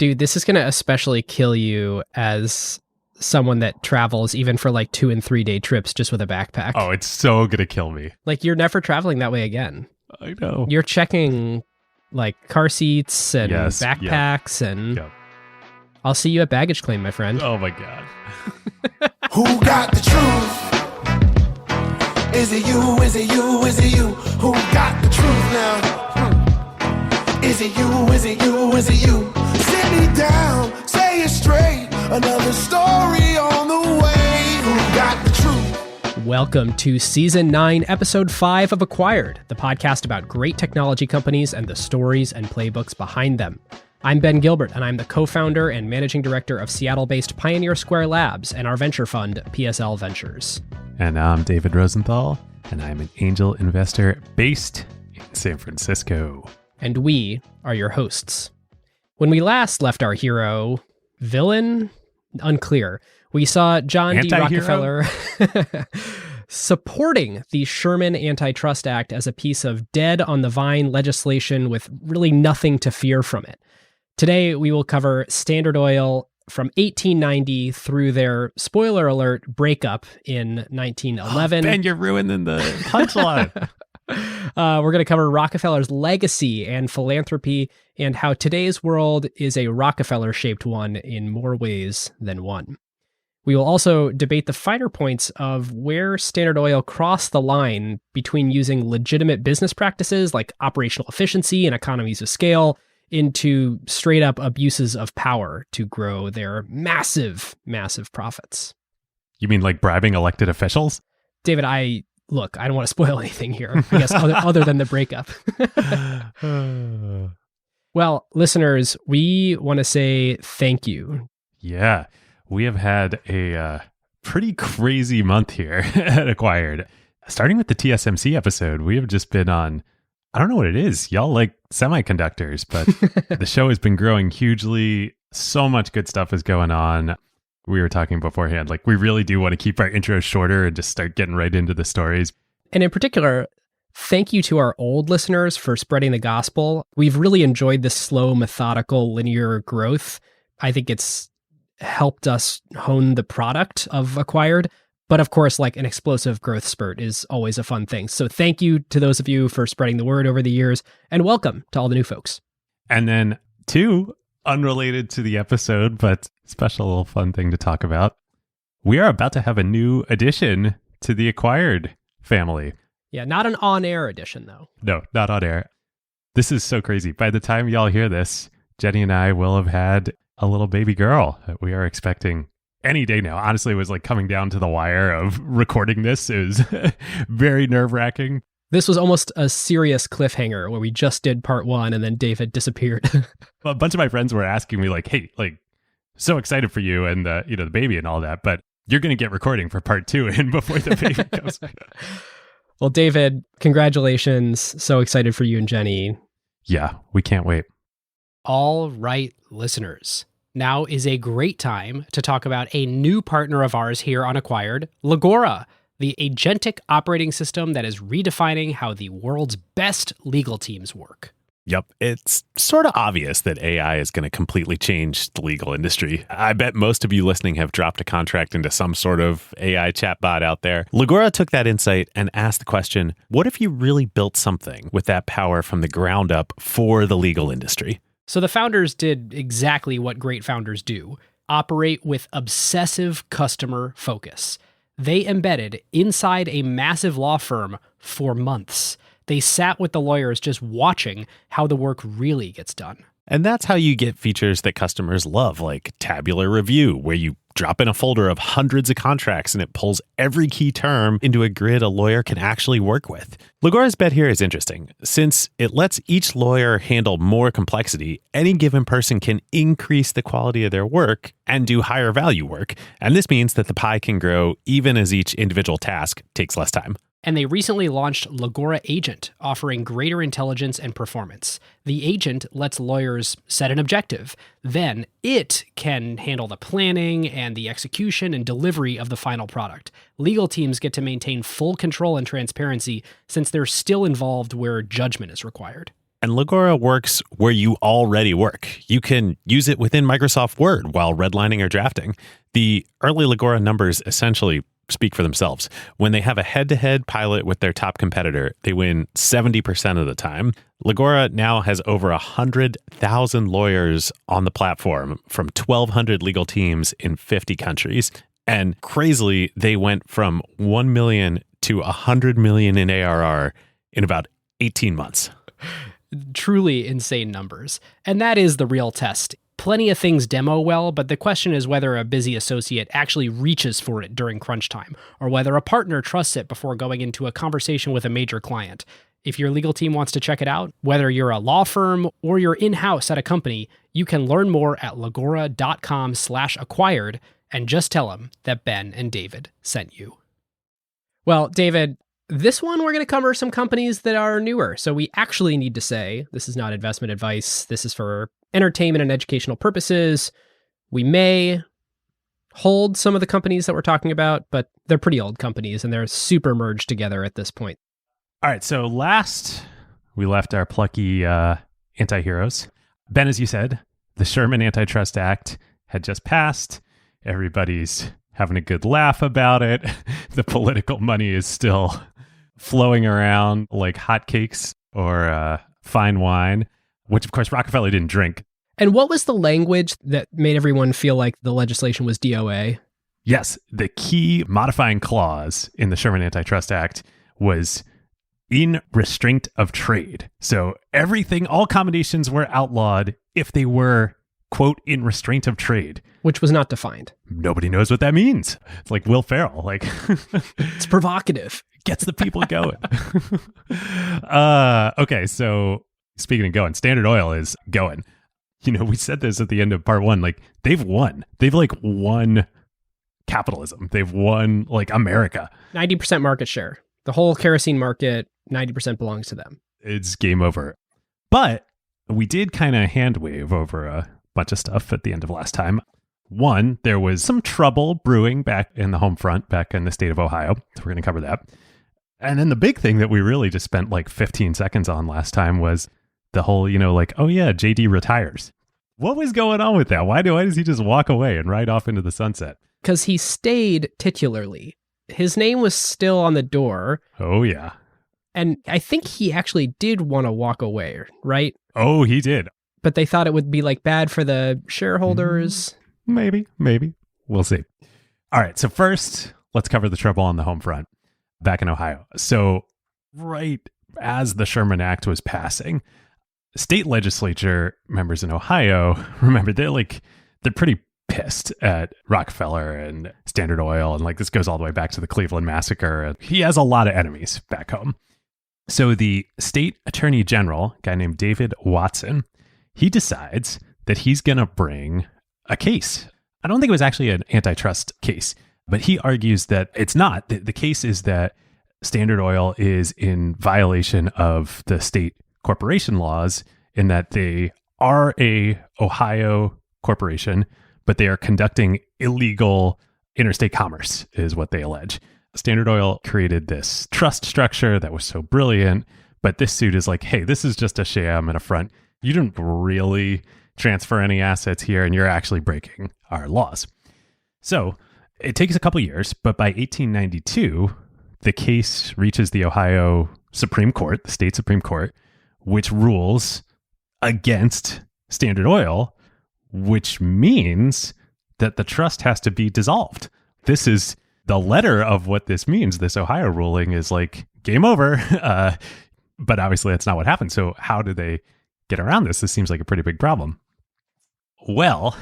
Dude, this is going to especially kill you as someone that travels even for like 2 and 3 day trips just with a backpack. Oh, it's so going to kill me. Like you're never traveling that way again. I know. You're checking like car seats and backpacks and I'll see you at baggage claim, my friend. Oh my God. Who got the truth? Is it you? Is it you? Is it you? Who got the truth now? Is it you? Is it you? Is it you? Sit me down, say it straight. Another story on the way. Who got the truth? Welcome to Season 9, Episode 5 of Acquired, the podcast about great technology companies and the stories and playbooks behind them. I'm Ben Gilbert, and I'm the co-founder and managing director of Seattle-based Pioneer Square Labs and our venture fund, PSL Ventures. And I'm David Rosenthal, and I'm an angel investor based in San Francisco. And we are your hosts. When we last left our hero, villain? Unclear. We saw John D. Rockefeller supporting the Sherman Antitrust Act as a piece of dead-on-the-vine legislation with really nothing to fear from it. Today, we will cover Standard Oil from 1890 through their, spoiler alert, breakup in 1911. Ben, you're ruining the punchline. We're going to cover Rockefeller's legacy and philanthropy and how today's world is a Rockefeller-shaped one in more ways than one. We will also debate the finer points of where Standard Oil crossed the line between using legitimate business practices like operational efficiency and economies of scale into straight-up abuses of power to grow their massive, massive profits. You mean like bribing elected officials? David, Look, I don't want to spoil anything here, I guess, other than the breakup. Well, listeners, we want to say thank you. Yeah, we have had a pretty crazy month here at Acquired. Starting with the TSMC episode, we have just been on, I don't know what it is. Y'all like semiconductors, but the show has been growing hugely. So much good stuff is going on. We were talking beforehand, like we really do want to keep our intros shorter and just start getting right into the stories. And in particular, thank you to our old listeners for spreading the gospel. We've really enjoyed this slow, methodical, linear growth. I think it's helped us hone the product of Acquired. But of course, like an explosive growth spurt is always a fun thing. So thank you to those of you for spreading the word over the years, and welcome to all the new folks. And then two, unrelated to the episode, but special little fun thing to talk about. We are about to have a new addition to the Acquired family. Yeah, not an on-air edition, though. No, not on air. This is so crazy. By the time y'all hear this, Jenny and I will have had a little baby girl that we are expecting any day now. Honestly, it was like coming down to the wire of recording this. It was very nerve-wracking. This was almost a serious cliffhanger where we just did part 1 and then David disappeared. A bunch of my friends were asking me like, hey, like, so excited for you and the baby and all that, but you're going to get recording for part 2 and before the baby comes. Well, David, congratulations. So excited for you and Jenny. Yeah, we can't wait. All right, listeners. Now is a great time to talk about a new partner of ours here on Acquired, Legora, the agentic operating system that is redefining how the world's best legal teams work. Yep, it's sort of obvious that AI is going to completely change the legal industry. I bet most of you listening have dropped a contract into some sort of AI chatbot out there. Legora took that insight and asked the question, what if you really built something with that power from the ground up for the legal industry? So the founders did exactly what great founders do, operate with obsessive customer focus. They embedded inside a massive law firm for months. They sat with the lawyers just watching how the work really gets done. And that's how you get features that customers love, like Tabular Review, where you drop in a folder of hundreds of contracts and it pulls every key term into a grid a lawyer can actually work with. Legora's bet here is interesting. Since it lets each lawyer handle more complexity, any given person can increase the quality of their work and do higher value work. And this means that the pie can grow even as each individual task takes less time. And they recently launched Legora Agent, offering greater intelligence and performance. The agent lets lawyers set an objective. Then it can handle the planning and the execution and delivery of the final product. Legal teams get to maintain full control and transparency since they're still involved where judgment is required. And Legora works where you already work. You can use it within Microsoft Word while redlining or drafting. The early Legora numbers essentially speak for themselves. When they have a head-to-head pilot with their top competitor, they win 70% of the time. Legora now has over 100,000 lawyers on the platform from 1,200 legal teams in 50 countries. And crazily, they went from 1 million to 100 million in ARR in about 18 months. Truly insane numbers. And that is the real test. Plenty of things demo well, but the question is whether a busy associate actually reaches for it during crunch time, or whether a partner trusts it before going into a conversation with a major client. If your legal team wants to check it out, whether you're a law firm or you're in-house at a company, you can learn more at legora.com/acquired and just tell them that Ben and David sent you. Well, David, this one, we're going to cover some companies that are newer. So we actually need to say, this is not investment advice. This is for entertainment and educational purposes. We may hold some of the companies that we're talking about, but they're pretty old companies and they're super merged together at this point. All right. So last we left our plucky anti-heroes. Ben, as you said, the Sherman Antitrust Act had just passed. Everybody's having a good laugh about it. The political money is still flowing around like hotcakes or fine wine, which of course Rockefeller didn't drink. And what was the language that made everyone feel like the legislation was DOA? Yes, the key modifying clause in the Sherman Antitrust Act was in restraint of trade. So everything, all combinations were outlawed if they were, quote, in restraint of trade. Which was not defined. Nobody knows what that means. It's like Will Ferrell, like it's provocative. Gets the people going. Okay, so speaking of going, Standard Oil is going. You know, we said this at the end of part one, like they've won. They've like won capitalism. They've won like America. 90% market share. The whole kerosene market, 90% belongs to them. It's game over. But we did kind of hand wave over a bunch of stuff at the end of last time. One, there was some trouble brewing back in the home front, back in the state of Ohio. So we're going to cover that. And then the big thing that we really just spent like 15 seconds on last time was the whole, you know, like, oh yeah, JD retires. What was going on with that? Why does he just walk away and ride off into the sunset? Because he stayed titularly. His name was still on the door. Oh yeah. And I think he actually did want to walk away, right? Oh, he did. But they thought it would be like bad for the shareholders. Maybe. We'll see. All right. So first, let's cover the trouble on the home front back in Ohio. So right as the Sherman Act was passing, state legislature members in Ohio, remember, they're pretty pissed at Rockefeller and Standard Oil. And like this goes all the way back to the Cleveland massacre. And he has a lot of enemies back home. So the state attorney general, a guy named David Watson, he decides that he's going to bring a case. I don't think it was actually an antitrust case, but he argues that it's not. The case is that Standard Oil is in violation of the state corporation laws in that they are a Ohio corporation, but they are conducting illegal interstate commerce, is what they allege. Standard Oil created this trust structure that was so brilliant, but this suit is like, hey, this is just a sham and a front. You didn't really transfer any assets here, and you're actually breaking our laws. So it takes a couple years, but by 1892, the case reaches the Ohio Supreme Court, the state Supreme Court, which rules against Standard Oil, which means that the trust has to be dissolved. This is the letter of what this means. This Ohio ruling is like game over. But obviously that's not what happened. So how do they get around this? This seems like a pretty big problem. Well,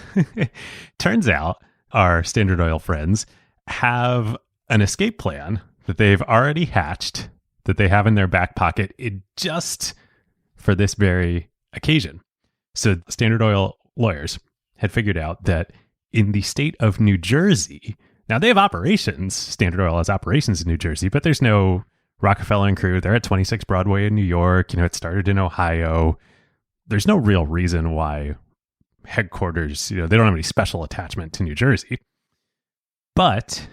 turns out our Standard Oil friends have an escape plan that they've already hatched, that they have in their back pocket just for this very occasion. So Standard Oil lawyers had figured out that in the state of New Jersey, now they have operations, Standard Oil has operations in New Jersey, but there's no Rockefeller and crew. They're at 26 Broadway in New York. You know, it started in Ohio. There's no real reason why headquarters, they don't have any special attachment to New Jersey. But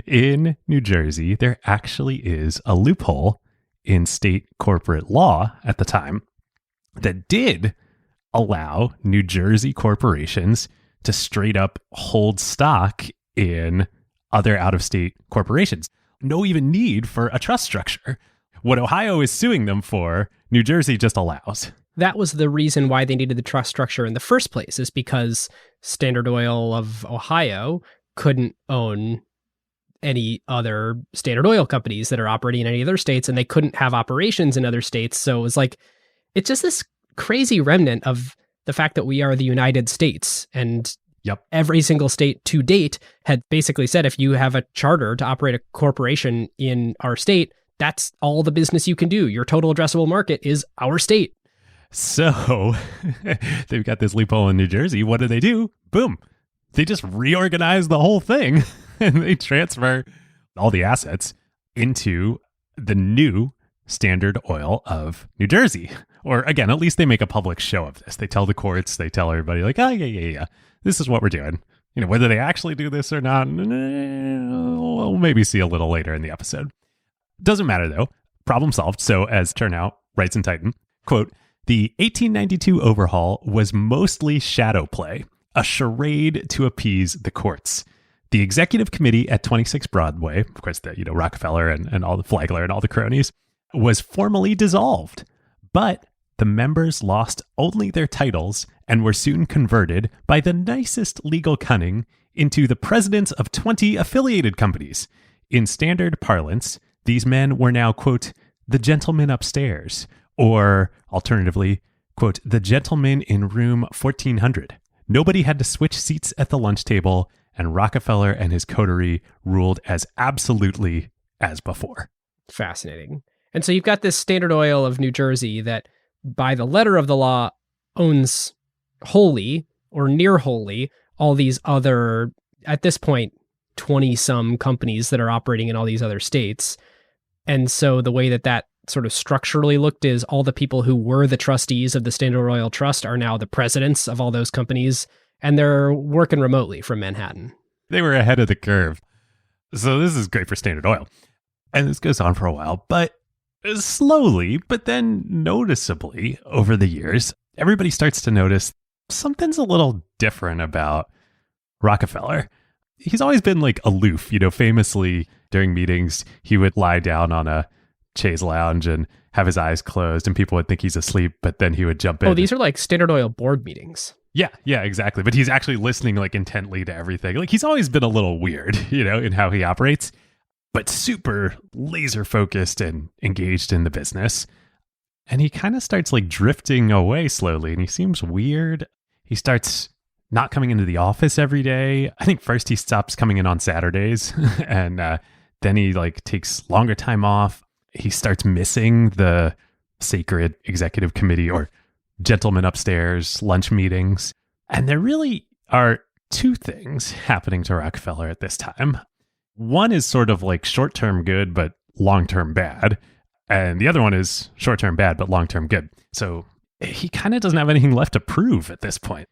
in New Jersey, there actually is a loophole in state corporate law at the time that did allow New Jersey corporations to straight up hold stock in other out-of-state corporations. No even need for a trust structure. What Ohio is suing them for, New Jersey just allows. That was the reason why they needed the trust structure in the first place, is because Standard Oil of Ohio couldn't own any other Standard Oil companies that are operating in any other states, and they couldn't have operations in other states. So it was like, it's just this crazy remnant of the fact that we are the United States. And every single state to date had basically said, if you have a charter to operate a corporation in our state, that's all the business you can do. Your total addressable market is our state. So they've got this loophole in New Jersey. What do? Boom. They just reorganize the whole thing and they transfer all the assets into the new Standard Oil of New Jersey. Or again, at least they make a public show of this. They tell the courts, they tell everybody like, oh, yeah. This is what we're doing. You know, whether they actually do this or not, we'll maybe see a little later in the episode. Doesn't matter though. Problem solved. So as Turnout writes in Titan, quote, the 1892 overhaul was mostly shadow play, a charade to appease the courts. The executive committee at 26 Broadway, of course, Rockefeller and all the Flagler and all the cronies, was formally dissolved. But the members lost only their titles and were soon converted by the nicest legal cunning into the presidents of 20 affiliated companies. In standard parlance, these men were now, quote, the gentlemen upstairs, or alternatively, quote, the gentlemen in room 1400. Nobody had to switch seats at the lunch table, and Rockefeller and his coterie ruled as absolutely as before. Fascinating. And so you've got this Standard Oil of New Jersey that, by the letter of the law, owns wholly or near wholly all these other, at this point, 20-some companies that are operating in all these other states. And so the way that sort of structurally looked is all the people who were the trustees of the Standard Oil Trust are now the presidents of all those companies, and they're working remotely from Manhattan. They were ahead of the curve. So this is great for Standard Oil. And this goes on for a while, but slowly, but then noticeably over the years, everybody starts to notice something's a little different about Rockefeller. He's always been like aloof, famously during meetings, he would lie down on a chaise lounge and have his eyes closed and people would think he's asleep, but then he would jump in. Oh, these are like Standard Oil board meetings. Yeah, exactly. But he's actually listening like intently to everything. Like he's always been a little weird, in how he operates, but super laser focused and engaged in the business. And he kind of starts like drifting away slowly and he seems weird. He starts not coming into the office every day. I think first he stops coming in on Saturdays and then he like takes longer time off. He starts missing the sacred executive committee or gentlemen upstairs lunch meetings. And there really are two things happening to Rockefeller at this time. One is sort of like short-term good, but long-term bad. And the other one is short-term bad, but long-term good. So he kind of doesn't have anything left to prove at this point.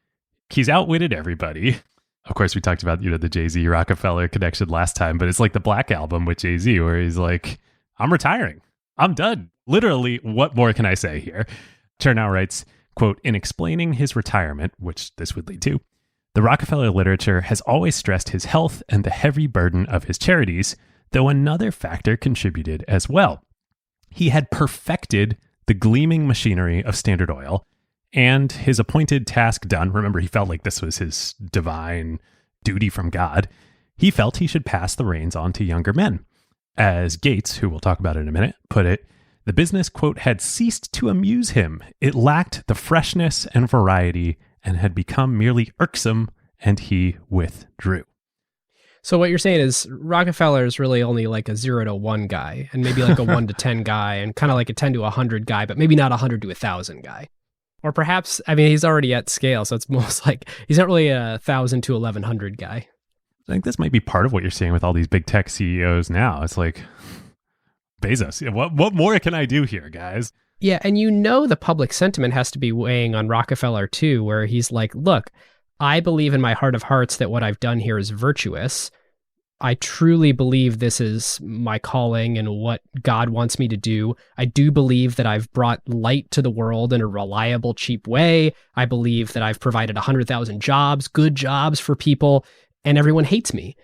He's outwitted everybody. Of course, we talked about, the Jay-Z Rockefeller connection last time, but it's like the Black Album with Jay-Z where he's like, I'm retiring. I'm done. Literally, what more can I say here? Chernow writes, quote, in explaining his retirement, which this would lead to, the Rockefeller literature has always stressed his health and the heavy burden of his charities, though another factor contributed as well. He had perfected the gleaming machinery of Standard Oil, and his appointed task done, remember he felt like this was his divine duty from God, he felt he should pass the reins on to younger men. As Gates, who we'll talk about in a minute, put it, the business, quote, had ceased to amuse him. It lacked the freshness and variety and had become merely irksome, and he withdrew. So what you're saying is Rockefeller is really only like a 0 to 1 guy and maybe like a 1 to 10 guy and kind of like a 10 to 100 guy, but maybe not 100 to 1,000 guy. Or perhaps, he's already at scale, so it's most like he's not really a 1,000 to 1,100 guy. I think this might be part of what you're seeing with all these big tech CEOs now. It's like, Bezos, what more can I do here, guys? Yeah, and the public sentiment has to be weighing on Rockefeller too, where he's like, look, I believe in my heart of hearts that what I've done here is virtuous. I truly believe this is my calling and what God wants me to do. I do believe that I've brought light to the world in a reliable, cheap way. I believe that I've provided 100,000 jobs, good jobs for people, and everyone hates me.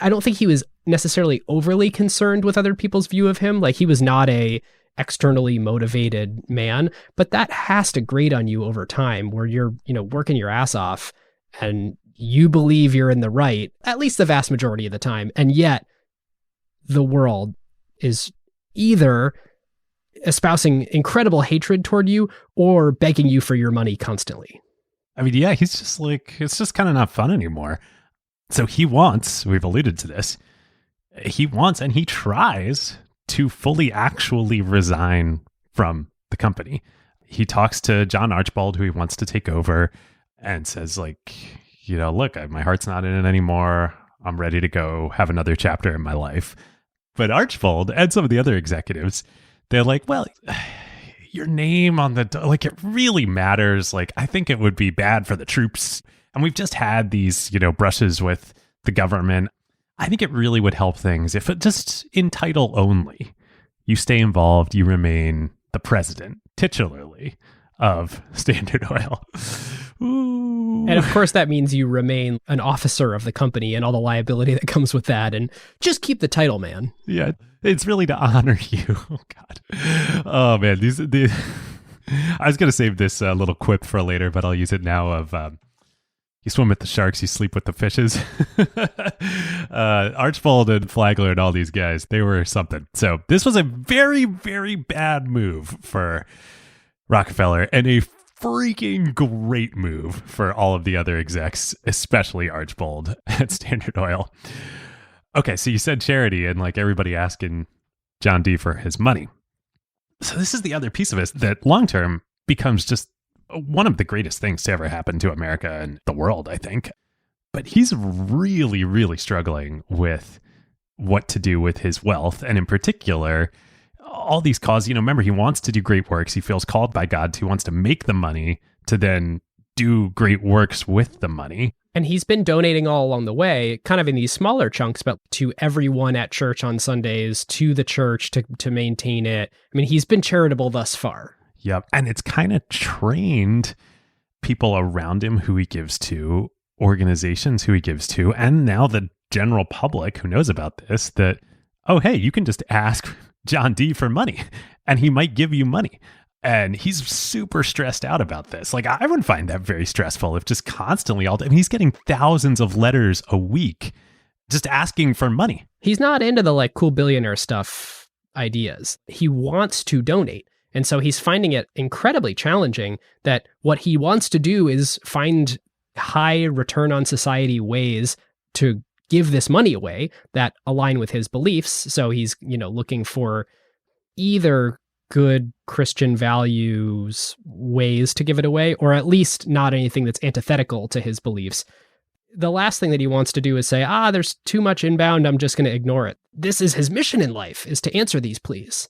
I don't think he was necessarily overly concerned with other people's view of him. Like, he was not a externally motivated man, but that has to grate on you over time where you're, working your ass off and you believe you're in the right, at least the vast majority of the time. And yet the world is either espousing incredible hatred toward you or begging you for your money constantly. I mean, yeah, he's just like, it's just kind of not fun anymore. So he wants, we've alluded to this, he wants and he tries to fully actually resign from the company. He talks to John Archibald, who he wants to take over, and says like, look, my heart's not in it anymore. I'm ready to go have another chapter in my life. But Archibald and some of the other executives, they're like, well, your name on the, like, it really matters. Like, I think it would be bad for the troops. And we've just had these, brushes with the government. I think it really would help things if it just in title only, you stay involved, you remain the president, titularly, of Standard Oil. Ooh. And of course, that means you remain an officer of the company and all the liability that comes with that. And just keep the title, man. Yeah, it's really to honor you. Oh, God. Oh, man. I was going to save this little quip for later, but I'll use it now of... you swim with the sharks, you sleep with the fishes. Archibald and Flagler and all these guys, they were something. So this was a very, very bad move for Rockefeller and a freaking great move for all of the other execs, especially Archibald at Standard Oil. Okay, so you said charity and like everybody asking John D for his money. So this is the other piece of it that long-term becomes just one of the greatest things to ever happen to America and the world, I think. But he's really, really struggling with what to do with his wealth. And in particular, all these causes, remember, he wants to do great works. He feels called by God. He wants to make the money to then do great works with the money. And he's been donating all along the way, kind of in these smaller chunks, but to everyone at church on Sundays, to the church to maintain it. I mean, he's been charitable thus far. Yep. And it's kind of trained people around him who he gives to, organizations who he gives to, and now the general public who knows about this, that, oh, hey, you can just ask John D for money and he might give you money. And he's super stressed out about this. Like, I would find that very stressful if just constantly he's getting thousands of letters a week just asking for money. He's not into the like cool billionaire stuff ideas. He wants to donate. And so he's finding it incredibly challenging that what he wants to do is find high return on society ways to give this money away that align with his beliefs. So he's, looking for either good Christian values ways to give it away, or at least not anything that's antithetical to his beliefs. The last thing that he wants to do is say, there's too much inbound, I'm just going to ignore it. This is his mission in life, is to answer these pleas.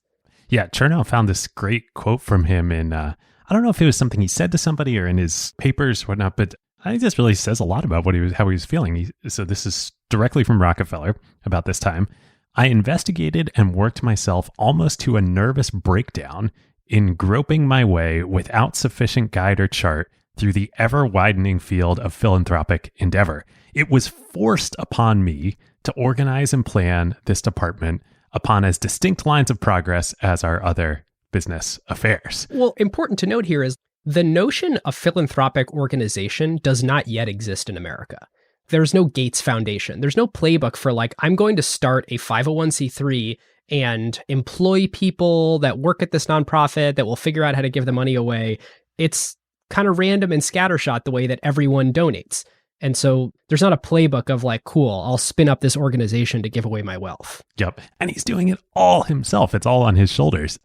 Yeah, Chernow found this great quote from him in, I don't know if it was something he said to somebody or in his papers or whatnot, but I think this really says a lot about how he was feeling. So this is directly from Rockefeller about this time. I investigated and worked myself almost to a nervous breakdown in groping my way without sufficient guide or chart through the ever-widening field of philanthropic endeavor. It was forced upon me to organize and plan this department upon as distinct lines of progress as our other business affairs. Well, important to note here is the notion of philanthropic organization does not yet exist in America. There's no Gates Foundation. There's no playbook for like, I'm going to start a 501c3 and employ people that work at this nonprofit that will figure out how to give the money away. It's kind of random and scattershot the way that everyone donates. And so there's not a playbook of like, cool, I'll spin up this organization to give away my wealth. Yep. And he's doing it all himself. It's all on his shoulders.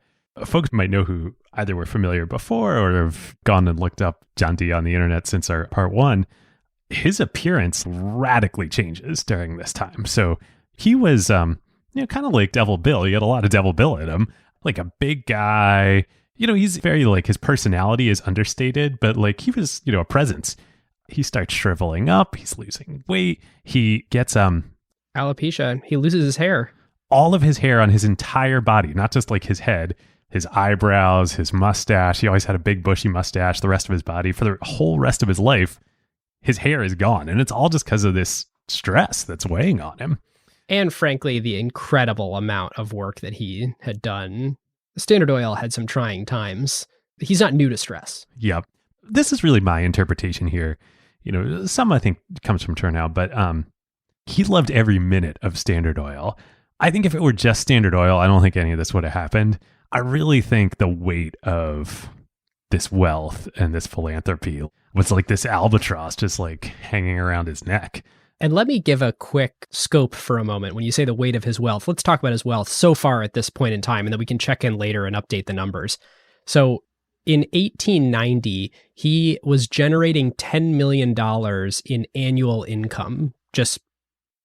Folks might know who either were familiar before or have gone and looked up John D on the internet since our part one. His appearance radically changes during this time. So he was, kind of like Devil Bill. He had a lot of Devil Bill in him, like a big guy. He's very like, his personality is understated, but like he was, a presence. He starts shriveling up. He's losing weight. He gets Alopecia. He loses his hair. All of his hair on his entire body, not just like his head, his eyebrows, his mustache. He always had a big bushy mustache. The rest of his body, for the whole rest of his life, his hair is gone. And it's all just because of this stress that's weighing on him. And frankly, the incredible amount of work that he had done. Standard Oil had some trying times. He's not new to stress. Yep. This is really my interpretation here. You know, some I think comes from Turnout, but he loved every minute of Standard Oil. I think if it were just Standard Oil, I don't think any of this would have happened. I really think the weight of this wealth and this philanthropy was like this albatross just like hanging around his neck. And let me give a quick scope for a moment. When you say the weight of his wealth, let's talk about his wealth so far at this point in time, and then we can check in later and update the numbers. So in 1890, he was generating $10 million in annual income, just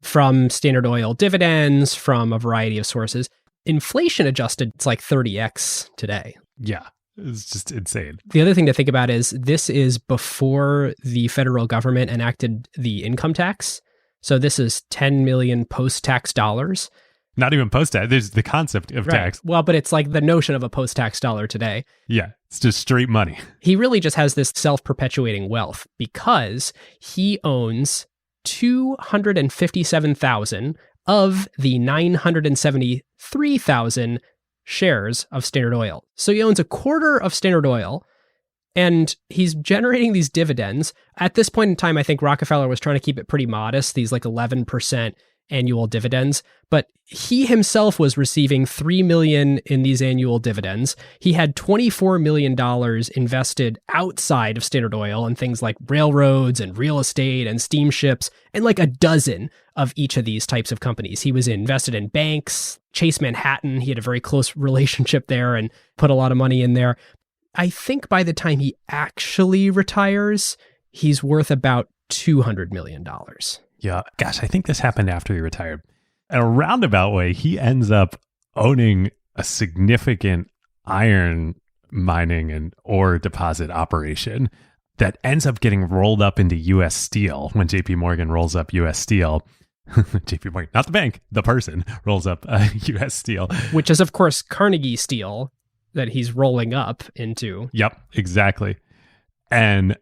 from Standard Oil dividends, from a variety of sources. Inflation adjusted, it's like 30x today. Yeah, it's just insane. The other thing to think about is this is before the federal government enacted the income tax. So this is 10 million post-tax dollars. Not even post-tax. There's the concept of tax. Well, but it's like the notion of a post-tax dollar today. Yeah, it's just straight money. He really just has this self-perpetuating wealth because he owns 257,000 of the 973,000 shares of Standard Oil. So he owns a quarter of Standard Oil, and he's generating these dividends. At this point in time, I think Rockefeller was trying to keep it pretty modest, these like 11% annual dividends, but he himself was receiving $3 million in these annual dividends. He had $24 million invested outside of Standard Oil in things like railroads and real estate and steamships, and like a dozen of each of these types of companies. He was invested in banks, Chase Manhattan. He had a very close relationship there and put a lot of money in there. I think by the time he actually retires, he's worth about $200 million. Yeah. Gosh, I think this happened after he retired. In a roundabout way, he ends up owning a significant iron mining and ore deposit operation that ends up getting rolled up into U.S. Steel when JP Morgan rolls up U.S. Steel. JP Morgan, not the bank, the person rolls up U.S. Steel. Which is, of course, Carnegie Steel that he's rolling up into. Yep, exactly. And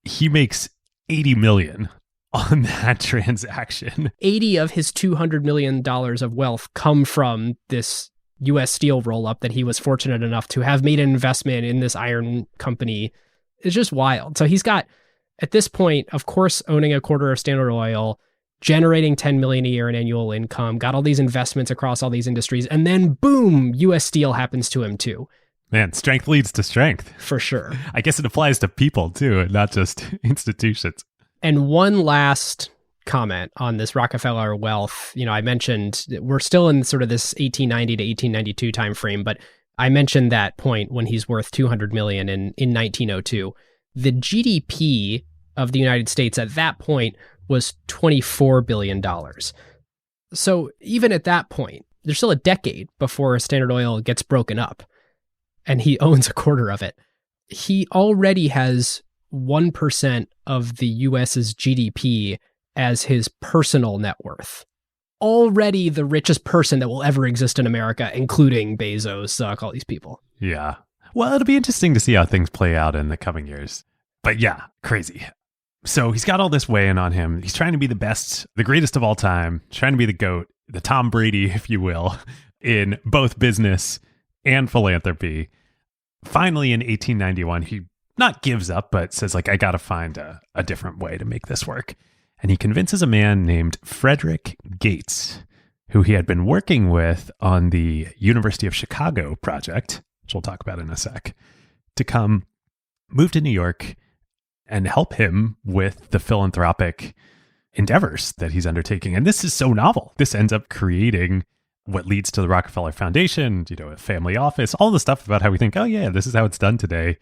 he makes $80 million on that transaction. 80 of his $200 million of wealth come from this U.S. Steel roll-up that he was fortunate enough to have made an investment in this iron company. It's just wild. So he's got, at this point, of course, owning a quarter of Standard Oil, generating $10 million a year in annual income, got all these investments across all these industries, and then boom, U.S. Steel happens to him too. Man, strength leads to strength. For sure. I guess it applies to people too, and not just institutions. And one last comment on this Rockefeller wealth. You know, I mentioned we're still in sort of this 1890 to 1892 timeframe, but I mentioned that point when he's worth $200 million in 1902. The GDP of the United States at that point was $24 billion. So even at that point, there's still a decade before Standard Oil gets broken up, and he owns a quarter of it. He already has 1% of the US's GDP as his personal net worth. Already the richest person that will ever exist in America, including Bezos, Zuck, all these people. Yeah. Well, it'll be interesting to see how things play out in the coming years. But yeah, crazy. So he's got all this weighing on him. He's trying to be the best, the greatest of all time, trying to be the GOAT, the Tom Brady, if you will, in both business and philanthropy. Finally, in 1891, he not gives up, but says, like, I got to find a different way to make this work. And he convinces a man named Frederick Gates, who he had been working with on the University of Chicago project, which we'll talk about in a sec, to come move to New York and help him with the philanthropic endeavors that he's undertaking. And this is so novel. This ends up creating what leads to the Rockefeller Foundation, you know, a family office, all the stuff about how we think, oh yeah, this is how it's done today.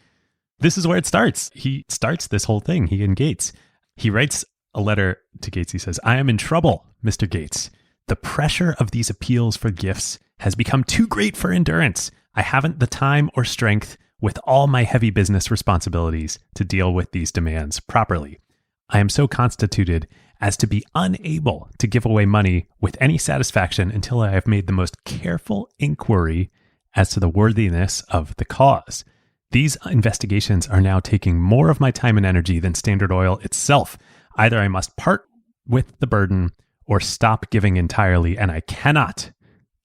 This is where it starts. He starts this whole thing, he and Gates. He writes a letter to Gates. He says, I am in trouble, Mr. Gates. The pressure of these appeals for gifts has become too great for endurance. I haven't the time or strength with all my heavy business responsibilities to deal with these demands properly. I am so constituted as to be unable to give away money with any satisfaction until I have made the most careful inquiry as to the worthiness of the cause. These investigations are now taking more of my time and energy than Standard Oil itself. Either I must part with the burden or stop giving entirely, and I cannot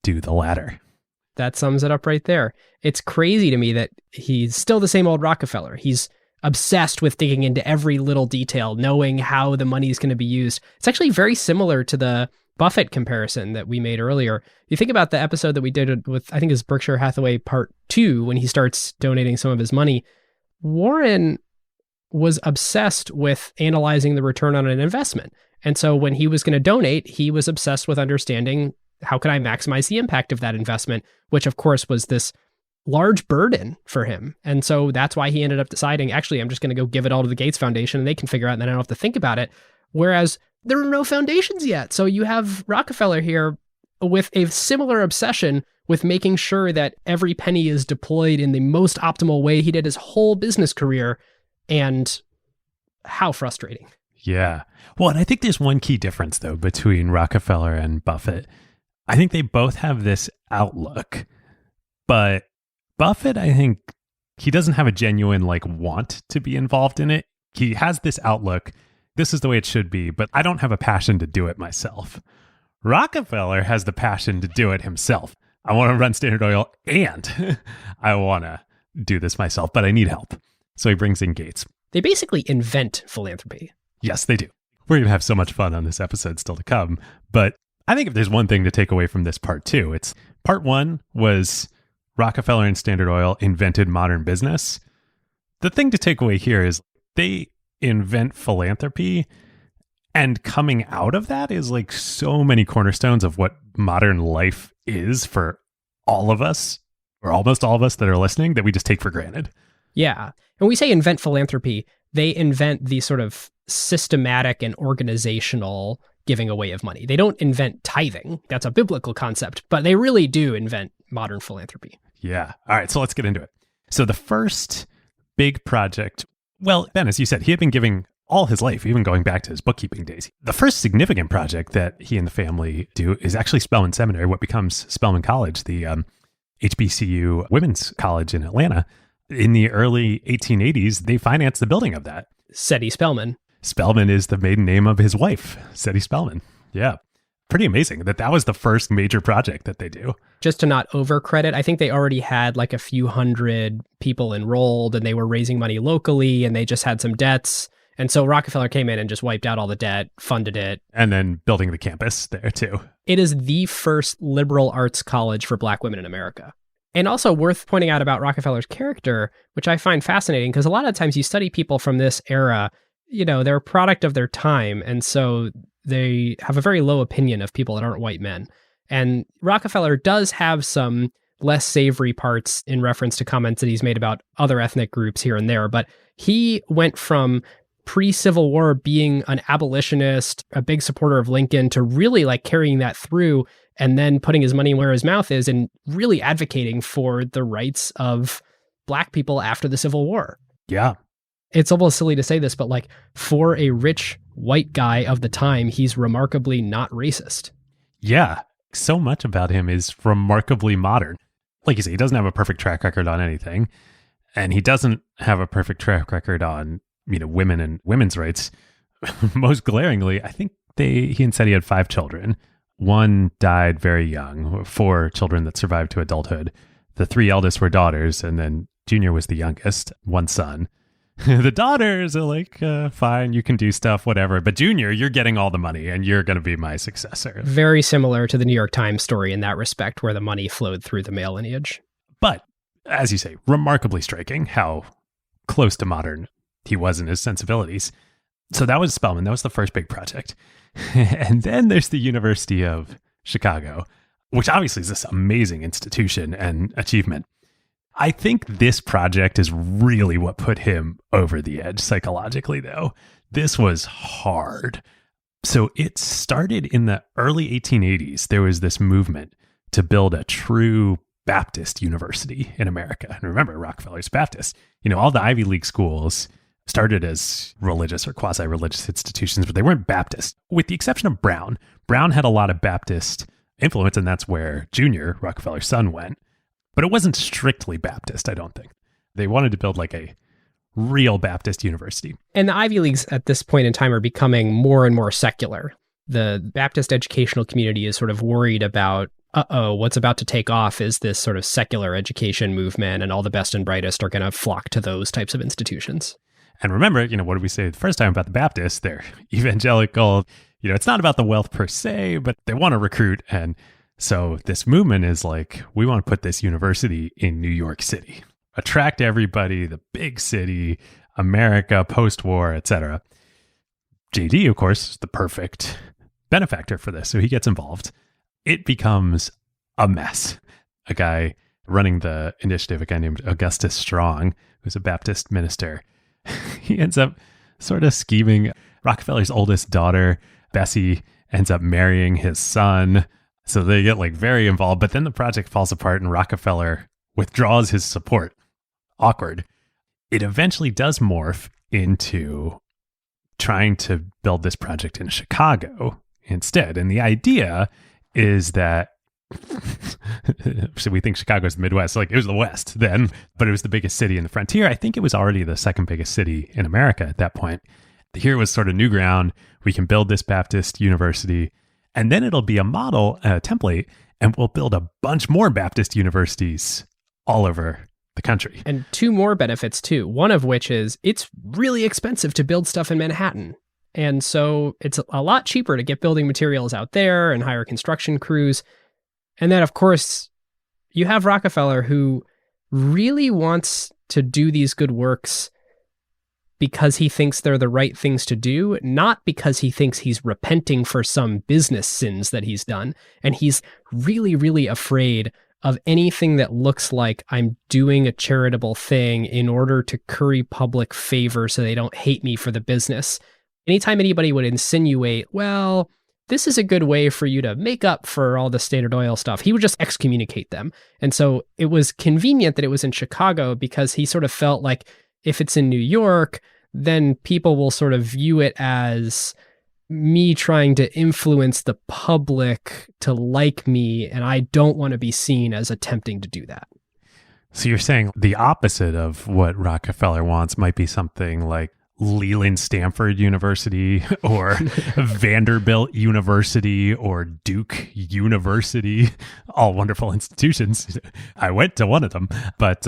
do the latter. That sums it up right there. It's crazy to me that he's still the same old Rockefeller. He's obsessed with digging into every little detail, knowing how the money is going to be used. It's actually very similar to the Buffett comparison that we made earlier. You think about the episode that we did with, I think it's Berkshire Hathaway Part 2, when he starts donating some of his money. Warren was obsessed with analyzing the return on an investment. And so when he was going to donate, he was obsessed with understanding how can I maximize the impact of that investment, which of course was this large burden for him. And so that's why he ended up deciding, actually, I'm just going to go give it all to the Gates Foundation and they can figure out, and then I don't have to think about it. Whereas there are no foundations yet. So you have Rockefeller here with a similar obsession with making sure that every penny is deployed in the most optimal way. He did his whole business career, and how frustrating. Yeah. Well, and I think there's one key difference, though, between Rockefeller and Buffett. I think they both have this outlook, but Buffett, I think he doesn't have a genuine want to be involved in it. He has this outlook. This is the way it should be, but I don't have a passion to do it myself. Rockefeller has the passion to do it himself. I want to run Standard Oil and I want to do this myself, but I need help. So he brings in Gates. They basically invent philanthropy. Yes, they do. We're going to have so much fun on this episode still to come. But I think if there's one thing to take away from this part two, it's part one was Rockefeller and Standard Oil invented modern business. The thing to take away here is they invent philanthropy, and coming out of that is so many cornerstones of what modern life is for all of us, or almost all of us that are listening, that we just take for granted. Yeah. And we say invent philanthropy, they invent the sort of systematic and organizational giving away of money. They don't invent tithing. That's a biblical concept, but they really do invent modern philanthropy. Yeah. All right. So let's get into it. So the first big project, well, Ben, as you said, he had been giving all his life, even going back to his bookkeeping days. The first significant project that he and the family do is actually Spelman Seminary, what becomes Spelman College, the HBCU Women's College in Atlanta. In the early 1880s, they financed the building of that. Seti Spelman. Spelman is the maiden name of his wife, Seti Spelman. Yeah. Pretty amazing that was the first major project that they do. Just to not overcredit, I think they already had a few hundred people enrolled, and they were raising money locally, and they just had some debts. And so Rockefeller came in and just wiped out all the debt, funded it. And then building the campus there too. It is the first liberal arts college for Black women in America. And also worth pointing out about Rockefeller's character, which I find fascinating, because a lot of times you study people from this era, they're a product of their time. And so they have a very low opinion of people that aren't white men. And Rockefeller does have some less savory parts in reference to comments that he's made about other ethnic groups here and there. But he went from pre-Civil War being an abolitionist, a big supporter of Lincoln, to really carrying that through and then putting his money where his mouth is and really advocating for the rights of Black people after the Civil War. Yeah. It's almost silly to say this, but for a rich white guy of the time, he's remarkably not racist. Yeah. So much about him is remarkably modern. Like you say, he doesn't have a perfect track record on anything. And he doesn't have a perfect track record on, women and women's rights. Most glaringly, I think he said he had 5 children. One died very young, 4 children that survived to adulthood. The 3 eldest were daughters, and then Junior was the youngest, 1 son. The daughters are fine, you can do stuff, whatever. But Junior, you're getting all the money, and you're going to be my successor. Very similar to the New York Times story in that respect, where the money flowed through the male lineage. But, as you say, remarkably striking how close to modern he was in his sensibilities. So that was Spelman. That was the first big project. And then there's the University of Chicago, which obviously is this amazing institution and achievement. I think this project is really what put him over the edge psychologically, though. This was hard. So it started in the early 1880s. There was this movement to build a true Baptist university in America. And remember, Rockefeller's Baptist. All the Ivy League schools started as religious or quasi-religious institutions, but they weren't Baptist, with the exception of Brown. Brown had a lot of Baptist influence, and that's where Junior, Rockefeller's son, went. But it wasn't strictly Baptist, I don't think. They wanted to build like a real Baptist university. And the Ivy Leagues at this point in time are becoming more and more secular. The Baptist educational community is sort of worried about, what's about to take off is this sort of secular education movement, and all the best and brightest are going to flock to those types of institutions. And remember, what did we say the first time about the Baptists? They're evangelical. It's not about the wealth per se, but they want to recruit. And so this movement is like, we want to put this university in New York City, attract everybody, the big city, America, post-war, etc. JD, of course, is the perfect benefactor for this. So he gets involved. It becomes a mess. A guy running the initiative, a guy named Augustus Strong, who's a Baptist minister, he ends up sort of scheming. Rockefeller's oldest daughter, Bessie, ends up marrying his son. So they get like very involved, but then the project falls apart and Rockefeller withdraws his support. Awkward. It eventually does morph into trying to build this project in Chicago instead. And the idea is that so we think Chicago's the Midwest, like it was the West then, but it was the biggest city in the frontier. I think it was already the second biggest city in America at that point. Here was sort of new ground. We can build this Baptist university, and then it'll be a model, a template, and we'll build a bunch more Baptist universities all over the country. And two more benefits too. One of which is it's really expensive to build stuff in Manhattan. And so it's a lot cheaper to get building materials out there and hire construction crews. And then, of course, you have Rockefeller, who really wants to do these good works because he thinks they're the right things to do, not because he thinks he's repenting for some business sins that he's done. And he's really, really afraid of anything that looks like I'm doing a charitable thing in order to curry public favor so they don't hate me for the business. Anytime anybody would insinuate, well, this is a good way for you to make up for all the Standard Oil stuff, he would just excommunicate them. And so it was convenient that it was in Chicago, because he sort of felt like if it's in New York, then people will sort of view it as me trying to influence the public to like me, and I don't want to be seen as attempting to do that. So you're saying the opposite of what Rockefeller wants might be something like Leland Stanford University or Vanderbilt University or Duke University, all wonderful institutions. I went to one of them, but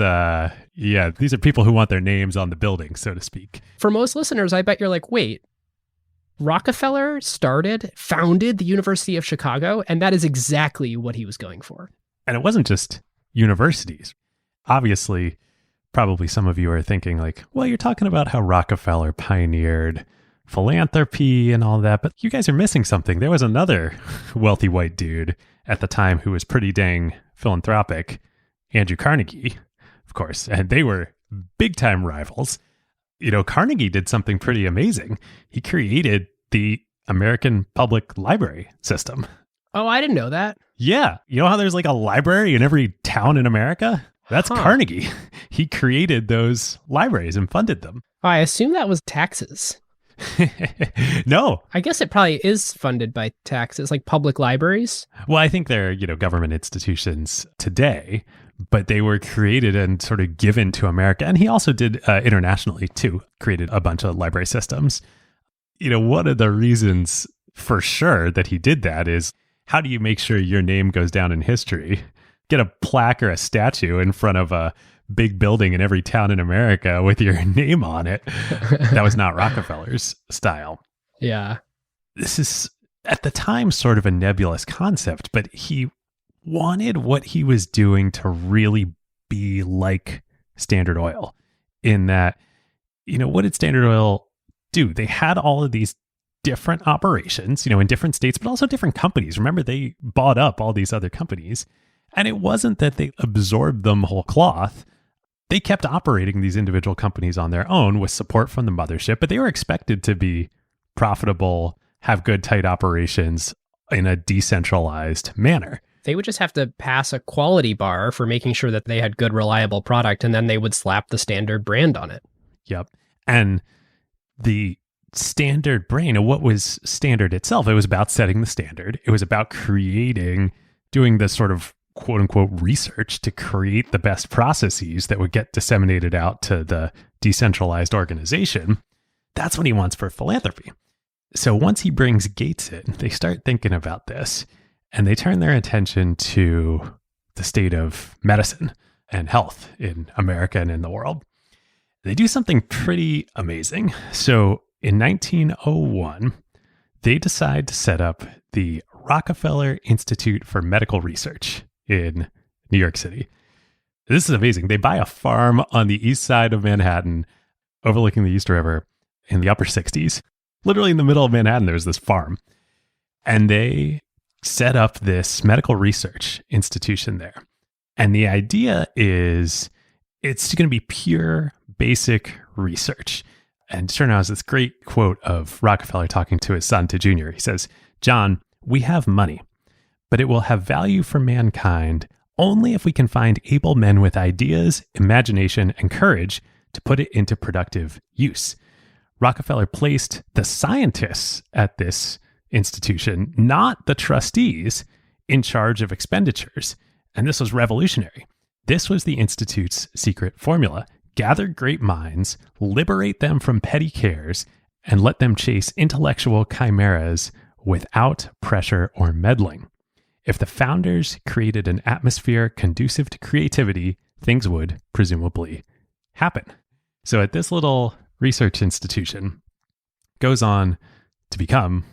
yeah, these are people who want their names on the building, so to speak. For most listeners, I bet you're like, wait, Rockefeller founded the University of Chicago, and that is exactly what he was going for. And it wasn't just universities. Obviously, probably some of you are thinking like, well, you're talking about how Rockefeller pioneered philanthropy and all that, but you guys are missing something. There was another wealthy white dude at the time who was pretty dang philanthropic, Andrew Carnegie, of course, and they were big time rivals. Carnegie did something pretty amazing. He created the American public library system. Oh, I didn't know that. Yeah. You know how there's like a library in every town in America? That's Carnegie. He created those libraries and funded them. I assume that was taxes. No. I guess it probably is funded by taxes, like public libraries. Well, I think they're, government institutions today, but they were created and sort of given to America. And he also did internationally too, created a bunch of library systems. One of the reasons for sure that he did that is, how do you make sure your name goes down in history? Get a plaque or a statue in front of a big building in every town in America with your name on it. That was not Rockefeller's style. Yeah. This is, at the time, sort of a nebulous concept, but he wanted what he was doing to really be like Standard Oil, in that, what did Standard Oil do? They had all of these different operations, in different states, but also different companies. Remember, they bought up all these other companies. And it wasn't that they absorbed them whole cloth. They kept operating these individual companies on their own with support from the mothership, but they were expected to be profitable, have good, tight operations in a decentralized manner. They would just have to pass a quality bar for making sure that they had good, reliable product, and then they would slap the Standard brand on it. Yep. And the standard brain, and what was standard itself, it was about setting the standard. It was about doing this sort of quote unquote research to create the best processes that would get disseminated out to the decentralized organization. That's what he wants for philanthropy. So once he brings Gates in, they start thinking about this and they turn their attention to the state of medicine and health in America and in the world. They do something pretty amazing. So in 1901, they decide to set up the Rockefeller Institute for Medical Research in New York City. This is amazing. They buy a farm on the east side of Manhattan, overlooking the East River in the upper 60s. Literally in the middle of Manhattan, there's this farm. And they set up this medical research institution there. And the idea is it's going to be pure basic research. And Chernow has this great quote of Rockefeller talking to his son, to Junior. He says, "John, we have money, but it will have value for mankind only if we can find able men with ideas, imagination, and courage to put it into productive use." Rockefeller placed the scientists at this institution, not the trustees, in charge of expenditures. And this was revolutionary. This was the Institute's secret formula. Gather great minds, liberate them from petty cares, and let them chase intellectual chimeras without pressure or meddling. If the founders created an atmosphere conducive to creativity, things would presumably happen. So at this little research institution goes on to become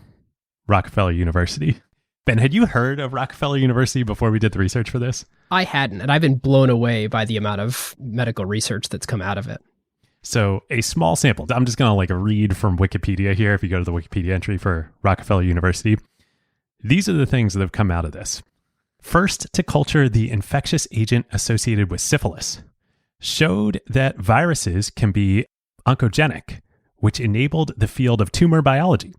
Rockefeller University. Ben, had you heard of Rockefeller University before we did the research for this? I hadn't, and I've been blown away by the amount of medical research that's come out of it. So a small sample. I'm just going to read from Wikipedia here. If you go to the Wikipedia entry for Rockefeller University, these are the things that have come out of this. First, to culture the infectious agent associated with syphilis. Showed that viruses can be oncogenic, which enabled the field of tumor biology.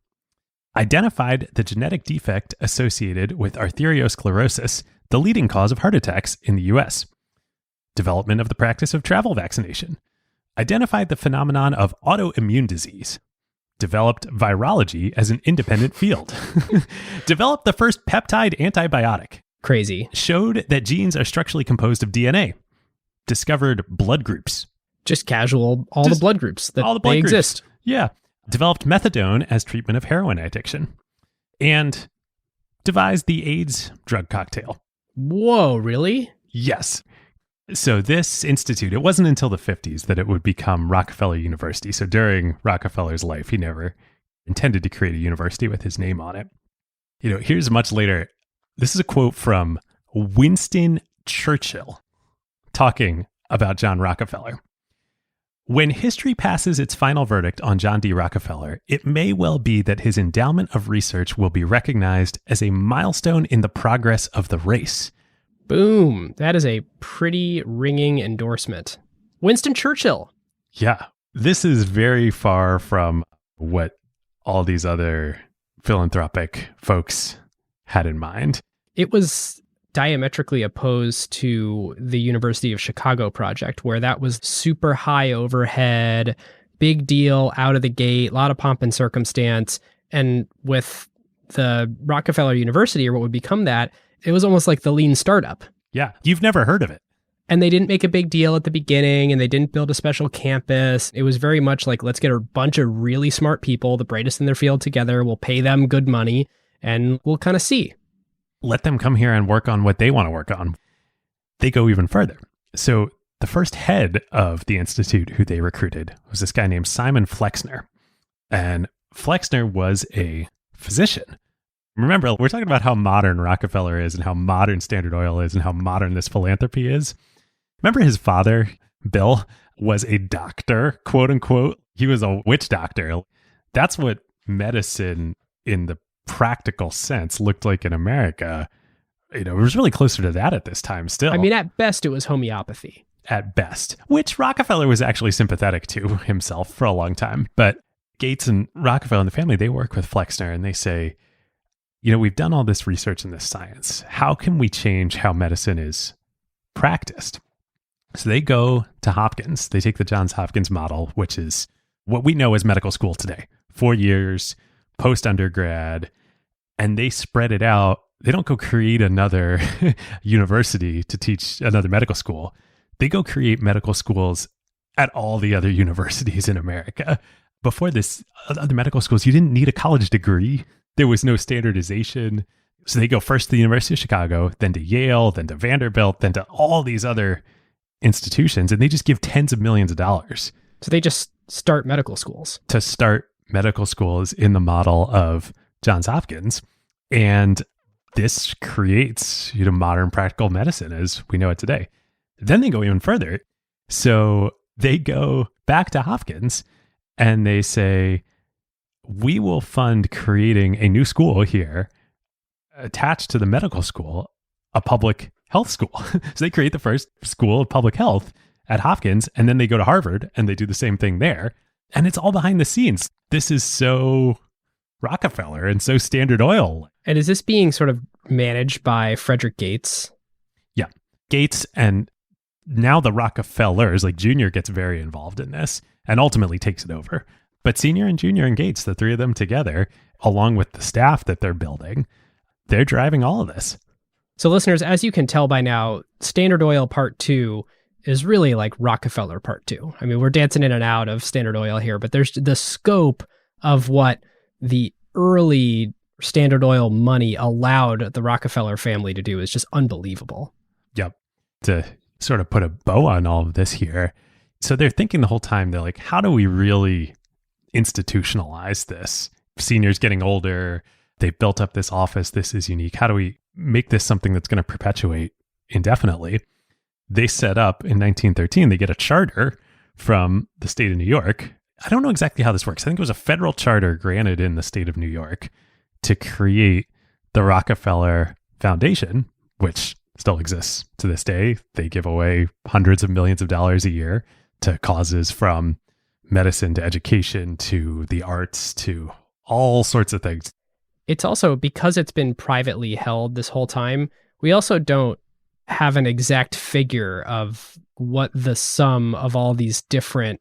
Identified the genetic defect associated with arteriosclerosis, the leading cause of heart attacks in the US. Development of the practice of travel vaccination. Identified the phenomenon of autoimmune disease. Developed virology as an independent field. Developed the first peptide antibiotic. Crazy. Showed that genes are structurally composed of DNA. Discovered blood groups. Just casual, the blood groups that all the blood they groups. exist. Yeah. Developed methadone as treatment of heroin addiction. And devised the AIDS drug cocktail. Whoa, really? Yes. So this institute, it wasn't until the 50s that it would become Rockefeller University. So during Rockefeller's life, he never intended to create a university with his name on it. Here's much later. This is a quote from Winston Churchill talking about John Rockefeller. "When history passes its final verdict on John D. Rockefeller, it may well be that his endowment of research will be recognized as a milestone in the progress of the race." Boom. That is a pretty ringing endorsement. Winston Churchill. Yeah. This is very far from what all these other philanthropic folks had in mind. It was diametrically opposed to the University of Chicago project, where that was super high overhead, big deal out of the gate, a lot of pomp and circumstance. And with the Rockefeller University, or what would become that, it was almost like the lean startup. Yeah. You've never heard of it. And they didn't make a big deal at the beginning, and they didn't build a special campus. It was very much like, let's get a bunch of really smart people, the brightest in their field together. We'll pay them good money, and we'll kind of see. Let them come here and work on what they want to work on. They go even further. So the first head of the institute who they recruited was this guy named Simon Flexner. And Flexner was a physician. Remember, we're talking about how modern Rockefeller is and how modern Standard Oil is and how modern this philanthropy is. Remember his father, Bill, was a doctor, quote unquote. He was a witch doctor. That's what medicine in the practical sense looked like in America. It was really closer to that at this time still. I mean, at best, it was homeopathy. At best, which Rockefeller was actually sympathetic to himself for a long time. But Gates and Rockefeller and the family, they work with Flexner and they say, we've done all this research in this science. How can we change how medicine is practiced? So they go to Hopkins. They take the Johns Hopkins model, which is what we know as medical school today. 4 years, post-undergrad, and they spread it out. They don't go create another university to teach another medical school. They go create medical schools at all the other universities in America. Before this, other medical schools, you didn't need a college degree. There was no standardization. So they go first to the University of Chicago, then to Yale, then to Vanderbilt, then to all these other institutions, and they just give tens of millions of dollars. So they just start medical schools. To start medical schools in the model of Johns Hopkins. And this creates, modern practical medicine as we know it today. Then they go even further. So they go back to Hopkins and they say, we will fund creating a new school here attached to the medical school, a public health school. So they create the first school of public health at Hopkins, and then they go to Harvard and they do the same thing there. And it's all behind the scenes. This is so Rockefeller and so Standard Oil. And is this being sort of managed by Frederick Gates? Yeah. Gates, and now the Rockefellers, like Junior gets very involved in this and ultimately takes it over. But Senior and Junior and Gates, the three of them together, along with the staff that they're building, they're driving all of this. So listeners, as you can tell by now, Standard Oil Part 2 is really like Rockefeller Part 2. I mean, we're dancing in and out of Standard Oil here, but there's the scope of what the early Standard Oil money allowed the Rockefeller family to do is just unbelievable. Yep. To sort of put a bow on all of this here. So they're thinking the whole time, they're like, how do we really institutionalize this? Senior's getting older. They've built up this office. This is unique. How do we make this something that's going to perpetuate indefinitely? They set up in 1913, they get a charter from the state of New York. I don't know exactly how this works. I think it was a federal charter granted in the state of New York to create the Rockefeller Foundation, which still exists to this day. They give away hundreds of millions of dollars a year to causes from medicine to education to the arts to all sorts of things. It's also, because it's been privately held this whole time, we also don't have an exact figure of what the sum of all these different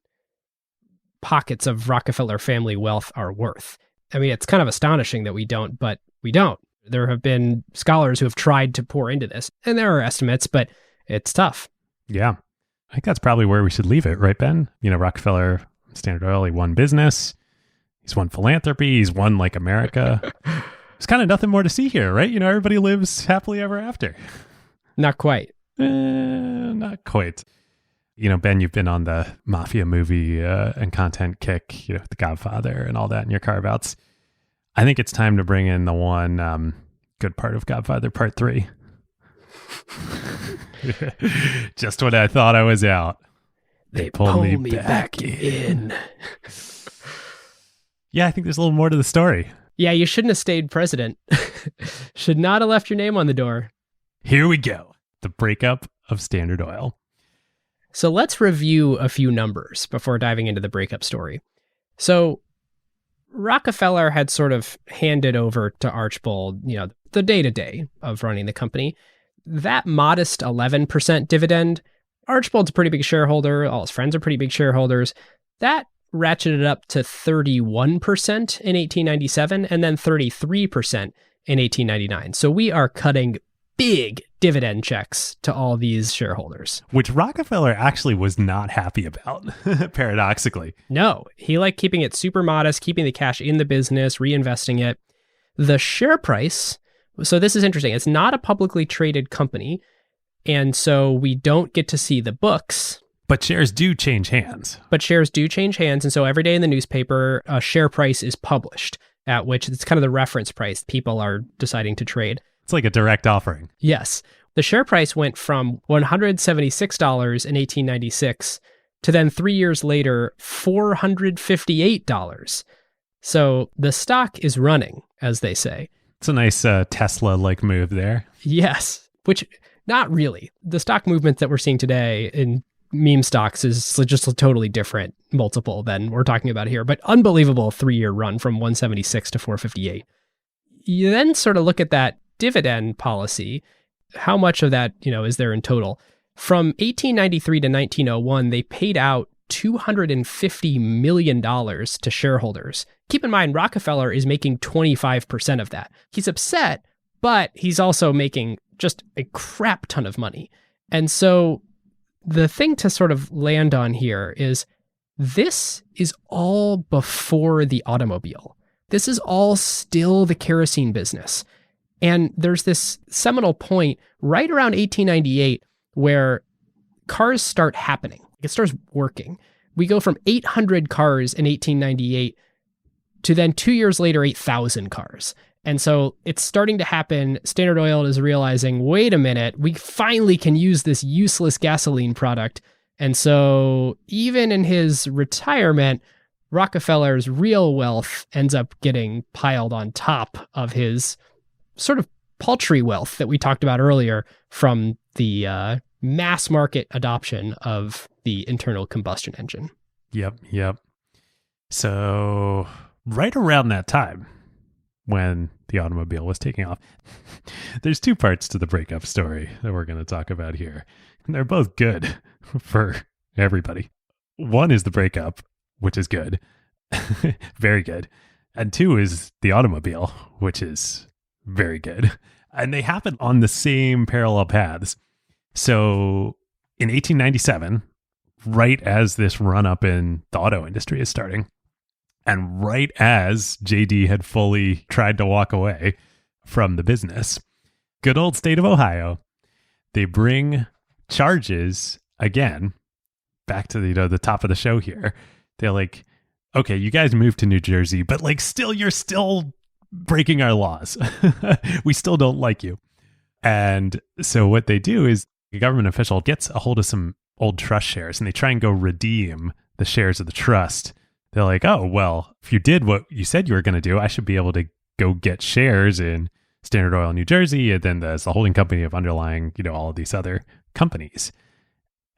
pockets of Rockefeller family wealth are worth. I mean, it's kind of astonishing that we don't, but we don't. There have been scholars who have tried to pour into this, and there are estimates, but it's tough. Yeah. I think that's probably where we should leave it, right, Ben? Rockefeller, Standard Oil, he won business. He's won philanthropy. He's won like America. There's kind of nothing more to see here, right? Everybody lives happily ever after. Not quite. Not quite. Ben, you've been on the mafia movie and content kick, The Godfather and all that in your Carve Outs. I think it's time to bring in the one good part of Godfather Part 3. Just when I thought I was out, they pulled me back in. Yeah, I think there's a little more to the story. Yeah, you shouldn't have stayed president. Should not have left your name on the door. Here we go. The breakup of Standard Oil. So let's review a few numbers before diving into the breakup story. So Rockefeller had sort of handed over to Archbold, the day-to-day of running the company. That modest 11% dividend, Archbold's a pretty big shareholder. All his friends are pretty big shareholders. That ratcheted up to 31% in 1897 and then 33% in 1899. So we are cutting big dividend checks to all these shareholders. Which Rockefeller actually was not happy about, paradoxically. No, he liked keeping it super modest, keeping the cash in the business, reinvesting it. The share price, so this is interesting. It's not a publicly traded company, and so we don't get to see the books. But shares do change hands. And so every day in the newspaper, a share price is published, at which it's kind of the reference price people are deciding to trade. It's like a direct offering. Yes. The share price went from $176 in 1896 to then 3 years later, $458. So the stock is running, as they say. It's a nice Tesla-like move there. Yes, which not really. The stock movement that we're seeing today in meme stocks is just a totally different multiple than we're talking about here, but unbelievable 3-year run from 176 to 458. You then sort of look at that dividend policy. How much of that, is there in total? From 1893 to 1901, they paid out $250 million to shareholders. Keep in mind, Rockefeller is making 25% of that. He's upset, but he's also making just a crap ton of money. And so the thing to sort of land on here is this is all before the automobile. This is all still the kerosene business. And there's this seminal point right around 1898 where cars start happening. It starts working. We go from 800 cars in 1898 to then 2 years later, 8,000 cars. And so it's starting to happen. Standard Oil is realizing, wait a minute, we finally can use this useless gasoline product. And so even in his retirement, Rockefeller's real wealth ends up getting piled on top of his sort of paltry wealth that we talked about earlier from the mass market adoption of the internal combustion engine. Yep. So right around that time when the automobile was taking off, there's two parts to the breakup story that we're going to talk about here. And they're both good for everybody. One is the breakup, which is good, very good. And two is the automobile, which is very good. And they happen on the same parallel paths. So in 1897, right as this run up in the auto industry is starting, and right as JD had fully tried to walk away from the business, good old state of Ohio, they bring charges again back to the top of the show here. They're like, okay, you guys moved to New Jersey, but like you're still breaking our laws. We still don't like you. And so what they do is a government official gets a hold of some old trust shares and they try and go redeem the shares of the trust. They're like, oh, well, if you did what you said you were going to do, I should be able to go get shares in Standard Oil, New Jersey, and then there's the holding company of underlying, all of these other companies.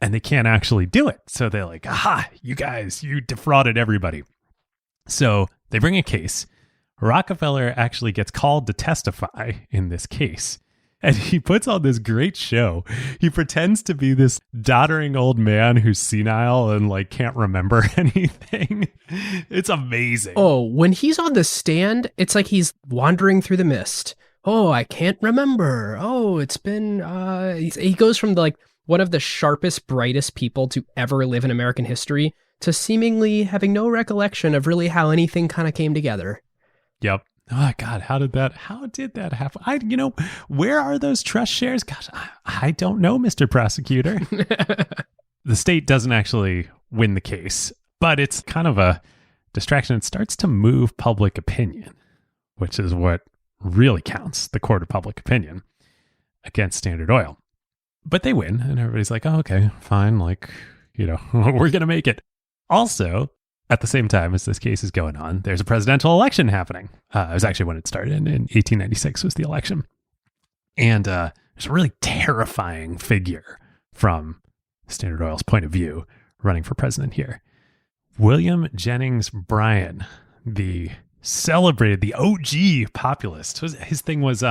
And they can't actually do it. So they're like, aha, you guys, you defrauded everybody. So they bring a case. Rockefeller actually gets called to testify in this case. And he puts on this great show. He pretends to be this doddering old man who's senile and can't remember anything. It's amazing. Oh, when he's on the stand, it's like he's wandering through the mist. Oh, I can't remember. Oh, it's been, he goes from one of the sharpest, brightest people to ever live in American history to seemingly having no recollection of really how anything kind of came together. Yep. Oh God, how did that happen? Where are those trust shares? Gosh, I don't know, Mr. Prosecutor. The state doesn't actually win the case, but it's kind of a distraction. It starts to move public opinion, which is what really counts, the court of public opinion against Standard Oil. But they win, and everybody's like, oh, okay, fine. We're going to make it. Also, at the same time as this case is going on, there's a presidential election happening. It was actually when it started. In 1896 was the election. And there's a really terrifying figure from Standard Oil's point of view running for president here. William Jennings Bryan, the celebrated, the OG populist. His thing was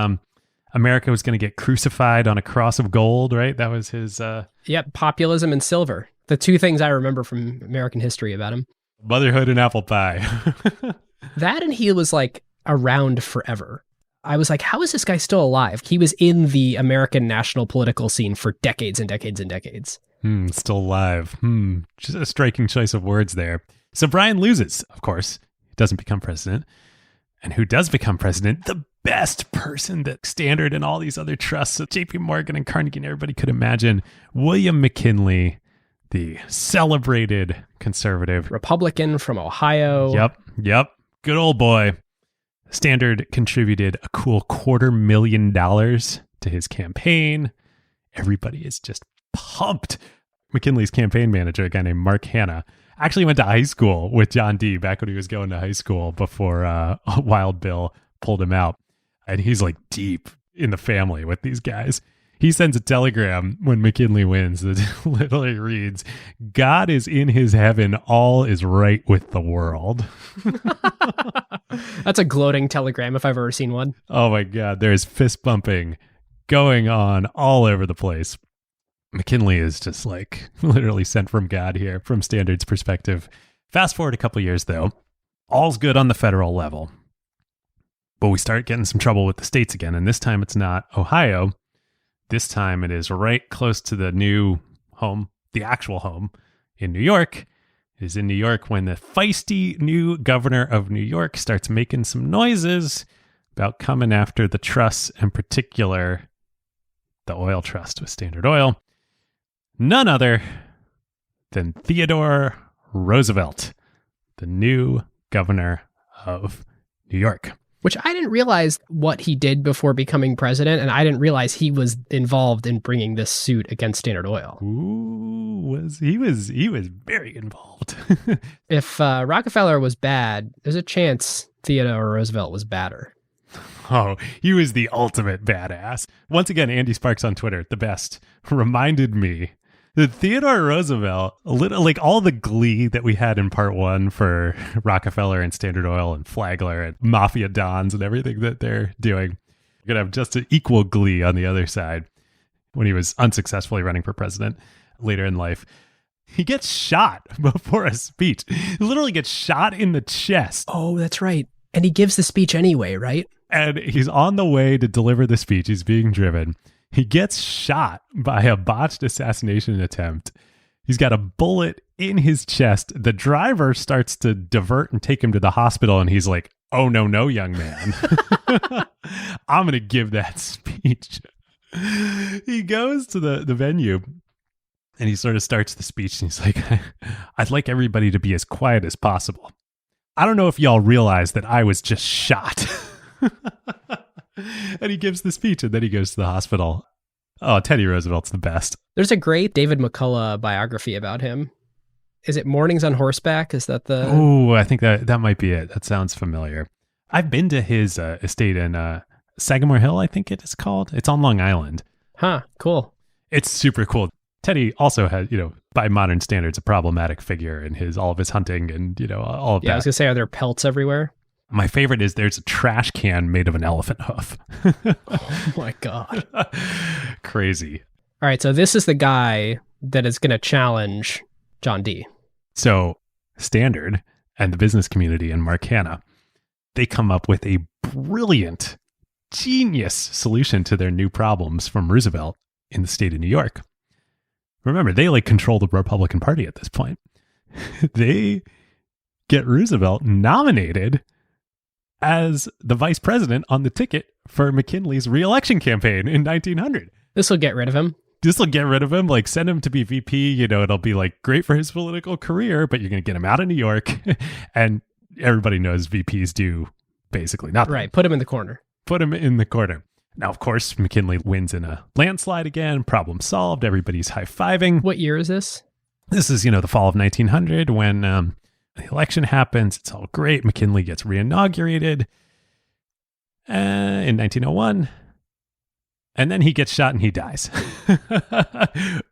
America was going to get crucified on a cross of gold, right? That was his... Yep, populism and silver. The two things I remember from American history about him. Motherhood and apple pie. That, and he was around forever. I was like, how is this guy still alive? He was in the American national political scene for decades and decades and decades. Still alive. Just a striking choice of words there. So Bryan loses, of course. He doesn't become president. And who does become president? The best person that Standard and all these other trusts, JP Morgan and Carnegie and everybody could imagine. William McKinley, the celebrated conservative Republican from Ohio. Yep. Good old boy. Standard contributed a cool $250,000 to his campaign. Everybody is just pumped. McKinley's campaign manager, a guy named Mark Hanna, actually went to high school with John D. back when he was going to high school before Wild Bill pulled him out. And he's deep in the family with these guys. He sends a telegram when McKinley wins that literally reads, God is in his heaven, all is right with the world. That's a gloating telegram if I've ever seen one. Oh my God, there's fist bumping going on all over the place. McKinley is just like literally sent from God here from Standard's perspective. Fast forward a couple years, though. All's good on the federal level. But we start getting some trouble with the states again. And this time it's not Ohio. This time it is right close to the new home, the actual home in New York. It is in New York when the feisty new governor of New York starts making some noises about coming after the trusts, in particular, the oil trust with Standard Oil. None other than Theodore Roosevelt, the new governor of New York. Which I didn't realize what he did before becoming president, and I didn't realize he was involved in bringing this suit against Standard Oil. Ooh, he was very involved. If Rockefeller was bad, there's a chance Theodore Roosevelt was badder. Oh, he was the ultimate badass. Once again, Andy Sparks on Twitter, the best, reminded me that Theodore Roosevelt, like all the glee that we had in part one for Rockefeller and Standard Oil and Flagler and Mafia Dons and everything that they're doing, you're going to have just an equal glee on the other side when he was unsuccessfully running for president later in life. He gets shot before a speech. He literally gets shot in the chest. Oh, that's right. And he gives the speech anyway, right? And he's on the way to deliver the speech. He's being driven. He gets shot by a botched assassination attempt. He's got a bullet in his chest. The driver starts to divert and take him to the hospital. And he's like, oh, no, young man. I'm going to give that speech. He goes to the venue and he sort of starts the speech. And he's like, I'd like everybody to be as quiet as possible. I don't know if y'all realize that I was just shot. And he gives the speech and then he goes to the hospital. Oh, Teddy Roosevelt's the best. There's a great David McCullough biography about him. Is it Mornings on Horseback? Is that the... Oh, I think that might be it. That sounds familiar. I've been to his estate in Sagamore Hill, I think it is called. It's on Long Island. Huh, cool. It's super cool. Teddy also had, by modern standards, a problematic figure in all of his hunting and, all of that. Yeah, I was going to say, are there pelts everywhere? My favorite is there's a trash can made of an elephant hoof. Oh my God. Crazy. All right, so this is the guy that is going to challenge John D. So Standard and the business community and Mark Hanna, they come up with a brilliant, genius solution to their new problems from Roosevelt in the state of New York. Remember, they control the Republican Party at this point. They get Roosevelt nominated as the vice president on the ticket for McKinley's re-election campaign in 1900. This will get rid of him. This will get rid of him, send him to be VP, it'll be great for his political career, but you're going to get him out of New York. And everybody knows VPs do basically nothing. Right, put him in the corner. Put him in the corner. Now, of course, McKinley wins in a landslide again, problem solved, everybody's high-fiving. What year is this? This is, the fall of 1900 when the election happens. It's all great. McKinley gets reinaugurated in 1901. And then he gets shot and he dies.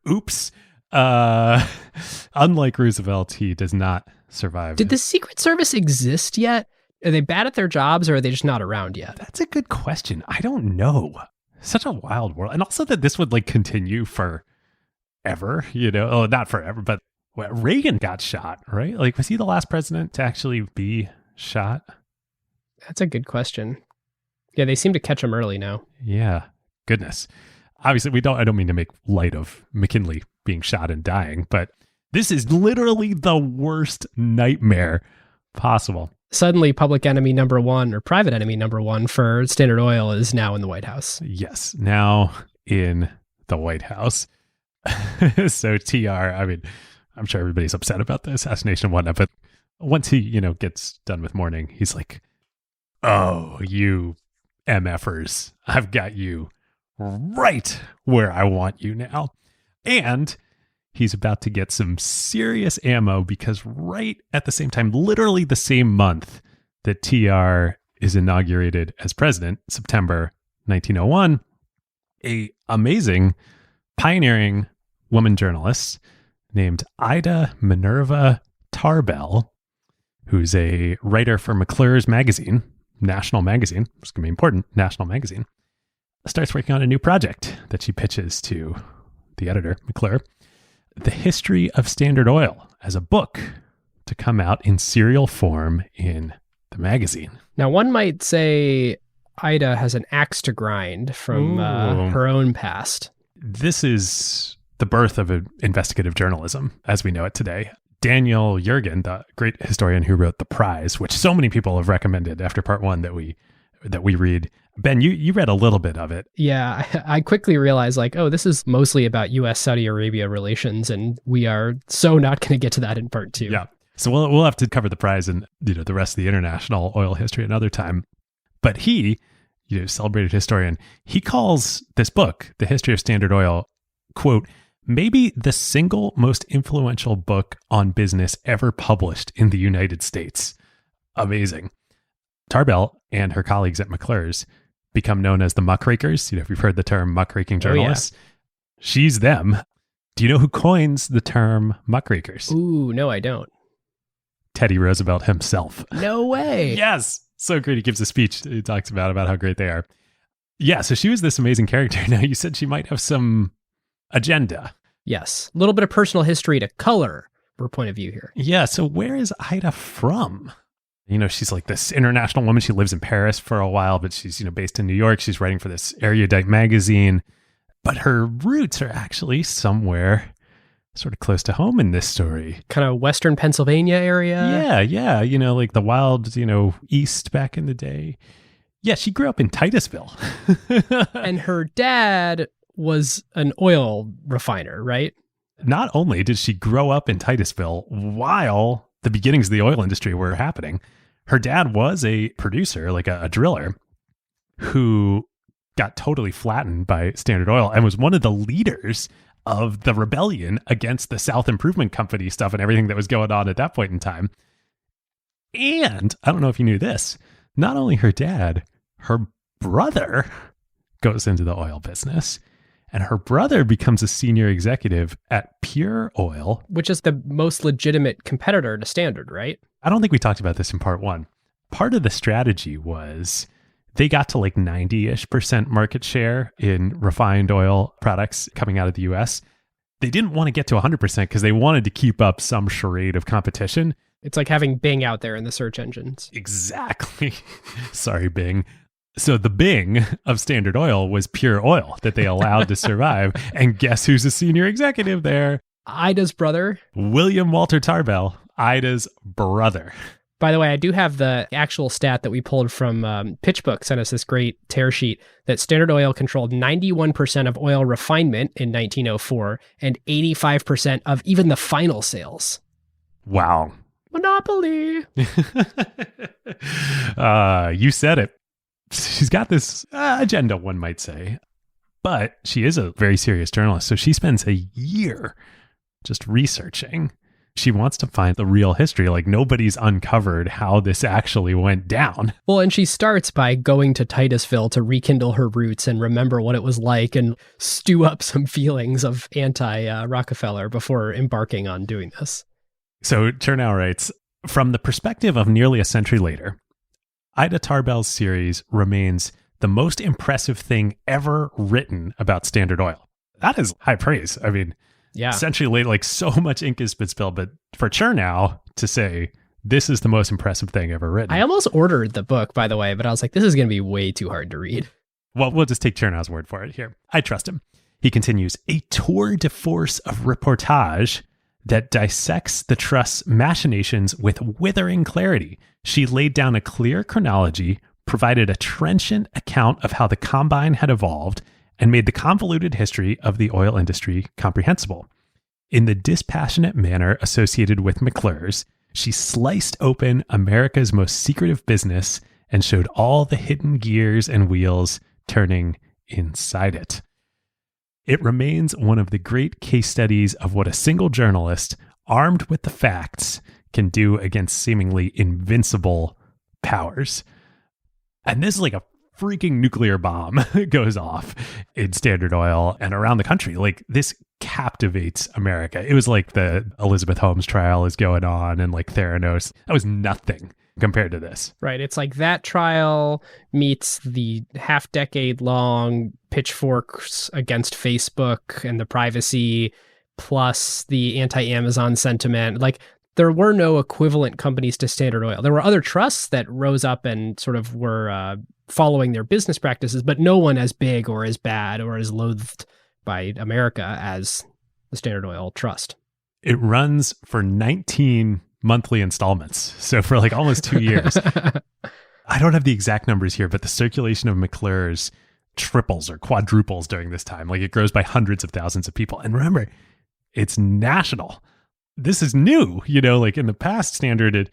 Oops. Unlike Roosevelt, he does not survive. Did the Secret Service exist yet? Are they bad at their jobs or are they just not around yet? That's a good question. I don't know. Such a wild world. And also that this would continue forever, Oh, not forever, but Reagan got shot, right? Was he the last president to actually be shot? That's a good question. Yeah, they seem to catch him early now. Yeah. Goodness. Obviously, I don't mean to make light of McKinley being shot and dying, but this is literally the worst nightmare possible. Suddenly, public enemy number one or private enemy number one for Standard Oil is now in the White House. Yes, now in the White House. So TR, I'm sure everybody's upset about the assassination and whatnot, but once he, gets done with mourning, he's like, oh, you MFers, I've got you right where I want you now. And he's about to get some serious ammo because right at the same time, literally the same month that TR is inaugurated as president, September 1901, a amazing, pioneering woman journalist named Ida Minerva Tarbell, who's a writer for McClure's magazine, national magazine, which is going to be important, national magazine, starts working on a new project that she pitches to the editor, McClure, the history of Standard Oil as a book to come out in serial form in the magazine. Now, one might say Ida has an axe to grind from her own past. This is the birth of investigative journalism as we know it today. Daniel Yergin, the great historian who wrote The Prize, which so many people have recommended after part one that we read. Ben, you read a little bit of it. Yeah, I quickly realized this is mostly about U.S.-Saudi Arabia relations, and we are so not going to get to that in part two. Yeah. So we'll have to cover The Prize and the rest of the international oil history another time. But he, celebrated historian, he calls this book, The History of Standard Oil, quote, maybe the single most influential book on business ever published in the United States. Amazing. Tarbell and her colleagues at McClure's become known as the muckrakers. If you've heard the term muckraking journalists, she's them. Do you know who coins the term muckrakers? Ooh, no, I don't. Teddy Roosevelt himself. No way. Yes. So great. He gives a speech. He talks about how great they are. Yeah. So she was this amazing character. Now you said she might have some agenda. Yes. A little bit of personal history to color her point of view here. Yeah. So where is Ida from? She's like this international woman. She lives in Paris for a while, but she's, based in New York. She's writing for this erudite magazine, but her roots are actually somewhere sort of close to home in this story. Kind of Western Pennsylvania area. Yeah. Like the wild, East back in the day. Yeah. She grew up in Titusville. And her dad was an oil refiner, right? Not only did she grow up in Titusville while the beginnings of the oil industry were happening, her dad was a producer, like a driller, who got totally flattened by Standard Oil and was one of the leaders of the rebellion against the South Improvement Company stuff and everything that was going on at that point in time. And I don't know if you knew this, not only her dad, her brother goes into the oil business. And her brother becomes a senior executive at Pure Oil, which is the most legitimate competitor to Standard, right? I don't think we talked about this in part one. Part of the strategy was they got to 90-ish% market share in refined oil products coming out of the US. They didn't want to get to 100% because they wanted to keep up some charade of competition. It's like having Bing out there in the search engines. Exactly. Sorry, Bing. So the Bing of Standard Oil was Pure Oil that they allowed to survive. And guess who's a senior executive there? Ida's brother. William Walter Tarbell, Ida's brother. By the way, I do have the actual stat that we pulled from PitchBook, sent us this great tear sheet that Standard Oil controlled 91% of oil refinement in 1904 and 85% of even the final sales. Wow. Monopoly. You said it. She's got this agenda, one might say, but she is a very serious journalist. So she spends a year just researching. She wants to find the real history. Nobody's uncovered how this actually went down. Well, and she starts by going to Titusville to rekindle her roots and remember what it was like and stew up some feelings of anti-Rockefeller before embarking on doing this. So Chernow writes, from the perspective of nearly a century later, Ida Tarbell's series remains the most impressive thing ever written about Standard Oil. That is high praise. I mean, yeah, century later, so much ink has been spilled, but for Chernow to say this is the most impressive thing ever written. I almost ordered the book, by the way, but I was like, this is going to be way too hard to read. Well, we'll just take Chernow's word for it here. I trust him. He continues, a tour de force of reportage that dissects the trust's machinations with withering clarity. She laid down a clear chronology, provided a trenchant account of how the combine had evolved, and made the convoluted history of the oil industry comprehensible. In the dispassionate manner associated with McClure's, she sliced open America's most secretive business and showed all the hidden gears and wheels turning inside it. It remains one of the great case studies of what a single journalist, armed with the facts, can do against seemingly invincible powers. And this is like a freaking nuclear bomb goes off in Standard Oil and around the country. This captivates America. It was like the Elizabeth Holmes trial is going on and Theranos. That was nothing compared to this. Right. It's like that trial meets the half-decade-long pitchforks against Facebook and the privacy, plus the anti-Amazon sentiment. Like, there were no equivalent companies to Standard Oil. There were other trusts that rose up and sort of were following their business practices, but no one as big or as bad or as loathed by America as the Standard Oil Trust. It runs for 19 monthly installments. So for like almost 2 years. I don't have the exact numbers here, but the circulation of McClure's triples or quadruples during this time. Like, it grows by hundreds of thousands of people. And remember, it's national. This is new, like in the past Standard,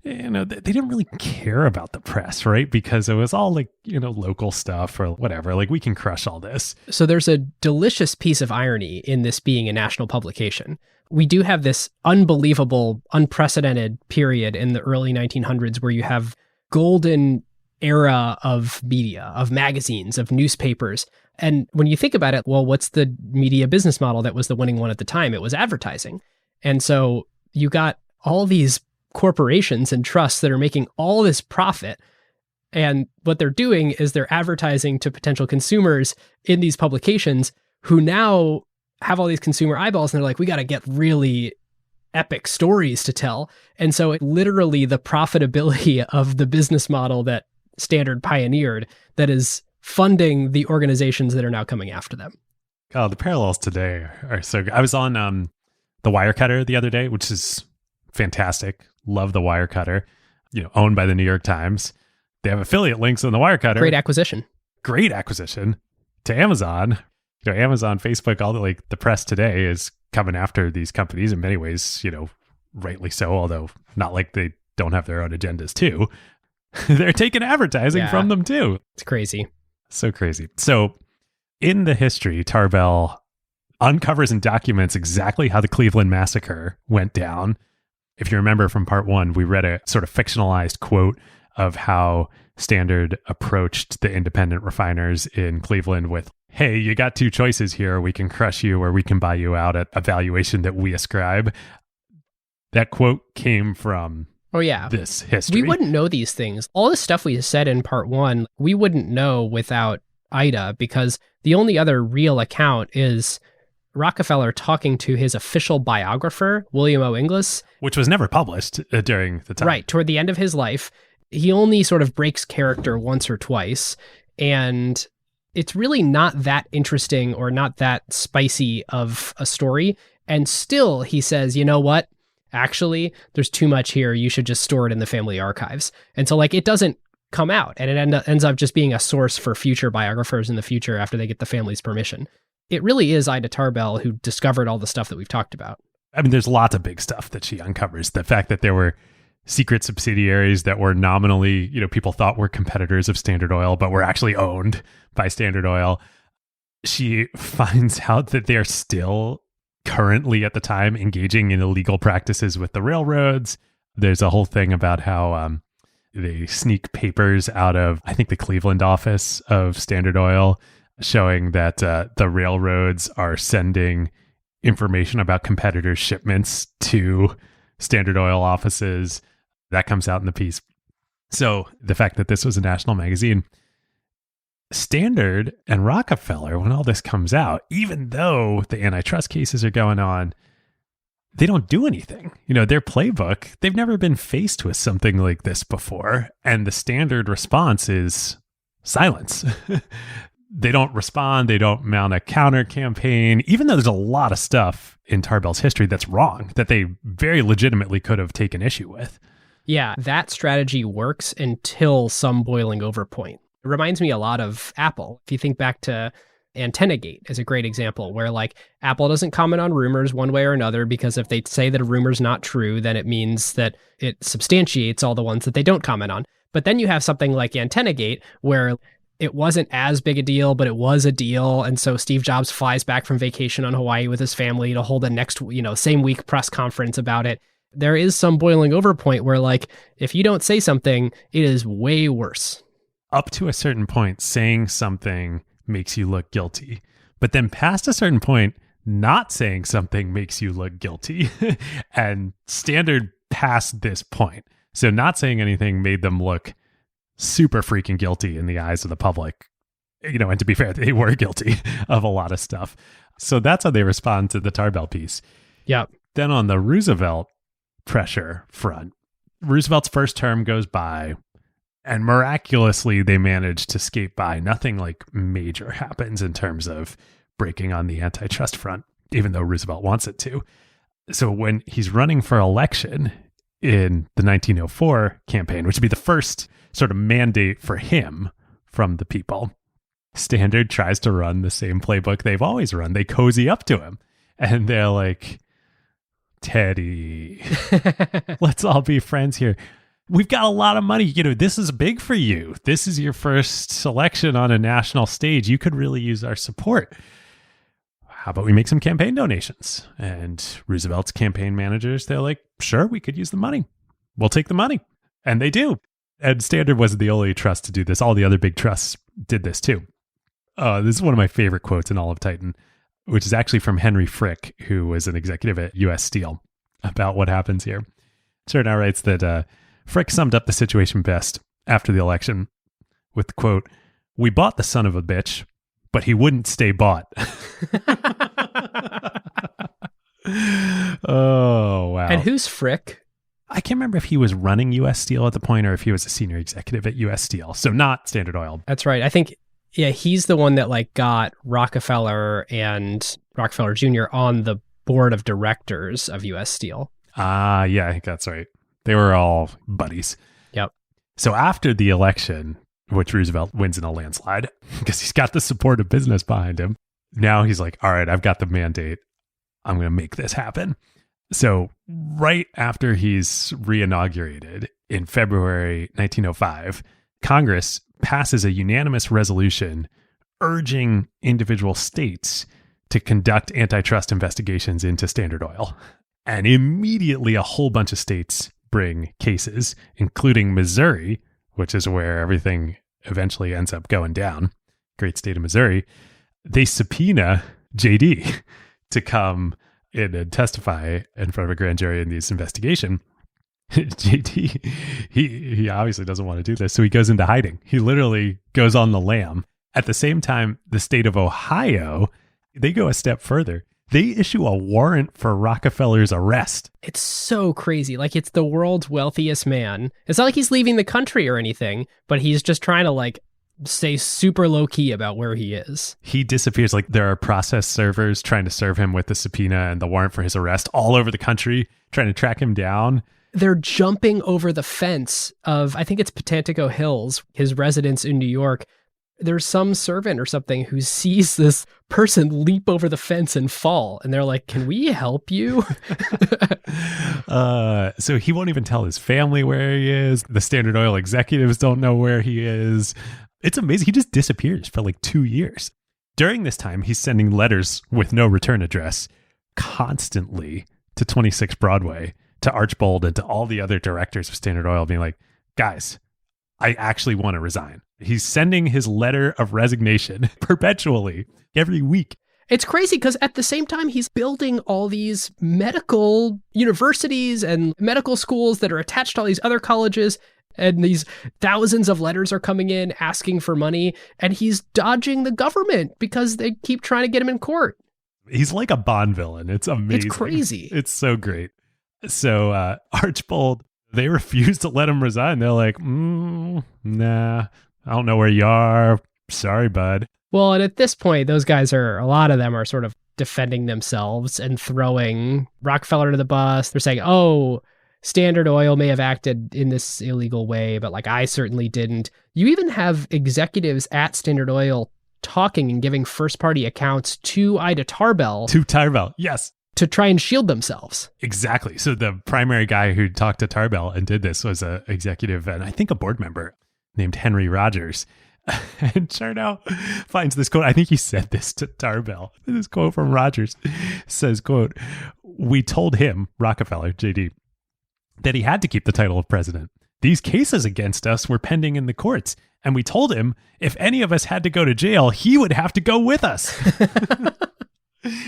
they didn't really care about the press, right? Because it was all like, local stuff or whatever. Like, we can crush all this. So there's a delicious piece of irony in this being a national publication. We do have this unbelievable, unprecedented period in the early 1900s where you have golden era of media, of magazines, of newspapers. And when you think about it, well, what's the media business model that was the winning one at the time? It was advertising. And so you got all these corporations and trusts that are making all this profit. And what they're doing is they're advertising to potential consumers in these publications who now have all these consumer eyeballs, and they're like, we got to get really epic stories to tell. And so literally the profitability of the business model that Standard pioneered that is funding the organizations that are now coming after them. Oh, the parallels today are so good. I was on the Wirecutter the other day, which is fantastic. Love the Wirecutter, owned by the New York Times. They have affiliate links on the Wirecutter. Great acquisition to Amazon. Amazon, Facebook, all the press today is coming after these companies in many ways, rightly so, although not like they don't have their own agendas too. They're taking advertising from them too. It's crazy. So crazy. So in the history, Tarbell uncovers and documents exactly how the Cleveland massacre went down. If you remember from part 1, we read a sort of fictionalized quote of how Standard approached the independent refiners in Cleveland with, hey, you got 2 choices here. We can crush you or we can buy you out at a valuation that we ascribe. That quote came from this history. We wouldn't know these things. All the stuff we said in part 1, we wouldn't know without Ida, because the only other real account is Rockefeller talking to his official biographer, William O. Inglis. Which was never published during the time. Right. Toward the end of his life, he only sort of breaks character once or twice. And it's really not that interesting or not that spicy of a story. And still he says, you know what? Actually, there's too much here. You should just store it in the family archives. And so it doesn't come out, and it ends up just being a source for future biographers in the future after they get the family's permission. It really is Ida Tarbell who discovered all the stuff that we've talked about. I mean, there's lots of big stuff that she uncovers. The fact that there were secret subsidiaries that were nominally, people thought were competitors of Standard Oil, but were actually owned by Standard Oil. She finds out that they're still currently at the time engaging in illegal practices with the railroads. There's a whole thing about how they sneak papers out of, I think, the Cleveland office of Standard Oil, showing that the railroads are sending information about competitors' shipments to Standard Oil offices. That comes out in the piece. So the fact that this was a national magazine, Standard and Rockefeller, when all this comes out, even though the antitrust cases are going on, they don't do anything. Their playbook, they've never been faced with something like this before. And the Standard response is silence. They don't respond. They don't mount a counter campaign, even though there's a lot of stuff in Tarbell's history that's wrong, that they very legitimately could have taken issue with. Yeah, that strategy works until some boiling over point. It reminds me a lot of Apple. If you think back to AntennaGate is a great example where Apple doesn't comment on rumors one way or another, because if they say that a rumor's not true, then it means that it substantiates all the ones that they don't comment on. But then you have something like AntennaGate where it wasn't as big a deal, but it was a deal. And so Steve Jobs flies back from vacation on Hawaii with his family to hold a next, same week press conference about it. There is some boiling over point where if you don't say something, it is way worse. Up to a certain point, saying something makes you look guilty. But then past a certain point, not saying something makes you look guilty. And Standard passed this point. So not saying anything made them look super freaking guilty in the eyes of the public. And to be fair, they were guilty of a lot of stuff. So that's how they respond to the Tarbell piece. Yeah. Then on the Roosevelt pressure front, Roosevelt's first term goes by, and miraculously they manage to skate by. Nothing like major happens in terms of breaking on the antitrust front, even though Roosevelt wants it to. So when he's running for election in the 1904 campaign, which would be the first sort of mandate for him from the people, Standard tries to run the same playbook they've always run. They cozy up to him and they're like, Teddy, let's all be friends here. We've got a lot of money. This is big for you. This is your first selection on a national stage. You could really use our support. How about we make some campaign donations? And Roosevelt's campaign managers, they're like, sure, we could use the money. We'll take the money. And they do. And Standard wasn't the only trust to do this. All the other big trusts did this too. This is one of my favorite quotes in all of Titan, which is actually from Henry Frick, who was an executive at U.S. Steel, about what happens here. Chernow writes that Frick summed up the situation best after the election with the quote, "We bought the son of a bitch, but he wouldn't stay bought." Oh, wow. And who's Frick? I can't remember if he was running U.S. Steel at the point or if he was a senior executive at U.S. Steel. So not Standard Oil. That's right. I think, yeah, he's the one that got Rockefeller and Rockefeller Jr. on the board of directors of U.S. Steel. Yeah, I think that's right. They were all buddies. Yep. So after the election, which Roosevelt wins in a landslide because he's got the support of business behind him, now he's like, all right, I've got the mandate. I'm going to make this happen. So right after he's re-inaugurated in February 1905, Congress passes a unanimous resolution urging individual states to conduct antitrust investigations into Standard Oil. And immediately a whole bunch of states bring cases, including Missouri, which is where everything eventually ends up going down. Great state of Missouri. They subpoena JD to come in and testify in front of a grand jury in this investigation. JD, he obviously doesn't want to do this, so he goes into hiding. He literally goes on the lam. At the same time, the state of Ohio, they go a step further. They issue a warrant for Rockefeller's arrest. It's so crazy. It's the world's wealthiest man. It's not like he's leaving the country or anything, but he's just trying to stay super low key about where he is. He disappears. There are process servers trying to serve him with the subpoena and the warrant for his arrest all over the country, trying to track him down. They're jumping over the fence of, I think it's Potantico Hills, his residence in New York. There's some servant or something who sees this person leap over the fence and fall. And they're like, can we help you? So he won't even tell his family where he is. The Standard Oil executives don't know where he is. It's amazing. He just disappears for 2 years. During this time, he's sending letters with no return address constantly to 26 Broadway, to Archbold, and to all the other directors of Standard Oil, being like, guys, I actually want to resign. He's sending his letter of resignation perpetually every week. It's crazy because at the same time, he's building all these medical universities and medical schools that are attached to all these other colleges. And these thousands of letters are coming in asking for money. And he's dodging the government because they keep trying to get him in court. He's like a Bond villain. It's amazing. It's crazy. It's so great. So Archbold, they refuse to let him resign. They're like, nah, I don't know where you are. Sorry, bud. Well, and at this point, a lot of them are sort of defending themselves and throwing Rockefeller to the bus. They're saying, oh, Standard Oil may have acted in this illegal way, but I certainly didn't. You even have executives at Standard Oil talking and giving first-party accounts to Ida Tarbell. To Tarbell, yes. To try and shield themselves. Exactly. So the primary guy who talked to Tarbell and did this was an executive and I think a board member named Henry Rogers. And Chernow finds this quote. I think he said this to Tarbell. This quote from Rogers says, quote, "We told him," Rockefeller, JD, "that he had to keep the title of president. These cases against us were pending in the courts. And we told him if any of us had to go to jail, he would have to go with us."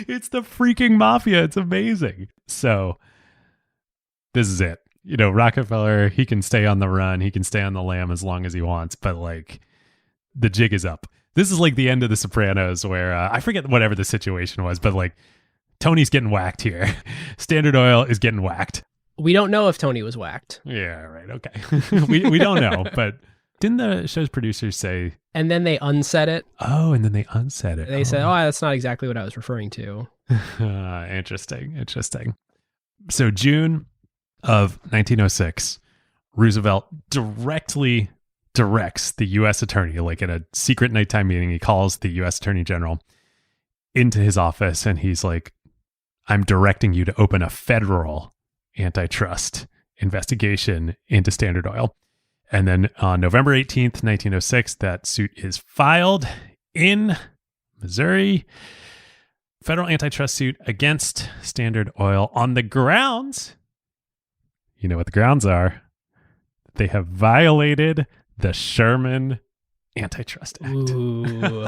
It's the freaking mafia. It's amazing. So this is it. Rockefeller, he can stay on the run, he can stay on the lam as long as he wants, but like the jig is up. This is like the end of The Sopranos where I forget whatever the situation was, but like Tony's getting whacked here. Standard Oil is getting whacked. We don't know if Tony was whacked. Yeah, right. Okay. we don't know, but didn't the show's producers say? And then they unsaid it. Oh, and then they unsaid it. They said, that's not exactly what I was referring to. Interesting. So June of 1906, Roosevelt directly directs the U.S. attorney, like in a secret nighttime meeting, he calls the U.S. Attorney General into his office and he's like, I'm directing you to open a federal antitrust investigation into Standard Oil. And then on November 18th, 1906, that suit is filed in Missouri. Federal antitrust suit against Standard Oil on the grounds, you know what the grounds are, they have violated the Sherman Antitrust Act. Ooh.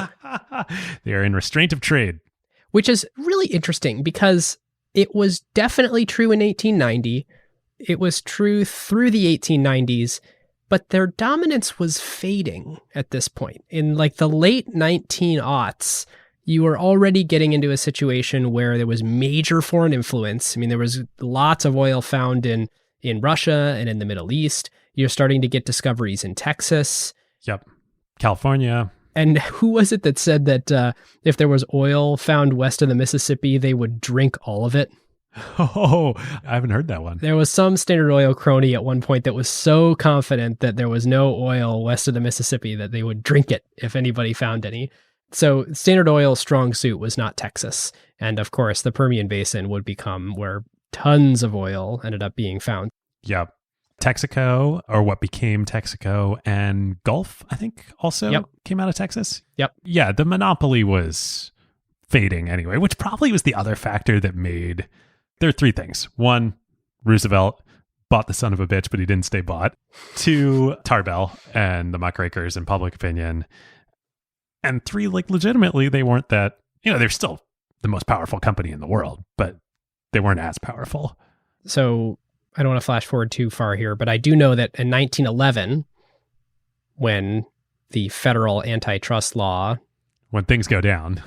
They are in restraint of trade. Which is really interesting because it was definitely true in 1890. It was true through the 1890s, but their dominance was fading at this point. In like the late 1900s, you were already getting into a situation where there was major foreign influence. I mean, there was lots of oil found in Russia and in the Middle East. You're starting to get discoveries in Texas. Yep. California. And who was it that said that if there was oil found west of the Mississippi, they would drink all of it? Oh, I haven't heard that one. There was some Standard Oil crony at one point that was so confident that there was no oil west of the Mississippi that they would drink it if anybody found any. So Standard Oil's strong suit was not Texas. And of course, the Permian Basin would become where tons of oil ended up being found. Yep. Texaco, or what became Texaco, and Gulf, I think, also came out of Texas. Yep. Yeah, the monopoly was fading anyway, which probably was the other factor that made... There are three things. One, Roosevelt bought the son of a bitch, but he didn't stay bought. Two, Tarbell and the muckrakers in public opinion. And three, like legitimately, they weren't that... they're still the most powerful company in the world, but they weren't as powerful. So... I don't want to flash forward too far here, but I do know that in 1911, when the federal antitrust law... When things go down,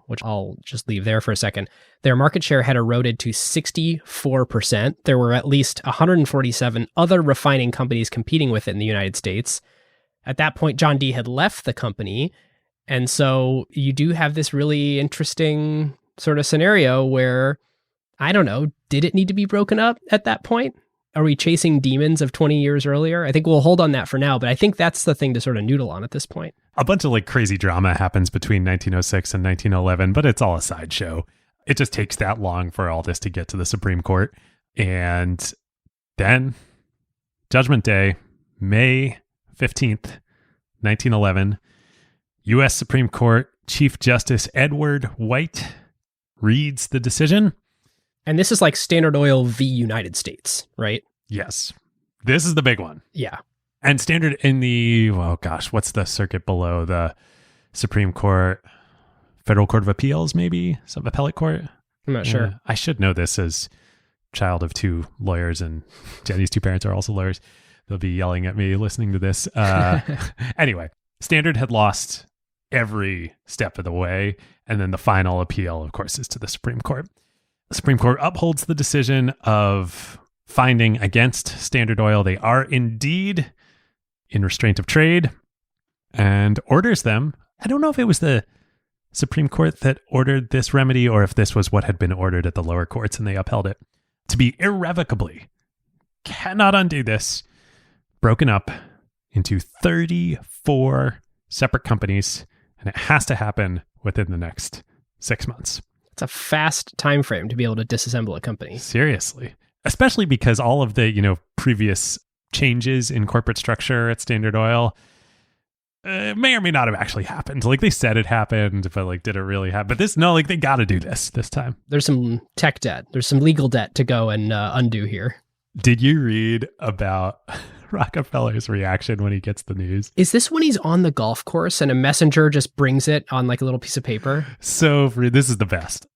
which I'll just leave there for a second, their market share had eroded to 64%. There were at least 147 other refining companies competing with it in the United States. At that point, John D. had left the company. And so you do have this really interesting sort of scenario where... I don't know, did it need to be broken up at that point? Are we chasing demons of 20 years earlier? I think we'll hold on that for now, but I think that's the thing to sort of noodle on at this point. A bunch of like crazy drama happens between 1906 and 1911, but it's all a sideshow. It just takes that long for all this to get to the Supreme Court. And then Judgment Day, May 15th, 1911, U.S. Supreme Court Chief Justice Edward White reads the decision. And this is like Standard Oil v. United States, right? Yes. This is the big one. Yeah. And Standard in the, what's the circuit below the Supreme Court? Federal Court of Appeals, maybe? Some appellate court? I'm not sure. I should know this as child of two lawyers, and Jenny's two parents are also lawyers. They'll be yelling at me listening to this. Anyway, Standard had lost every step of the way. And then the final appeal, of course, is to the Supreme Court. The Supreme Court upholds the decision of finding against Standard Oil. They are indeed in restraint of trade and orders them. I don't know if it was the Supreme Court that ordered this remedy or if this was what had been ordered at the lower courts and they upheld it. To be irrevocably, cannot undo this, broken up into 34 separate companies, and it has to happen within the next 6 months. It's a fast time frame to be able to disassemble a company. Seriously. Especially because all of the, previous changes in corporate structure at Standard Oil may or may not have actually happened. Like they said it happened, but like, did it really happen? But they got to do this time. There's some tech debt. There's some legal debt to go and undo here. Did you read about Rockefeller's reaction when he gets the news? Is this when he's on the golf course and a messenger just brings it on like a little piece of paper? So this is the best.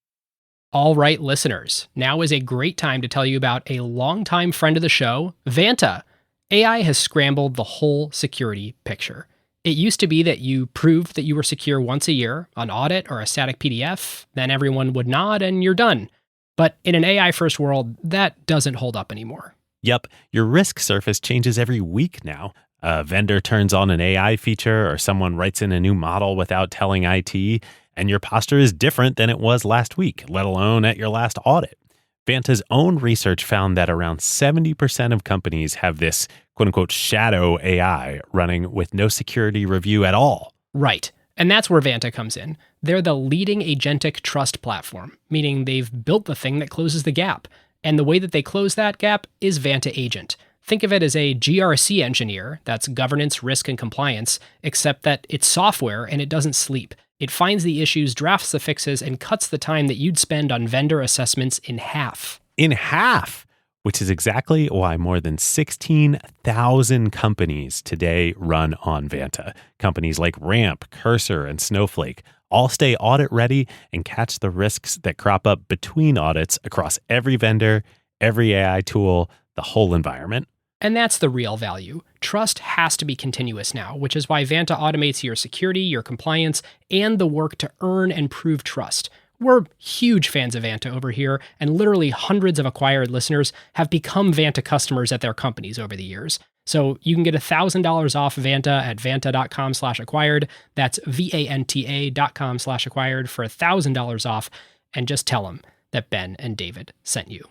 All right, listeners, now is a great time to tell you about a longtime friend of the show, Vanta. AI has scrambled the whole security picture. It used to be that you proved that you were secure once a year, an audit or a static PDF, then everyone would nod and you're done. But in an AI-first world, that doesn't hold up anymore. Yep, your risk surface changes every week now. A vendor turns on an AI feature or someone writes in a new model without telling IT, and your posture is different than it was last week, let alone at your last audit. Vanta's own research found that around 70% of companies have this quote-unquote shadow AI running with no security review at all. Right. And that's where Vanta comes in. They're the leading agentic trust platform, meaning they've built the thing that closes the gap. And the way that they close that gap is Vanta Agent. Think of it as a GRC engineer, that's governance, risk, and compliance, except that it's software and it doesn't sleep. It finds the issues, drafts the fixes, and cuts the time that you'd spend on vendor assessments in half. In half! Which is exactly why more than 16,000 companies today run on Vanta. Companies like Ramp, Cursor, and Snowflake all stay audit ready and catch the risks that crop up between audits across every vendor, every AI tool, the whole environment. And that's the real value. Trust has to be continuous now, which is why Vanta automates your security, your compliance, and the work to earn and prove trust. We're huge fans of Vanta over here, and literally hundreds of acquired listeners have become Vanta customers at their companies over the years. So you can get $1,000 off Vanta at vanta.com/acquired. That's VANTA.com/acquired for $1,000 off, and just tell them that Ben and David sent you.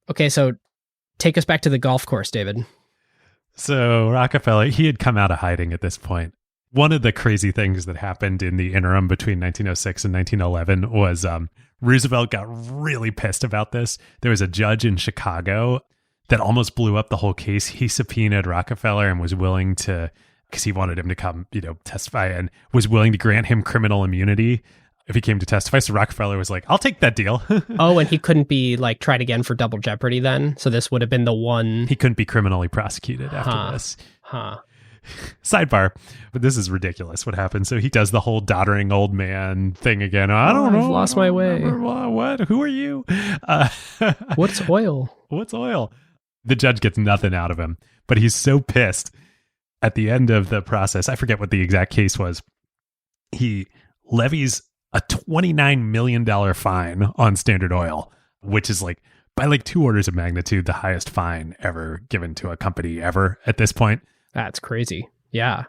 Okay, so take us back to the golf course, David. So Rockefeller, he had come out of hiding at this point. One of the crazy things that happened in the interim between 1906 and 1911 was Roosevelt got really pissed about this. There was a judge in Chicago that almost blew up the whole case. He subpoenaed Rockefeller and was willing to, because he wanted him to come, testify, and was willing to grant him criminal immunity if he came to testify. So Rockefeller was like, I'll take that deal. Oh, and he couldn't be tried again for double jeopardy then? So this would have been the one... He couldn't be criminally prosecuted after this. Sidebar, but this is ridiculous what happened. So he does the whole doddering old man thing again. I don't know. I've lost my way. What? Who are you? What's oil? What's oil? The judge gets nothing out of him, but he's so pissed at the end of the process. I forget what the exact case was. He levies a $29 million fine on Standard Oil, which is by 2 orders of magnitude, the highest fine ever given to a company ever at this point. That's crazy. Yeah.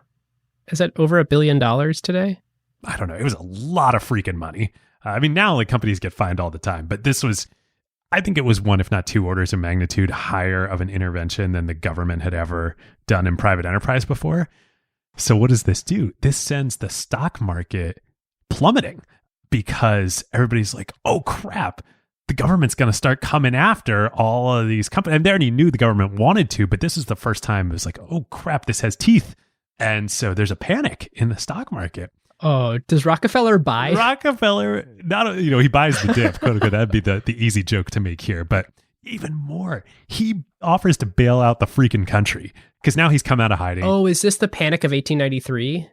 Is that over $1 billion today? I don't know. It was a lot of freaking money. Now companies get fined all the time, but this was, I think it was 1, if not 2 orders of magnitude higher of an intervention than the government had ever done in private enterprise before. So what does this do? This sends the stock market plummeting because everybody's like, oh crap, the government's going to start coming after all of these companies. And they already knew the government wanted to, but this is the first time it was like, oh crap, this has teeth. And so there's a panic in the stock market. Oh, does Rockefeller buy? Rockefeller, he buys the dip, quote unquote. That'd be the easy joke to make here. But even more, he offers to bail out the freaking country because now he's come out of hiding. Oh, is this the Panic of 1893?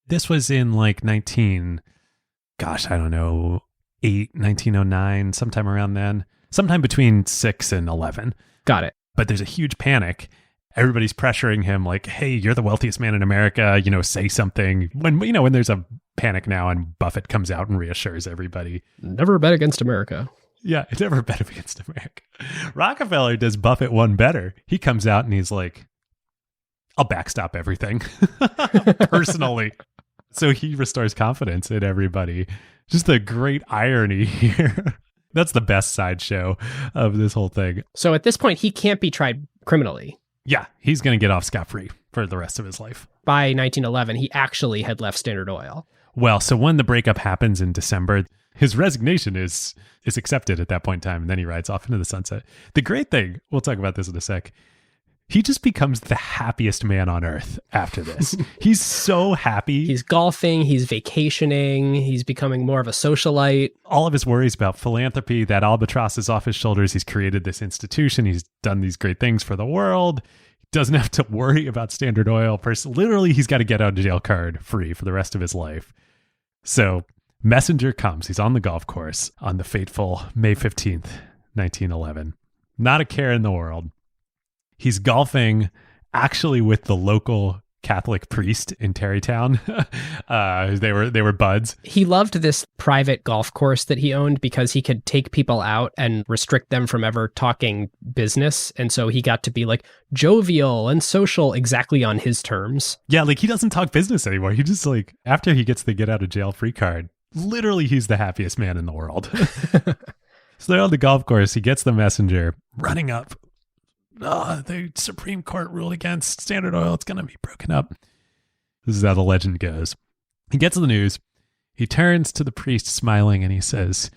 This was in 1909, sometime around then, sometime between 6 and 11. Got it. But there's a huge panic. Everybody's pressuring him like, hey, you're the wealthiest man in America, say something. When there's a panic now and Buffett comes out and reassures everybody. Never bet against America. Yeah, never bet against America. Rockefeller does Buffett one better. He comes out and he's like, I'll backstop everything personally. So he restores confidence in everybody. Just a great irony here. That's the best sideshow of this whole thing. So at this point, he can't be tried criminally. Yeah, he's going to get off scot-free for the rest of his life. By 1911, he actually had left Standard Oil. Well, so when the breakup happens in December, his resignation is accepted at that point in time, and then he rides off into the sunset. The great thing, we'll talk about this in a sec, he just becomes the happiest man on earth after this. He's so happy. He's golfing, he's vacationing, he's becoming more of a socialite. All of his worries about philanthropy, that albatross is off his shoulders. He's created this institution. He's done these great things for the world. He doesn't have to worry about Standard Oil. Literally, he's got to get out of jail card free for the rest of his life. So Messenger comes. He's on the golf course on the fateful May 15th, 1911. Not a care in the world. He's golfing actually with the local Catholic priest in Tarrytown. They were buds. He loved this private golf course that he owned because he could take people out and restrict them from ever talking business. And so he got to be like jovial and social exactly on his terms. Yeah, like he doesn't talk business anymore. He just like, after he gets the get out of jail free card, literally he's the happiest man in the world. So they're on the golf course. He gets the messenger running up. The Supreme Court ruled against Standard Oil. It's going to be broken up. This is how the legend goes. He gets the news. He turns to the priest smiling and he says,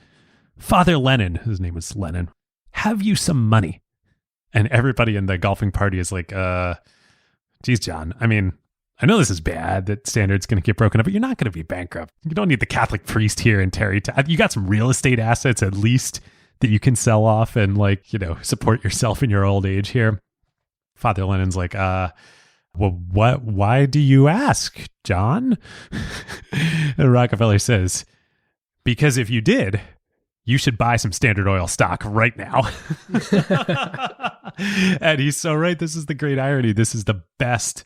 Father Lennon, his name was Lennon, have you some money? And everybody in the golfing party is like, geez, John, I mean, I know this is bad that Standard's going to get broken up, but you're not going to be bankrupt. You don't need the Catholic priest here in Tarrytown. You got some real estate assets at least that you can sell off and like, you know, support yourself in your old age here. Father Lennon's like, well, why do you ask, John? And Rockefeller says, because if you did, you should buy some Standard Oil stock right now. And he's so right. This is the great irony. This is the best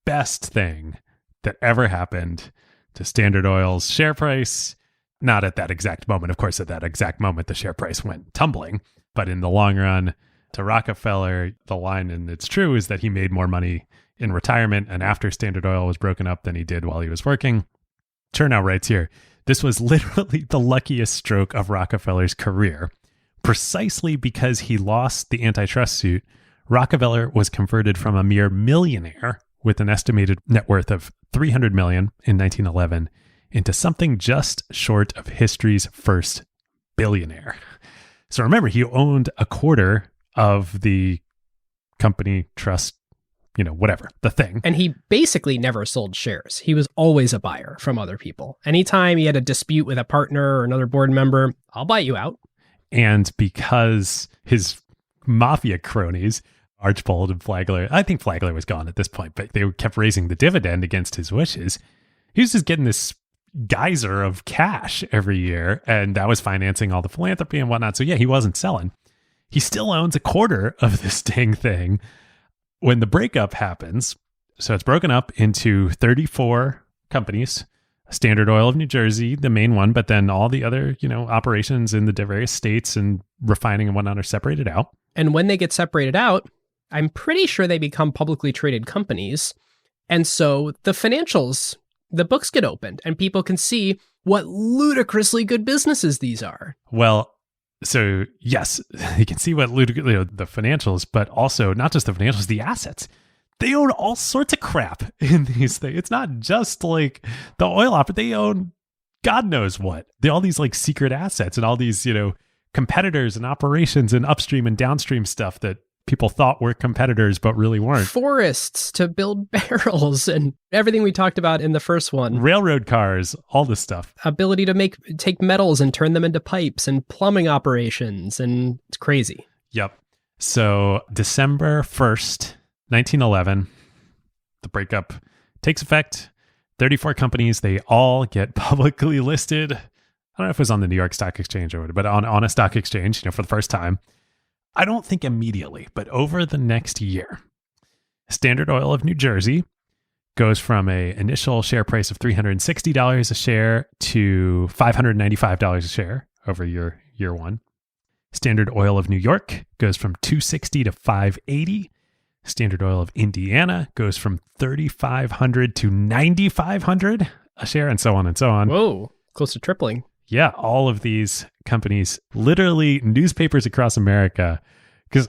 thing that ever happened to Standard Oil's share price. Not at that exact moment. Of course, at that exact moment, the share price went tumbling. But in the long run, to Rockefeller, the line, and it's true, is that he made more money in retirement and after Standard Oil was broken up than he did while he was working. Chernow writes here, this was literally the luckiest stroke of Rockefeller's career. Precisely because he lost the antitrust suit, Rockefeller was converted from a mere millionaire with an estimated net worth of $300 million in 1911 into something just short of history's first billionaire. So remember, he owned a quarter of the company, trust, whatever, the thing. And he basically never sold shares. He was always a buyer from other people. Anytime he had a dispute with a partner or another board member, I'll buy you out. And because his mafia cronies, Archbold and Flagler, I think Flagler was gone at this point, but they kept raising the dividend against his wishes. He was just getting this geyser of cash every year, and that was financing all the philanthropy and whatnot. So yeah, he wasn't selling. He still owns a quarter of this dang thing. When the breakup happens, so it's broken up into 34 companies, Standard Oil of New Jersey, the main one, but then all the other, operations in the various states and refining and whatnot are separated out. And when they get separated out, I'm pretty sure they become publicly traded companies. And so the financials, the books get opened and people can see what ludicrously good businesses these are. Well, so yes, you can see what the financials, but also not just the financials, the assets. They own all sorts of crap in these things. It's not just like the oil opera. They own God knows what. All these like secret assets and all these, competitors and operations and upstream and downstream stuff that people thought were competitors, but really weren't. Forests to build barrels and everything we talked about in the first one. Railroad cars, all this stuff. Ability to take metals and turn them into pipes and plumbing operations. And it's crazy. Yep. So December 1st, 1911, the breakup takes effect. 34 companies, they all get publicly listed. I don't know if it was on the New York Stock Exchange or whatever, but on a stock exchange, for the first time. I don't think immediately, but over the next year, Standard Oil of New Jersey goes from an initial share price of $360 a share to $595 a share over year one. Standard Oil of New York goes from $260 to $580. Standard Oil of Indiana goes from $3,500 to $9,500 a share, and so on and so on. Whoa, close to tripling. Yeah, all of these companies, literally newspapers across America, because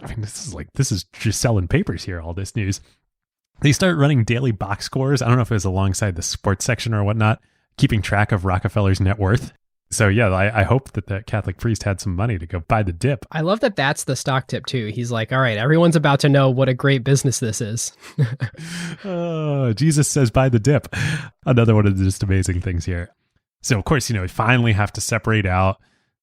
this is just selling papers here, all this news. They start running daily box scores. I don't know if it was alongside the sports section or whatnot, keeping track of Rockefeller's net worth. So yeah, I hope that the Catholic priest had some money to go buy the dip. I love that that's the stock tip too. He's like, all right, everyone's about to know what a great business this is. Jesus says buy the dip. Another one of the just amazing things here. So, of course, we finally have to separate out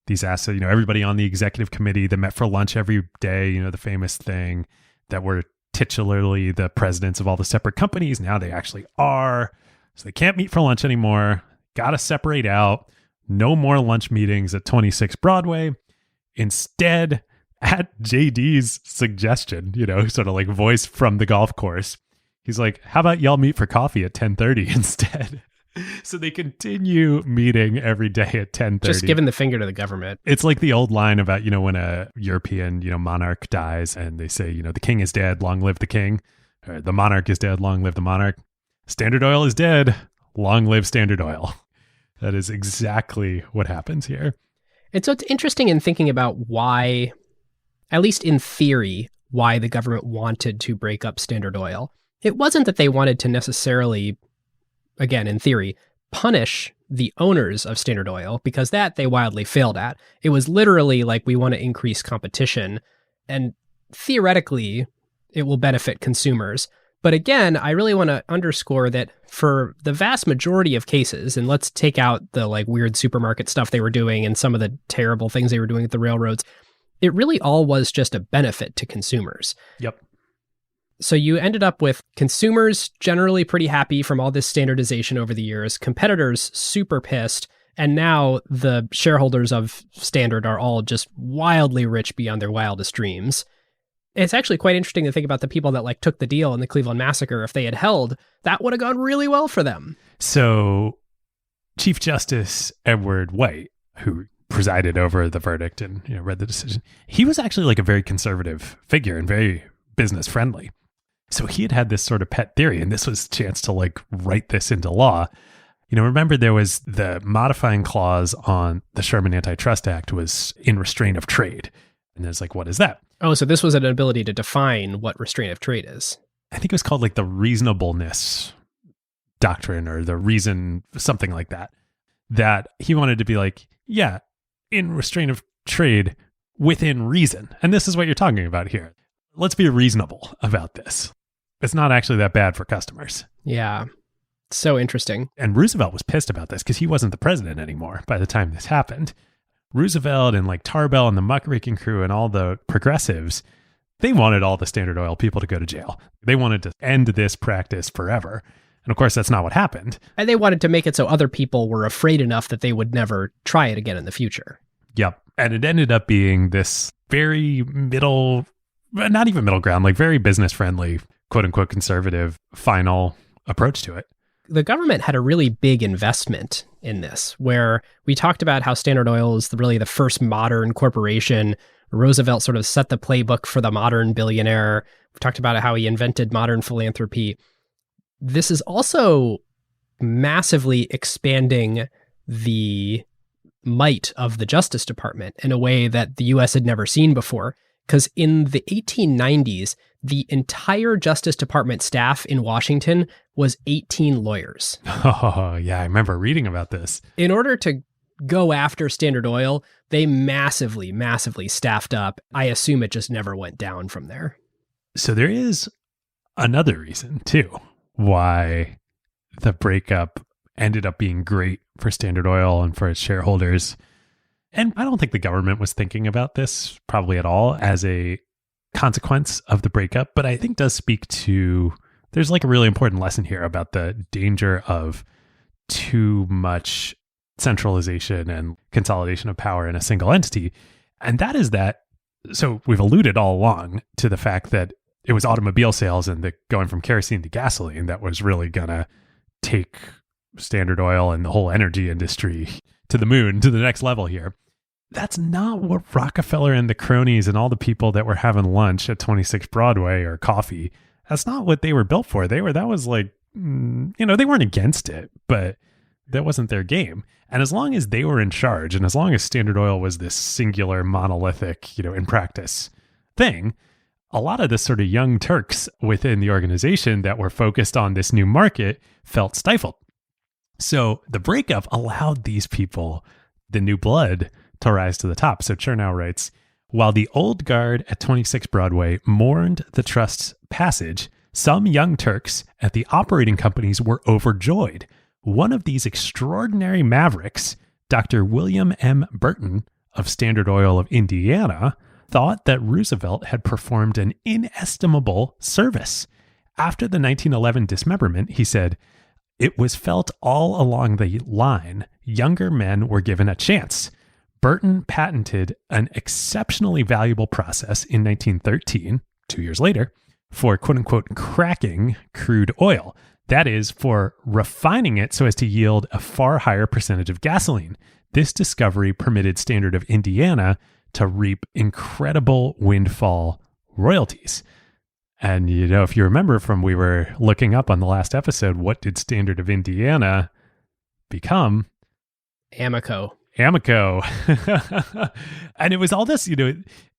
these assets. Everybody on the executive committee that met for lunch every day, the famous thing that were titularly the presidents of all the separate companies. Now they actually are. So they can't meet for lunch anymore. got to separate out. No more lunch meetings at 26 Broadway. Instead, at JD's suggestion, sort of like voice from the golf course, he's like, how about y'all meet for coffee at 10:30 instead? So they continue meeting every day at 10:30. Just giving the finger to the government. It's like the old line about, when a European, monarch dies and they say, the king is dead, long live the king. Or the monarch is dead, long live the monarch. Standard Oil is dead, long live Standard Oil. That is exactly what happens here. And so it's interesting in thinking about why, at least in theory, why the government wanted to break up Standard Oil. It wasn't that they wanted to necessarily, again, in theory, punish the owners of Standard Oil, because that they wildly failed at. It was literally like, we want to increase competition, and theoretically, it will benefit consumers. But again, I really want to underscore that for the vast majority of cases, and let's take out the like weird supermarket stuff they were doing and some of the terrible things they were doing at the railroads, it really all was just a benefit to consumers. Yep. So you ended up with consumers generally pretty happy from all this standardization over the years, competitors super pissed, and now the shareholders of Standard are all just wildly rich beyond their wildest dreams. It's actually quite interesting to think about the people that like took the deal in the Cleveland Massacre. If they had held, that would have gone really well for them. So Chief Justice Edward White, who presided over the verdict and read the decision, he was actually like a very conservative figure and very business friendly. So he had this sort of pet theory, and this was a chance to like write this into law. Remember there was the modifying clause on the Sherman Antitrust Act was in restraint of trade. And there's like, what is that? Oh, so this was an ability to define what restraint of trade is. I think it was called like the reasonableness doctrine or the reason, something like that, that he wanted to be like, yeah, in restraint of trade within reason. And this is what you're talking about here. Let's be reasonable about this. It's not actually that bad for customers. Yeah. So interesting. And Roosevelt was pissed about this because he wasn't the president anymore by the time this happened. Roosevelt and like Tarbell and the muckraking crew and all the progressives, they wanted all the Standard Oil people to go to jail. They wanted to end this practice forever. And of course, that's not what happened. And they wanted to make it so other people were afraid enough that they would never try it again in the future. Yep. And it ended up being this very not even middle ground, like very business friendly, quote unquote, conservative final approach to it. The government had a really big investment in this, where we talked about how Standard Oil is really the first modern corporation. Roosevelt sort of set the playbook for the modern billionaire. We talked about how he invented modern philanthropy. This is also massively expanding the might of the Justice Department in a way that the U.S. had never seen before. Because in the 1890s, the entire Justice Department staff in Washington was 18 lawyers. Oh, yeah, I remember reading about this. In order to go after Standard Oil, they massively, massively staffed up. I assume it just never went down from there. So there is another reason, too, why the breakup ended up being great for Standard Oil and for its shareholders. And I don't think the government was thinking about this probably at all as a consequence of the breakup, but I think does speak to, there's like a really important lesson here about the danger of too much centralization and consolidation of power in a single entity. And that is that, so we've alluded all along to the fact that it was automobile sales and the going from kerosene to gasoline that was really going to take Standard Oil and the whole energy industry to the moon, to the next level here. That's not what Rockefeller and the cronies and all the people that were having lunch at 26 Broadway or coffee, that's not what they were built for. That was like, they weren't against it, but that wasn't their game. And as long as they were in charge, and as long as Standard Oil was this singular, monolithic, in practice thing, a lot of the sort of young Turks within the organization that were focused on this new market felt stifled. So the breakup allowed these people, the new blood, to rise to the top. So Chernow writes, while the old guard at 26 Broadway mourned the trust's passage, some young Turks at the operating companies were overjoyed. One of these extraordinary mavericks, Dr. William M. Burton of Standard Oil of Indiana, thought that Roosevelt had performed an inestimable service. After the 1911 dismemberment, he said, It was felt all along the line younger men were given a chance. Burton patented an exceptionally valuable process in 1913, 2 years later, for quote-unquote cracking crude oil. That is, for refining it so as to yield a far higher percentage of gasoline. This discovery permitted Standard of Indiana to reap incredible windfall royalties. And, if you remember from we were looking up on the last episode, what did Standard of Indiana become? Amoco. And it was all this,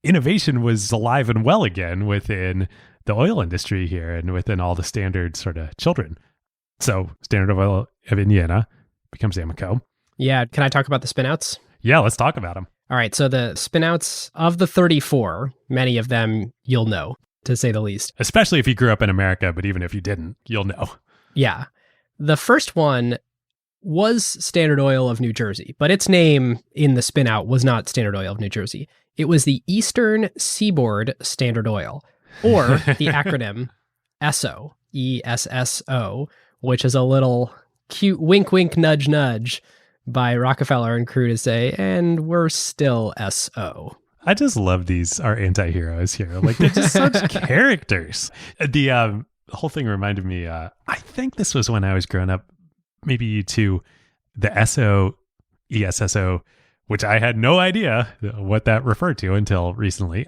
innovation was alive and well again within the oil industry here and within all the Standard sort of children. So Standard of Oil of Indiana becomes Amoco. Yeah. Can I talk about the spinouts? Yeah, let's talk about them. All right. So the spinouts of the 34, many of them you'll know, to say the least. Especially if you grew up in America, but even if you didn't, you'll know. Yeah. The first one was Standard Oil of New Jersey, but its name in the spinout was not Standard Oil of New Jersey. It was the Eastern Seaboard Standard Oil, or the acronym ESSO, ESSO, which is a little cute wink, wink, nudge, nudge by Rockefeller and crew to say, and we're still SO. I just love our anti-heroes here. Like, they're just such characters. The whole thing reminded me, I think this was when I was growing up, maybe to the ESSO, ESSO, which I had no idea what that referred to until recently.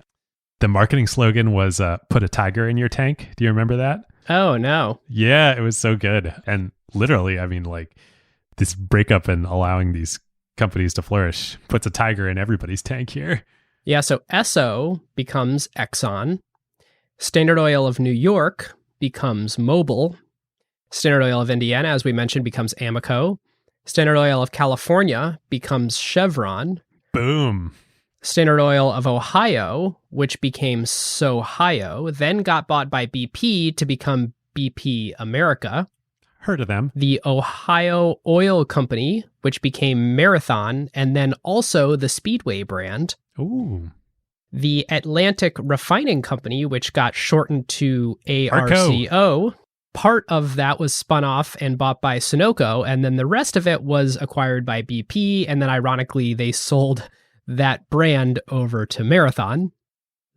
The marketing slogan was, put a tiger in your tank. Do you remember that? Oh, no. Yeah, it was so good. And literally, I mean, like, this breakup and allowing these companies to flourish puts a tiger in everybody's tank here. Yeah, so Esso becomes Exxon. Standard Oil of New York becomes Mobil. Standard Oil of Indiana, as we mentioned, becomes Amoco. Standard Oil of California becomes Chevron. Boom. Standard Oil of Ohio, which became Sohio, then got bought by BP to become BP America. Heard of them. The Ohio Oil Company, which became Marathon, and then also the Speedway brand. Ooh. The Atlantic Refining Company, which got shortened to ARCO. Part of that was spun off and bought by Sunoco, and then the rest of it was acquired by BP, and then ironically, they sold that brand over to Marathon.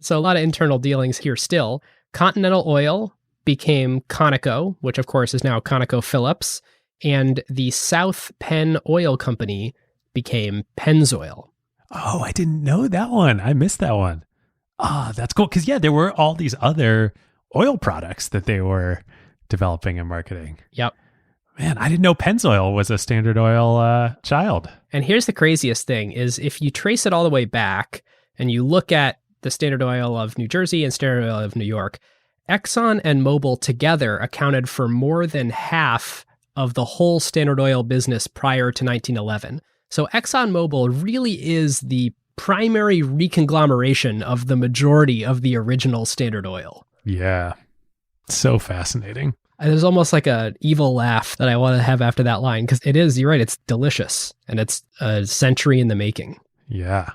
So a lot of internal dealings here still. Continental Oil became Conoco, which of course is now ConocoPhillips, and the South Penn Oil Company became Pennzoil. Oh, I didn't know that one. I missed that one. That's cool. Because, yeah, there were all these other oil products that they were developing and marketing. Yep. Man, I didn't know Pennzoil was a Standard Oil child. And here's the craziest thing is if you trace it all the way back and you look at the Standard Oil of New Jersey and Standard Oil of New York, Exxon and Mobil together accounted for more than half of the whole Standard Oil business prior to 1911. So ExxonMobil really is the primary reconglomeration of the majority of the original Standard Oil. Yeah. So fascinating. There's almost like an evil laugh that I want to have after that line because it is, you're right, it's delicious and it's a century in the making. Yeah.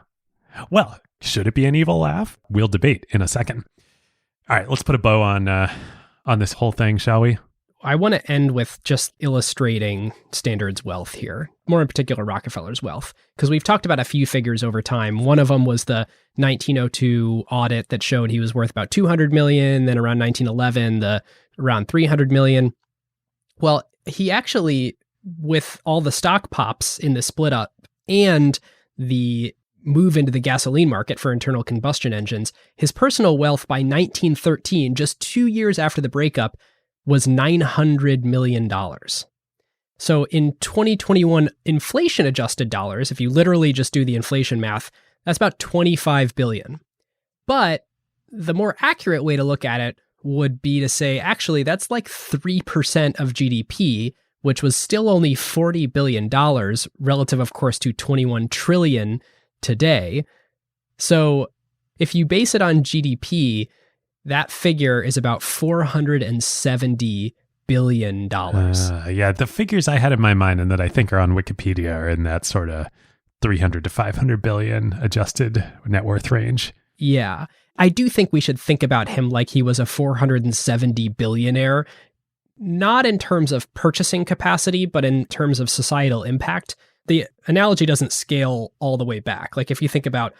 Well, should it be an evil laugh? We'll debate in a second. All right, let's put a bow on this whole thing, shall we? I want to end with just illustrating Standard's wealth here, more in particular Rockefeller's wealth, because we've talked about a few figures over time. One of them was the 1902 audit that showed he was worth about $200 million, then around 1911, around $300 million. Well, he actually, with all the stock pops in the split up and the move into the gasoline market for internal combustion engines, his personal wealth by 1913, just 2 years after the breakup, was $900 million. So in 2021 inflation adjusted dollars, if you literally just do the inflation math, that's about $25 billion. But the more accurate way to look at it would be to say, actually, that's like 3% of GDP, which was still only $40 billion relative, of course, to 21 trillion today. So if you base it on GDP, that figure is about $470 billion. Yeah, the figures I had in my mind and that I think are on Wikipedia are in that sort of 300 to 500 billion adjusted net worth range. Yeah. I do think we should think about him like he was a 470 billionaire, not in terms of purchasing capacity, but in terms of societal impact. The analogy doesn't scale all the way back. Like if you think about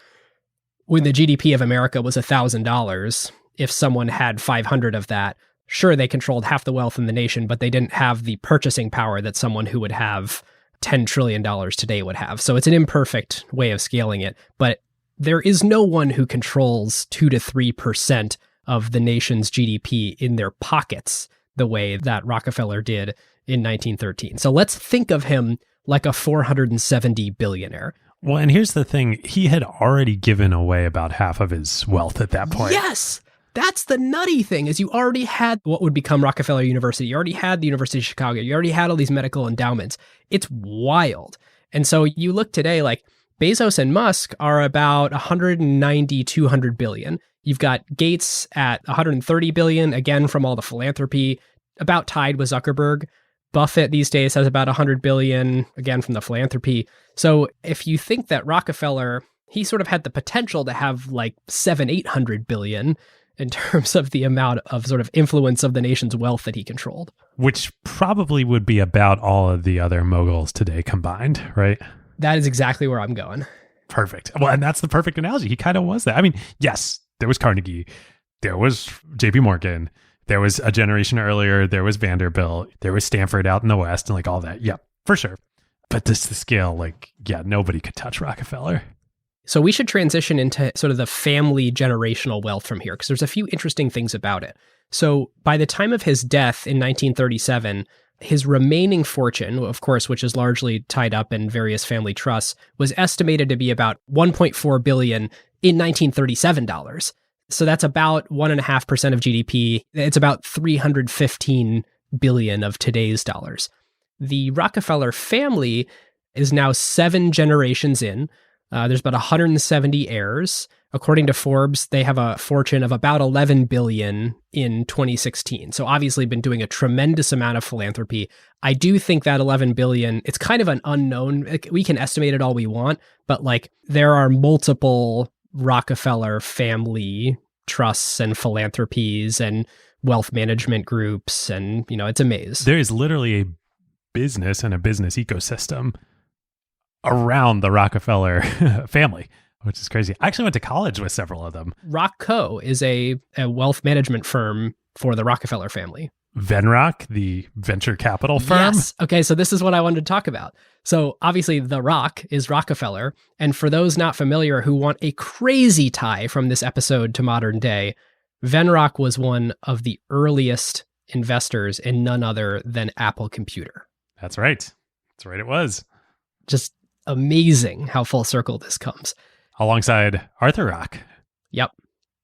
when the GDP of America was $1,000, if someone had 500 of that, sure, they controlled half the wealth in the nation, but they didn't have the purchasing power that someone who would have $10 trillion today would have. So it's an imperfect way of scaling it, but there is no one who controls 2 to 3% of the nation's GDP in their pockets the way that Rockefeller did in 1913. So let's think of him like a 470 billionaire. Well, and here's the thing. He had already given away about half of his wealth at that point. Yes! That's the nutty thing, is you already had what would become Rockefeller University. You already had the University of Chicago. You already had all these medical endowments. It's wild. And so you look today, like Bezos and Musk are about 190, 200 billion. You've got Gates at 130 billion, again, from all the philanthropy, about tied with Zuckerberg. Buffett these days has about 100 billion, again, from the philanthropy. So if you think that Rockefeller, he sort of had the potential to have like 800 billion in terms of the amount of sort of influence of the nation's wealth that he controlled. Which probably would be about all of the other moguls today combined, right? That is exactly where I'm going. Perfect. Well, and that's the perfect analogy. He kind of was that. I mean, yes, there was Carnegie, there was JP Morgan, there was a generation earlier, there was Vanderbilt, there was Stanford out in the West and like all that. Yeah, for sure. But this the scale, like, yeah, nobody could touch Rockefeller. So we should transition into sort of the family generational wealth from here, because there's a few interesting things about it. So by the time of his death in 1937, his remaining fortune, of course, which is largely tied up in various family trusts, was estimated to be about 1.4 billion in 1937 dollars. So that's about 1.5% of GDP. It's about 315 billion of today's dollars. The Rockefeller family is now 7 generations in. There's about 170 heirs. According to Forbes, they have a fortune of about 11 billion in 2016. So obviously been doing a tremendous amount of philanthropy. I do think that 11 billion, it's kind of an unknown. We can estimate it all we want, but like there are multiple Rockefeller family trusts and philanthropies and wealth management groups. And, you know, it's a maze. There is literally a business and a business ecosystem around the Rockefeller family, which is crazy. I actually went to college with several of them. RockCo is a wealth management firm for the Rockefeller family. Venrock, the venture capital firm. Yes. Okay, so this is what I wanted to talk about. So obviously the Rock is Rockefeller. And for those not familiar who want a crazy tie from this episode to modern day, Venrock was one of the earliest investors in none other than Apple Computer. That's right. That's right, it was. Just amazing how full circle this comes. Alongside Arthur Rock. Yep.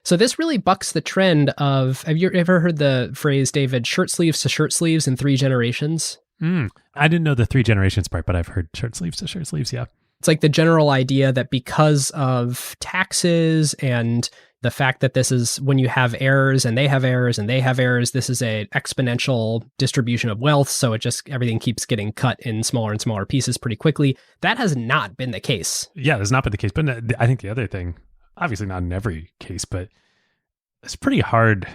So this really bucks the trend of, have you ever heard the phrase, David, shirt sleeves to shirt sleeves in 3 generations? I didn't know the 3 generations part, but I've heard shirt sleeves to shirt sleeves, yeah. It's like the general idea that because of taxes and the fact that this is when you have heirs and they have heirs and they have heirs, this is an exponential distribution of wealth. So it just, everything keeps getting cut in smaller and smaller pieces pretty quickly. That has not been the case. Yeah, that's not been the case. But I think the other thing, obviously not in every case, but it's pretty hard,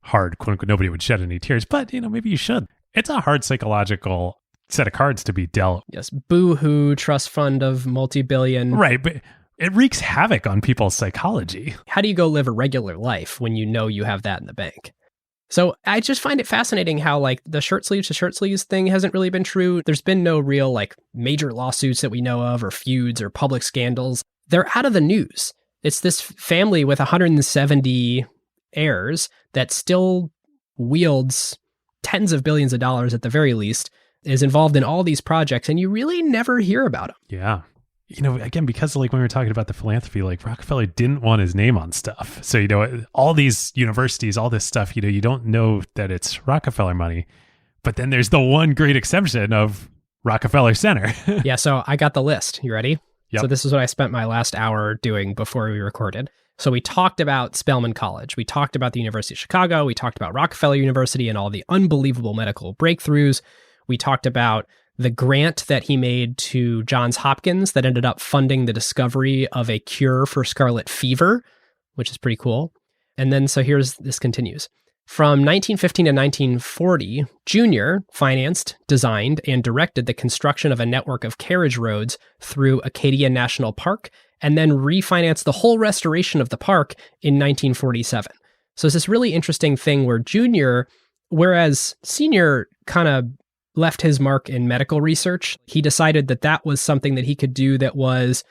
quote unquote, nobody would shed any tears, but you know, maybe you should. It's a hard psychological set of cards to be dealt. Yes, boo-hoo, trust fund of multi-billion. Right, but it wreaks havoc on people's psychology. How do you go live a regular life when you know you have that in the bank? So I just find it fascinating how like the shirt sleeves to shirt sleeves thing hasn't really been true. There's been no real like major lawsuits that we know of or feuds or public scandals. They're out of the news. It's this family with 170 heirs that still wields tens of billions of dollars at the very least, is involved in all these projects, and you really never hear about them. Yeah. You know, again, because like when we were talking about the philanthropy, like Rockefeller didn't want his name on stuff. So, you know, all these universities, all this stuff, you know, you don't know that it's Rockefeller money. But then there's the one great exception of Rockefeller Center. Yeah, so I got the list. You ready? Yep. So this is what I spent my last hour doing before we recorded. So we talked about Spelman College. We talked about the University of Chicago. We talked about Rockefeller University and all the unbelievable medical breakthroughs. We talked about the grant that he made to Johns Hopkins that ended up funding the discovery of a cure for scarlet fever, which is pretty cool. And then, so this continues. From 1915 to 1940, Junior financed, designed, and directed the construction of a network of carriage roads through Acadia National Park, and then refinanced the whole restoration of the park in 1947. So it's this really interesting thing where Junior, whereas Senior kind of left his mark in medical research, he decided that that was something that he could do that was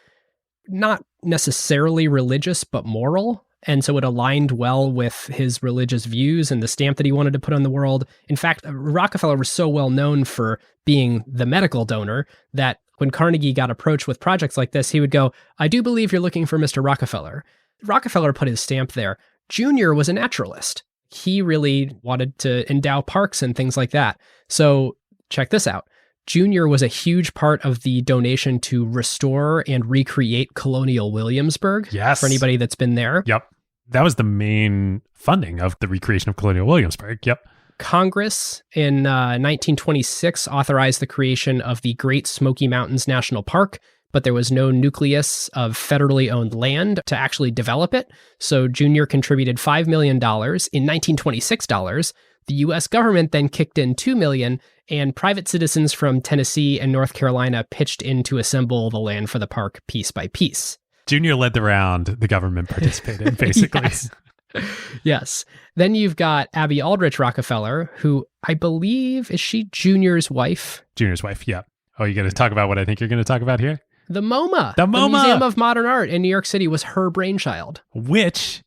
not necessarily religious, but moral. And so it aligned well with his religious views and the stamp that he wanted to put on the world. In fact, Rockefeller was so well known for being the medical donor that when Carnegie got approached with projects like this, he would go, "I do believe you're looking for Mr. Rockefeller." Rockefeller put his stamp there. Junior was a naturalist. He really wanted to endow parks and things like that. So check this out. Junior was a huge part of the donation to restore and recreate Colonial Williamsburg. Yes. For anybody that's been there. Yep. That was the main funding of the recreation of Colonial Williamsburg. Yep. Congress in 1926 authorized the creation of the Great Smoky Mountains National Park, but there was no nucleus of federally owned land to actually develop it. So Junior contributed $5 million in 1926 dollars. The U.S. government then kicked in $2 million, and private citizens from Tennessee and North Carolina pitched in to assemble the land for the park piece by piece. Junior led the round. The government participated, basically. Yes. Yes. Then you've got Abby Aldrich Rockefeller, who I believe, is she Junior's wife? Junior's wife, yeah. Oh, you going to talk about what I think you're going to talk about here? The MoMA. The MoMA. Museum of Modern Art in New York City was her brainchild. Which,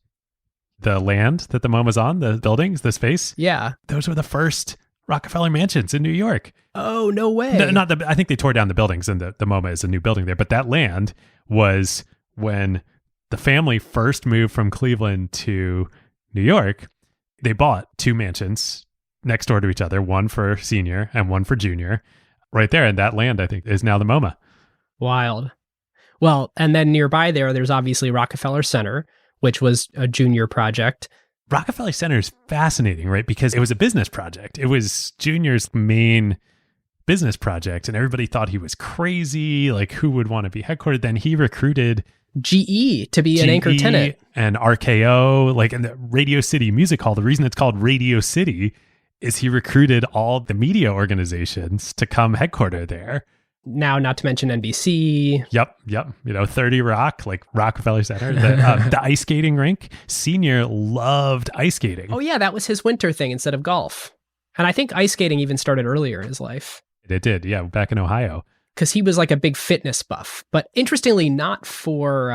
the land that the MoMA's on, the buildings, the space, Yeah. those were the first Rockefeller mansions in New York. Oh, no way. I think they tore down the buildings, and the MoMA is a new building there. But that land was when the family first moved from Cleveland to New York. They bought two mansions next door to each other, one for Senior and one for Junior, right there. And that land, I think, is now the MoMA. Wild. Well, and then nearby there's obviously Rockefeller Center, which was a Junior project. Rockefeller Center is fascinating, right? Because it was a business project. It was Junior's main business project, and everybody thought he was crazy. Like, who would want to be headquartered? Then he recruited GE to be an anchor tenant. And RKO, like in the Radio City Music Hall. The reason it's called Radio City is he recruited all the media organizations to come headquarter there. Now, not to mention NBC. Yep. 30 Rock, like Rockefeller Center, the ice skating rink. Senior loved ice skating. Oh, yeah, that was his winter thing instead of golf. And I think ice skating even started earlier in his life. It did, yeah, back in Ohio. Because he was like a big fitness buff. But interestingly, not for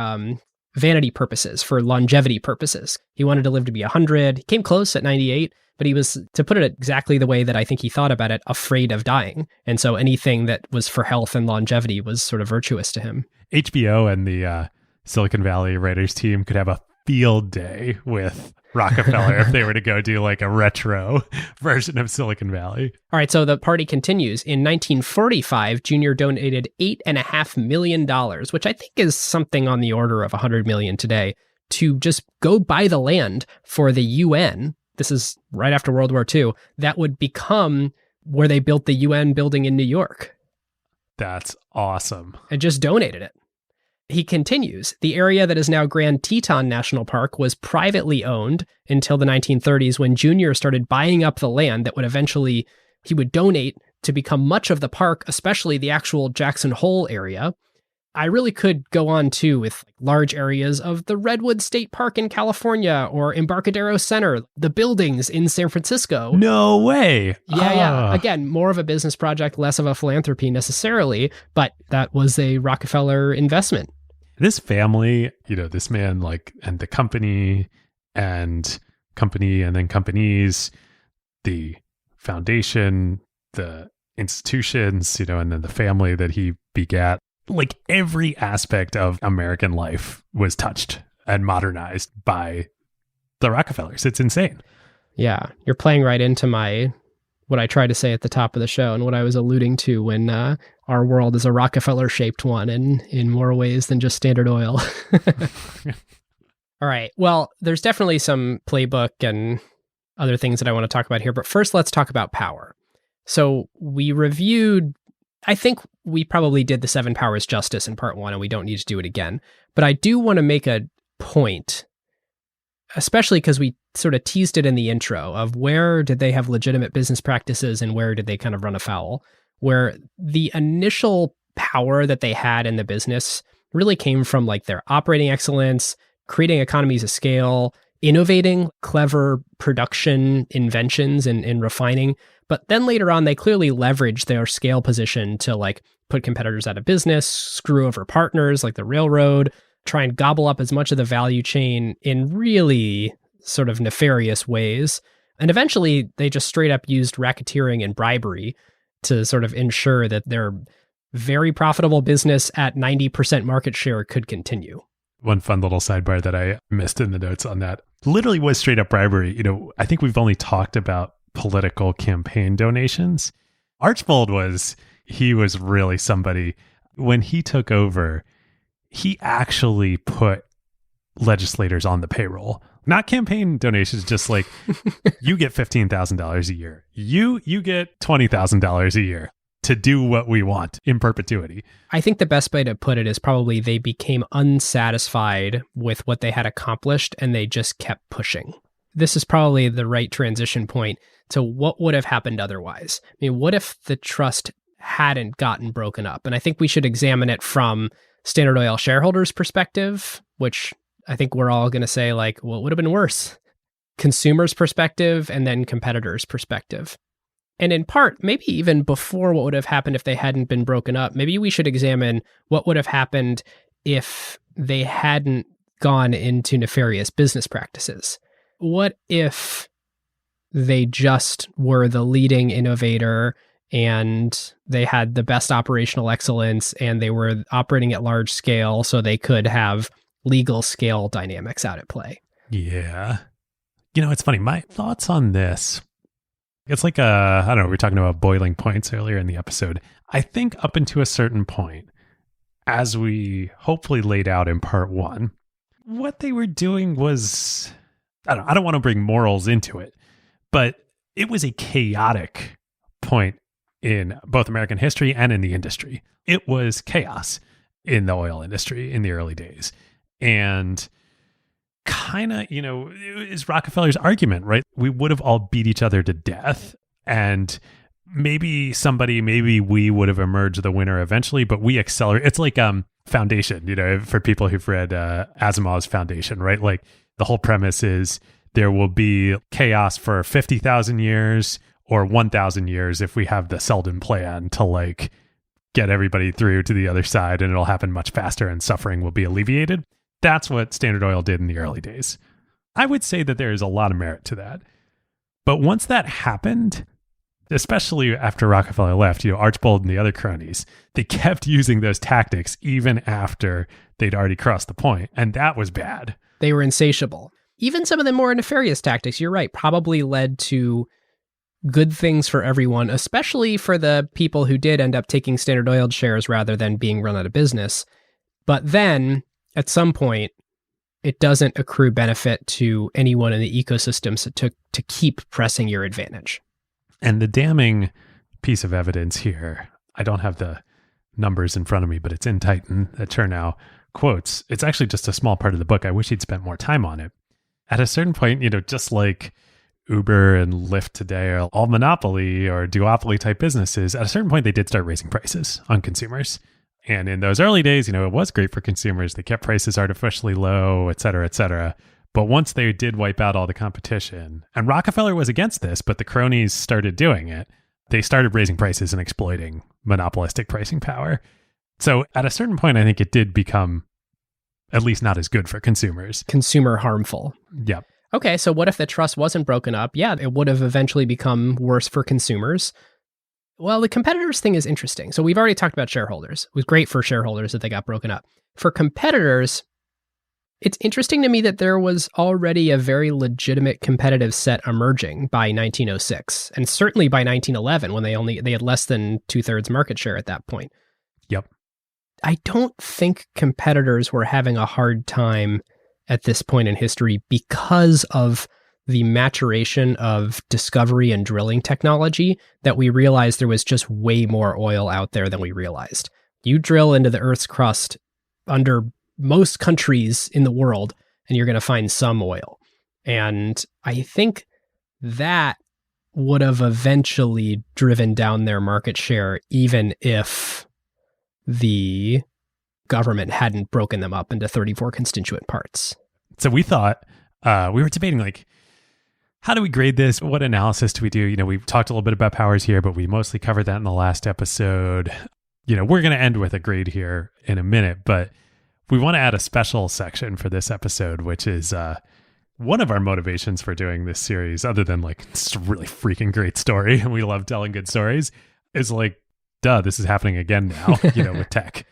vanity purposes, for longevity purposes. He wanted to live to be 100. He came close at 98. But he was, to put it exactly the way that I think he thought about it, afraid of dying. And so anything that was for health and longevity was sort of virtuous to him. HBO and the Silicon Valley writers team could have a field day with Rockefeller if they were to go do like a retro version of Silicon Valley. All right, so the party continues. In 1945, Junior donated $8.5 million, which I think is something on the order of $100 million today, to just go buy the land for the UN. This is right after World War II. That would become where they built the UN building in New York. That's awesome. And just donated it. He continues. The area that is now Grand Teton National Park was privately owned until the 1930s when Junior started buying up the land that would eventually, he would donate to become much of the park, especially the actual Jackson Hole area. I really could go on too with large areas of the Redwood State Park in California or Embarcadero Center, the buildings in San Francisco. No way. Yeah. Again, more of a business project, less of a philanthropy necessarily, but that was a Rockefeller investment. This family, this man, and the company and then companies, the foundation, the institutions, and then the family that he begat. Like every aspect of American life was touched and modernized by the Rockefellers. It's insane. Yeah. You're playing right into what I tried to say at the top of the show and what I was alluding to when our world is a Rockefeller shaped one and in more ways than just Standard Oil. All right. Well, there's definitely some playbook and other things that I want to talk about here. But first, let's talk about power. So we reviewed, I think we probably did the 7 powers justice in part 1, and we don't need to do it again. But I do want to make a point especially because we sort of teased it in the intro of where did they have legitimate business practices and where did they kind of run afoul, where the initial power that they had in the business really came from like their operating excellence, creating economies of scale, innovating clever production inventions and refining. But then later on, they clearly leveraged their scale position to like put competitors out of business, screw over partners like the railroad, try and gobble up as much of the value chain in really sort of nefarious ways. And eventually, they just straight up used racketeering and bribery to sort of ensure that their very profitable business at 90% market share could continue. One fun little sidebar that I missed in the notes on that literally was straight up bribery. I think we've only talked about political campaign donations. Archbold was really somebody. When he took over, he actually put legislators on the payroll. Not campaign donations, just like you get $15,000 a year. You get $20,000 a year to do what we want in perpetuity. I think the best way to put it is probably they became unsatisfied with what they had accomplished and they just kept pushing. This is probably the right transition point to what would have happened otherwise. I mean, what if the trust hadn't gotten broken up? And I think we should examine it from Standard Oil shareholders' perspective, which I think we're all going to say like, well, it would have been worse. Consumers' perspective and then competitors' perspective. And in part, maybe even before what would have happened if they hadn't been broken up, maybe we should examine what would have happened if they hadn't gone into nefarious business practices. What if they just were the leading innovator and they had the best operational excellence and they were operating at large scale so they could have legal scale dynamics out at play? Yeah. It's funny. My thoughts on this, it's like I don't know, we were talking about boiling points earlier in the episode. I think up until a certain point, as we hopefully laid out in part one, what they were doing was, I don't want to bring morals into it, but it was a chaotic point in both American history and in the industry. It was chaos in the oil industry in the early days. And kind of, is Rockefeller's argument, right? We would have all beat each other to death. And maybe we would have emerged the winner eventually, but we accelerate. It's like Foundation, for people who've read Asimov's Foundation, right? Like the whole premise is there will be chaos for 50,000 years or 1,000 years if we have the Selden plan to like get everybody through to the other side, and it'll happen much faster and suffering will be alleviated. That's what Standard Oil did in the early days. I would say that there is a lot of merit to that. But once that happened, especially after Rockefeller left, Archbold and the other cronies, they kept using those tactics even after they'd already crossed the point. And that was bad. They were insatiable. Even some of the more nefarious tactics, you're right, probably led to good things for everyone, especially for the people who did end up taking Standard Oil shares rather than being run out of business. But then at some point, it doesn't accrue benefit to anyone in the ecosystem to keep pressing your advantage. And the damning piece of evidence here, I don't have the numbers in front of me, but it's in Titan that Chernow quotes. It's actually just a small part of the book. I wish he'd spent more time on it. At a certain point, just like Uber and Lyft today are all monopoly or duopoly type businesses, at a certain point, they did start raising prices on consumers. And in those early days, it was great for consumers. They kept prices artificially low, et cetera, et cetera. But once they did wipe out all the competition, and Rockefeller was against this, but the cronies started doing it, they started raising prices and exploiting monopolistic pricing power. So at a certain point, I think it did become at least not as good for consumers. Consumer harmful. Yep. Okay, so what if the trust wasn't broken up? Yeah, it would have eventually become worse for consumers. Well, the competitors thing is interesting. So we've already talked about shareholders. It was great for shareholders that they got broken up. For competitors, it's interesting to me that there was already a very legitimate competitive set emerging by 1906, and certainly by 1911 when they had less than 2/3 market share at that point. Yep. I don't think competitors were having a hard time at this point in history because of the maturation of discovery and drilling technology that we realized there was just way more oil out there than we realized. You drill into the Earth's crust under most countries in the world, and you're going to find some oil. And I think that would have eventually driven down their market share, even if the government hadn't broken them up into 34 constituent parts. So we thought, we were debating, like, how do we grade this? What analysis do we do? You know, we've talked a little bit about powers here, but we mostly covered that in the last episode. You know, we're going to end with a grade here in a minute, but we want to add a special section for this episode, which is one of our motivations for doing this series, other than like, it's a really freaking great story and we love telling good stories, is like, duh, this is happening again now, you know, with tech.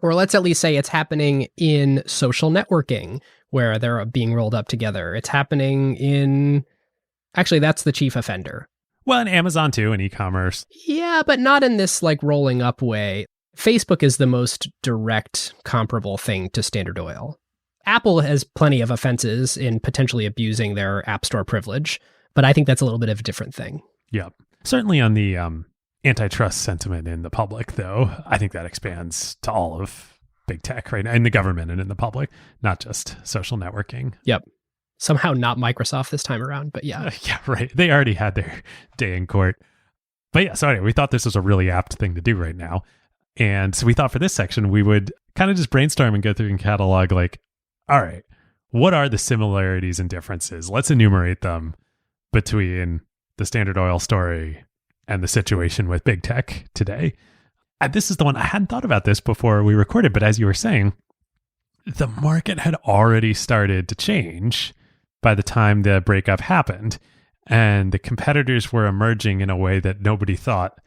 Or let's at least say it's happening in social networking where they're being rolled up together. It's happening in... Actually, that's the chief offender. Well, and Amazon too, and e-commerce. Yeah, but not in this like rolling up way. Facebook is the most direct comparable thing to Standard Oil. Apple has plenty of offenses in potentially abusing their App Store privilege, but I think that's a little bit of a different thing. Yeah. Certainly on the antitrust sentiment in the public, though, I think that expands to all of big tech right now, in the government and in the public, not just social networking. Yep. Somehow not Microsoft this time around, but yeah. Yeah, right. They already had their day in court. But yeah, so anyway, we thought this was a really apt thing to do right now. And so we thought for this section, we would kind of just brainstorm and go through and catalog, like, all right, what are the similarities and differences? Let's enumerate them between the Standard Oil story and the situation with big tech today. And this is the one, I hadn't thought about this before we recorded, but as you were saying, the market had already started to change by the time the breakup happened, and the competitors were emerging in a way that nobody thought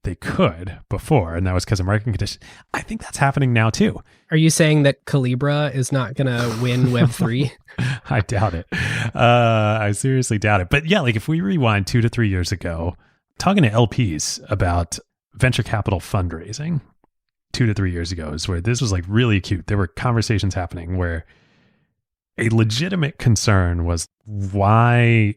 they could before, and that was because of market conditions. I think that's happening now too. Are you saying that Calibra is not going to win Web3? I doubt it. I seriously doubt it. But yeah, like if we rewind 2 to 3 years ago, talking to LPs about venture capital fundraising 2 to 3 years ago is where this was like really acute. There were conversations happening where a legitimate concern was, why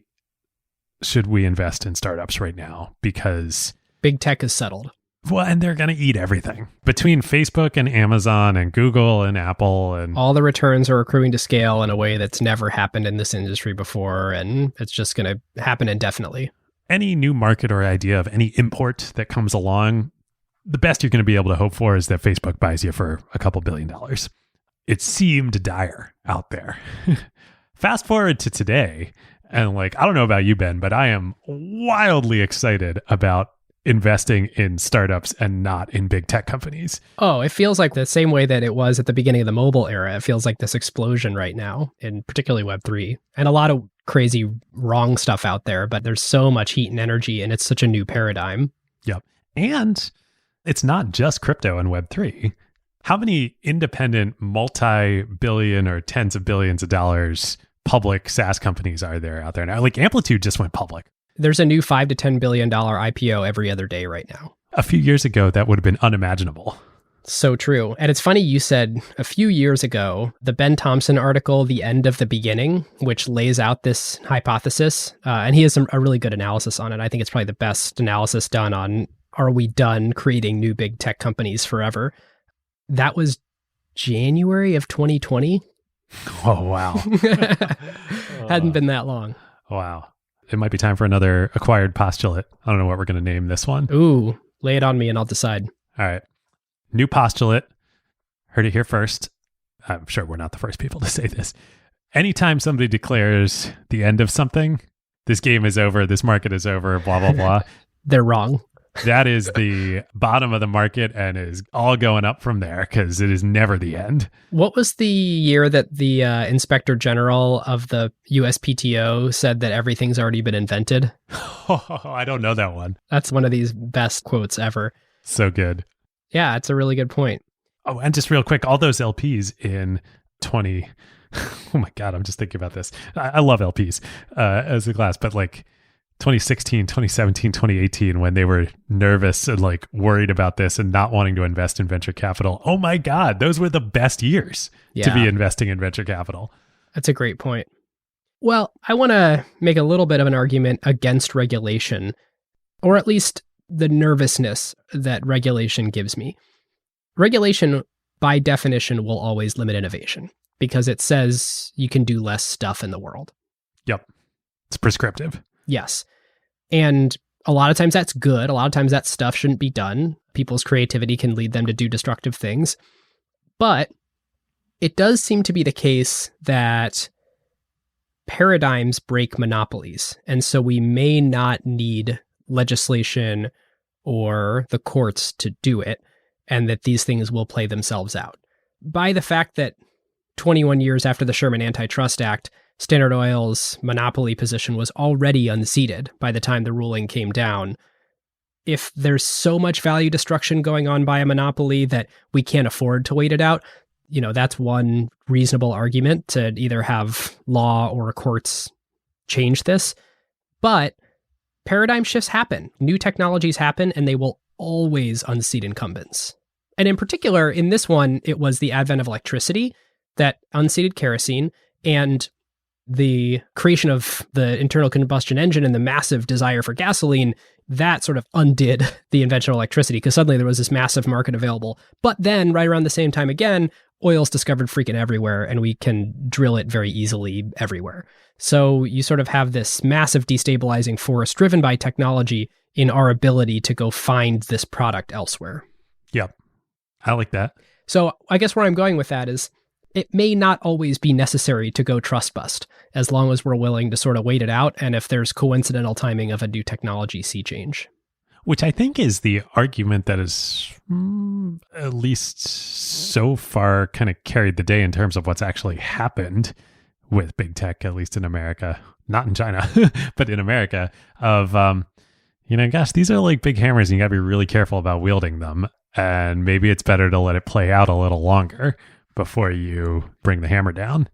should we invest in startups right now? Because big tech is settled. Well, and they're going to eat everything between Facebook and Amazon and Google and Apple, and all the returns are accruing to scale in a way that's never happened in this industry before, and it's just going to happen indefinitely. Any new market or idea of any import that comes along, the best you're going to be able to hope for is that Facebook buys you for a couple $2 billion. It seemed dire out there. Fast forward to today, and like, I don't know about you, Ben, but I am wildly excited about investing in startups and not in big tech companies. Oh, it feels like the same way that it was at the beginning of the mobile era. It feels like this explosion right now, in particularly Web3, and a lot of crazy wrong stuff out there, but there's so much heat and energy, and it's such a new paradigm. Yep. And it's not just crypto and Web3. How many independent multi-billion or tens of billions of dollars public SaaS companies are there out there now? Like Amplitude just went public. There's a new $5 to $10 billion IPO every other day right now. A few years ago, that would have been unimaginable. So true. And it's funny you said a few years ago, the Ben Thompson article, The End of the Beginning, which lays out this hypothesis. And he has a really good analysis on it. I think it's probably the best analysis done on, are we done creating new big tech companies forever? That was January of 2020. Oh, wow. Hadn't been that long. Wow. It might be time for another acquired postulate. I don't know what we're going to name this one. Ooh, lay it on me and I'll decide. All right. New postulate. Heard it here first. I'm sure we're not the first people to say this. Anytime somebody declares the end of something, this game is over, this market is over, blah, blah, blah. They're wrong. That is the bottom of the market and is all going up from there because it is never the end. What was the year that the Inspector General of the USPTO said that everything's already been invented? Oh, I don't know that one. That's one of these best quotes ever. So good. Yeah, it's a really good point. Oh, and just real quick, all those LPs in 20... Oh my God, I'm just thinking about this. I love LPs as a class, but like 2016, 2017, 2018, when they were nervous and like worried about this and not wanting to invest in venture capital. Oh my God, those were the best years to be investing in venture capital. That's a great point. Well, I want to make a little bit of an argument against regulation, or at least the nervousness that regulation gives me. Regulation, by definition, will always limit innovation because it says you can do less stuff in the world. Yep. It's prescriptive. Yes. And a lot of times that's good. A lot of times that stuff shouldn't be done. People's creativity can lead them to do destructive things. But it does seem to be the case that paradigms break monopolies. And so we may not need legislation or the courts to do it, and that these things will play themselves out. By the fact that 21 years after the Sherman Antitrust Act, Standard Oil's monopoly position was already unseated by the time the ruling came down. If there's so much value destruction going on by a monopoly that we can't afford to wait it out, that's one reasonable argument to either have law or courts change this. But paradigm shifts happen, new technologies happen, and they will always unseat incumbents. And in particular, in this one, it was the advent of electricity that unseated kerosene, and the creation of the internal combustion engine and the massive desire for gasoline, that sort of undid the invention of electricity because suddenly there was this massive market available. But then right around the same time again, oil's discovered freaking everywhere and we can drill it very easily everywhere. So you sort of have this massive destabilizing force driven by technology in our ability to go find this product elsewhere. Yep. I like that. So I guess where I'm going with that is it may not always be necessary to go trust bust as long as we're willing to sort of wait it out and if there's coincidental timing of a new technology sea change. Which I think is the argument that is at least so far kind of carried the day in terms of what's actually happened with big tech, at least in America, not in China, but in America of, gosh, these are like big hammers and you got to be really careful about wielding them. And maybe it's better to let it play out a little longer before you bring the hammer down.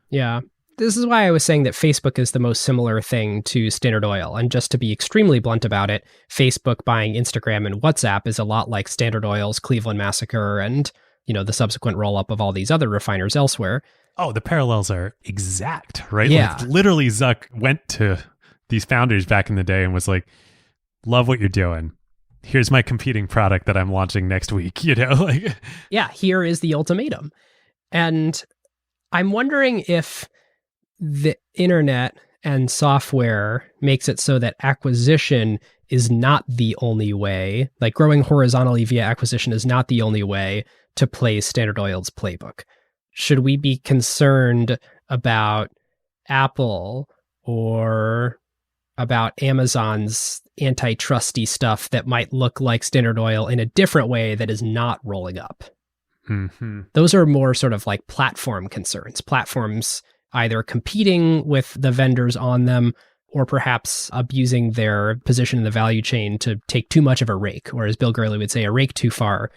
Yeah. This is why I was saying that Facebook is the most similar thing to Standard Oil. And just to be extremely blunt about it, Facebook buying Instagram and WhatsApp is a lot like Standard Oil's Cleveland Massacre and, the subsequent roll-up of all these other refiners elsewhere. Oh, the parallels are exact, right? Yeah. Like literally Zuck went to these founders back in the day and was like, love what you're doing. Here's my competing product that I'm launching next week, like. Yeah, here is the ultimatum. And I'm wondering if the internet and software makes it so that acquisition is not the only way, like growing horizontally via acquisition is not the only way to play Standard Oil's playbook. Should we be concerned about Apple or about Amazon's antitrusty stuff that might look like Standard Oil in a different way that is not rolling up? Mm-hmm. Those are more sort of like platform concerns. Platforms either competing with the vendors on them or perhaps abusing their position in the value chain to take too much of a rake, or as Bill Gurley would say, a rake too far.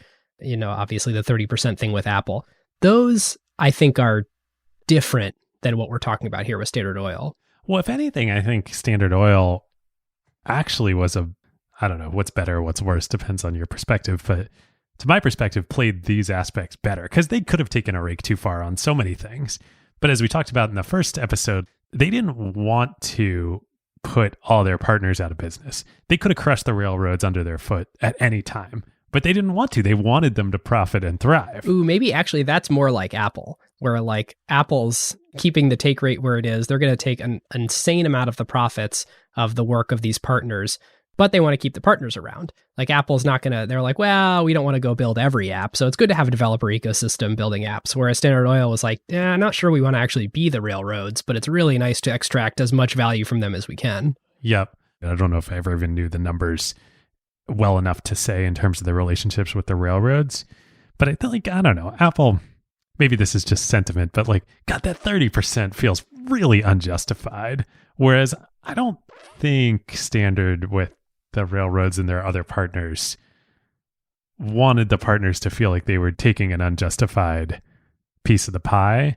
Obviously the 30% thing with Apple. Those, I think, are different than what we're talking about here with Standard Oil. Well, if anything, I think Standard Oil actually was I don't know, what's better, what's worse, depends on your perspective, but to my perspective, played these aspects better because they could have taken a rake too far on so many things. But as we talked about in the first episode, they didn't want to put all their partners out of business. They could have crushed the railroads under their foot at any time, but they didn't want to. They wanted them to profit and thrive. Ooh, maybe actually that's more like Apple, where like Apple's keeping the take rate where it is. They're going to take an insane amount of the profits of the work of these partners, but they want to keep the partners around. Like Apple's not going to, they're like, well, we don't want to go build every app. So it's good to have a developer ecosystem building apps. Whereas Standard Oil was like, I'm not sure we want to actually be the railroads, but it's really nice to extract as much value from them as we can. Yep. I don't know if I ever even knew the numbers well enough to say in terms of the relationships with the railroads. But I think, I don't know, Apple, maybe this is just sentiment, but like, God, that 30% feels really unjustified. Whereas I don't think Standard with the railroads and their other partners wanted the partners to feel like they were taking an unjustified piece of the pie.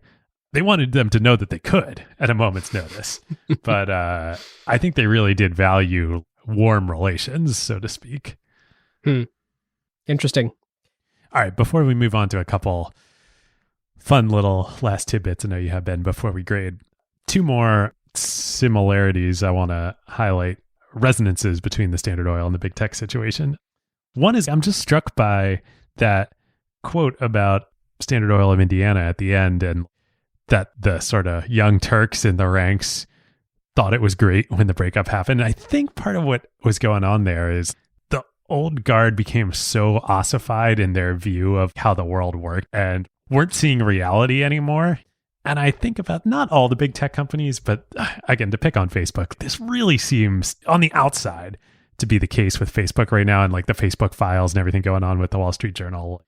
They wanted them to know that they could at a moment's notice. But I think they really did value warm relations, so to speak. Interesting. All right, before we move on to a couple fun little last tidbits, I know you have, Ben, before we grade, two more similarities I want to highlight, resonances between the Standard Oil and the big tech situation. One is I'm just struck by that quote about Standard Oil of Indiana at the end, and that the sort of young Turks in the ranks thought it was great when the breakup happened. I think part of what was going on there is the old guard became so ossified in their view of how the world worked and weren't seeing reality anymore. And I think about not all the big tech companies, but again, to pick on Facebook, this really seems on the outside to be the case with Facebook right now and like the Facebook files and everything going on with the Wall Street Journal.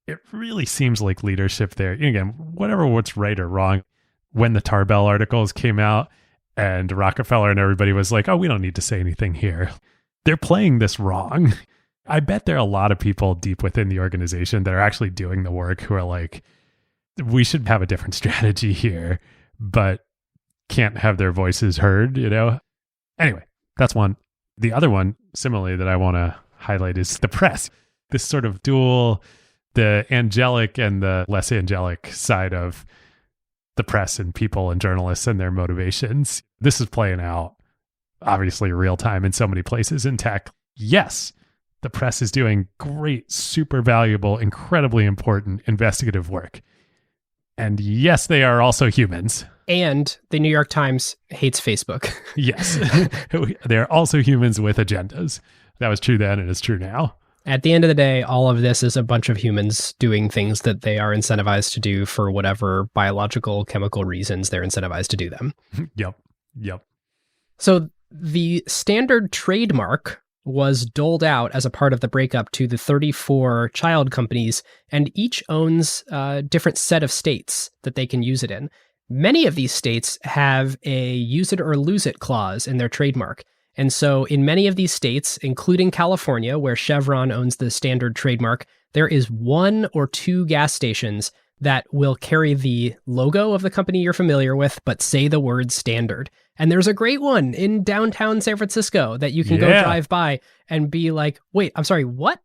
It really seems like leadership there. Again, what's right or wrong, when the Tarbell articles came out and Rockefeller and everybody was like, oh, we don't need to say anything here. They're playing this wrong. I bet there are a lot of people deep within the organization that are actually doing the work who are like, we should have a different strategy here, but can't have their voices heard, Anyway, that's one. The other one, similarly, that I want to highlight is the press. This sort of dual, the angelic and the less angelic side of the press and people and journalists and their motivations. This is playing out, obviously, real time in so many places in tech. Yes, the press is doing great, super valuable, incredibly important investigative work. And yes, they are also humans. And the New York Times hates Facebook. Yes, they're also humans with agendas. That was true then and it's true now. At the end of the day, all of this is a bunch of humans doing things that they are incentivized to do for whatever biological, chemical reasons they're incentivized to do them. Yep. So the standard trademark was doled out as a part of the breakup to the 34 child companies, and each owns a different set of states that they can use it in. Many of these states have a use it or lose it clause in their trademark. And so in many of these states, including California, where Chevron owns the standard trademark, there is 1 or 2 gas stations that will carry the logo of the company you're familiar with, but say the word standard. And there's a great one in downtown San Francisco that you can go drive by and be like, wait, I'm sorry, what?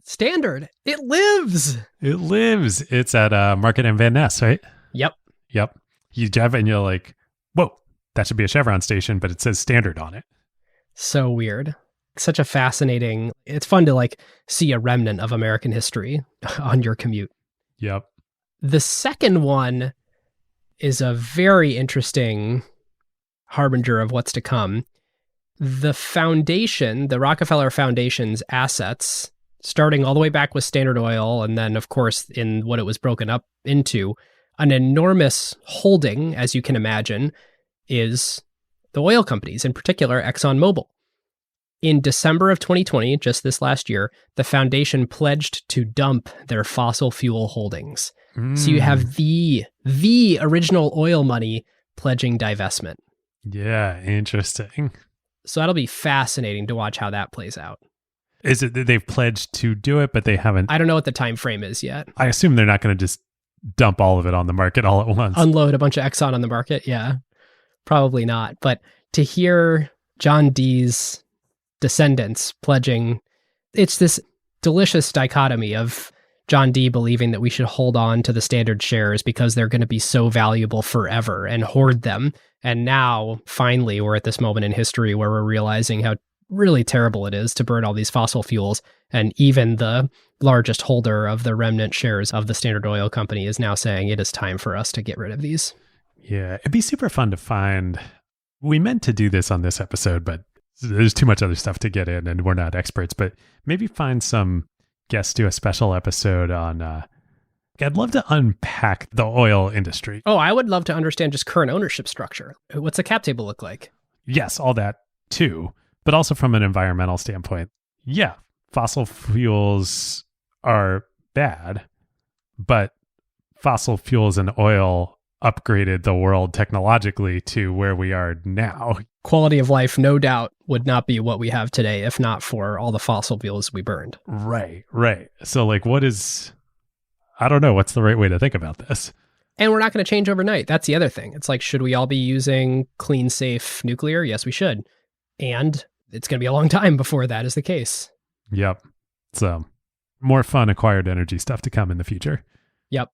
Standard. It lives. It's at Market and Van Ness, right? Yep. You drive and you're like, whoa, that should be a Chevron station, but it says standard on it. So weird. Such a fascinating, it's fun to like see a remnant of American history on your commute. Yep. The second one is a very interesting harbinger of what's to come. The foundation, the Rockefeller Foundation's assets, starting all the way back with Standard Oil, and then, of course, in what it was broken up into, an enormous holding, as you can imagine, is the oil companies, in particular ExxonMobil. In December of 2020, just this last year, the foundation pledged to dump their fossil fuel holdings. So you have the original oil money pledging divestment. Yeah, interesting. So that'll be fascinating to watch how that plays out. Is it that they've pledged to do it, but they haven't? I don't know what the time frame is yet. I assume they're not going to just dump all of it on the market all at once. Unload a bunch of Exxon on the market? Yeah, probably not. But to hear John Dee's descendants pledging, it's this delicious dichotomy of John Dee believing that we should hold on to the standard shares because they're going to be so valuable forever and hoard them. And now, finally, we're at this moment in history where we're realizing how really terrible it is to burn all these fossil fuels. And even the largest holder of the remnant shares of the Standard Oil Company is now saying it is time for us to get rid of these. Yeah, it'd be super fun to find. We meant to do this on this episode, but there's too much other stuff to get in and we're not experts. But maybe find some guests, do a special episode on I'd love to unpack the oil industry. Oh, I would love to understand just current ownership structure. What's the cap table look like? Yes, all that too, but also from an environmental standpoint. Yeah, fossil fuels are bad, but fossil fuels and oil upgraded the world technologically to where we are now. Quality of life, no doubt, would not be what we have today if not for all the fossil fuels we burned. Right. So like I don't know, what's the right way to think about this? And we're not going to change overnight. That's the other thing. It's like, should we all be using clean, safe nuclear? Yes, we should. And it's going to be a long time before that is the case. Yep. So more fun acquired energy stuff to come in the future. Yep.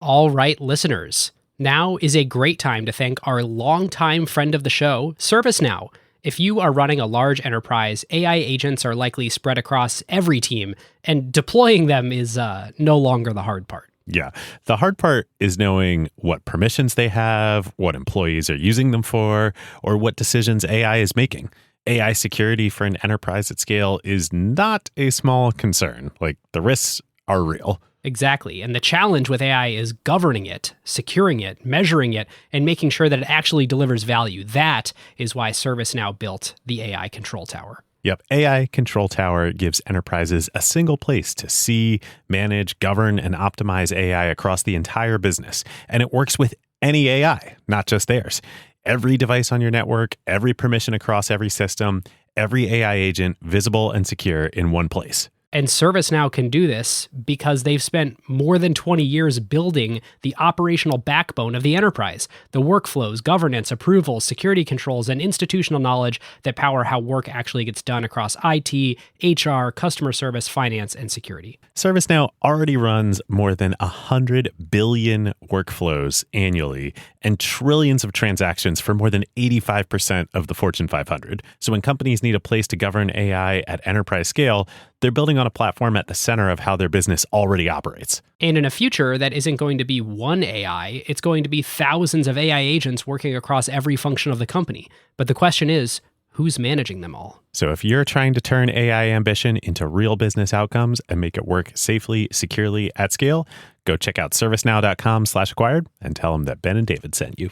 All right, listeners. Now is a great time to thank our longtime friend of the show, ServiceNow. If you are running a large enterprise, AI agents are likely spread across every team, and deploying them is no longer the hard part. Yeah. The hard part is knowing what permissions they have, what employees are using them for, or what decisions AI is making. AI security for an enterprise at scale is not a small concern. Like, the risks are real. Exactly. And the challenge with AI is governing it, securing it, measuring it, and making sure that it actually delivers value. That is why ServiceNow built the AI Control Tower. Yep. AI Control Tower gives enterprises a single place to see, manage, govern, and optimize AI across the entire business. And it works with any AI, not just theirs. Every device on your network, every permission across every system, every AI agent visible and secure in one place. And ServiceNow can do this because they've spent more than 20 years building the operational backbone of the enterprise, the workflows, governance, approvals, security controls, and institutional knowledge that power how work actually gets done across IT, HR, customer service, finance, and security. ServiceNow already runs more than 100 billion workflows annually and trillions of transactions for more than 85% of the Fortune 500. So when companies need a place to govern AI at enterprise scale, they're building on a platform at the center of how their business already operates. And in a future that isn't going to be one AI, it's going to be thousands of AI agents working across every function of the company. But the question is, who's managing them all? So if you're trying to turn AI ambition into real business outcomes and make it work safely, securely, at scale, go check out servicenow.com/acquired and tell them that Ben and David sent you.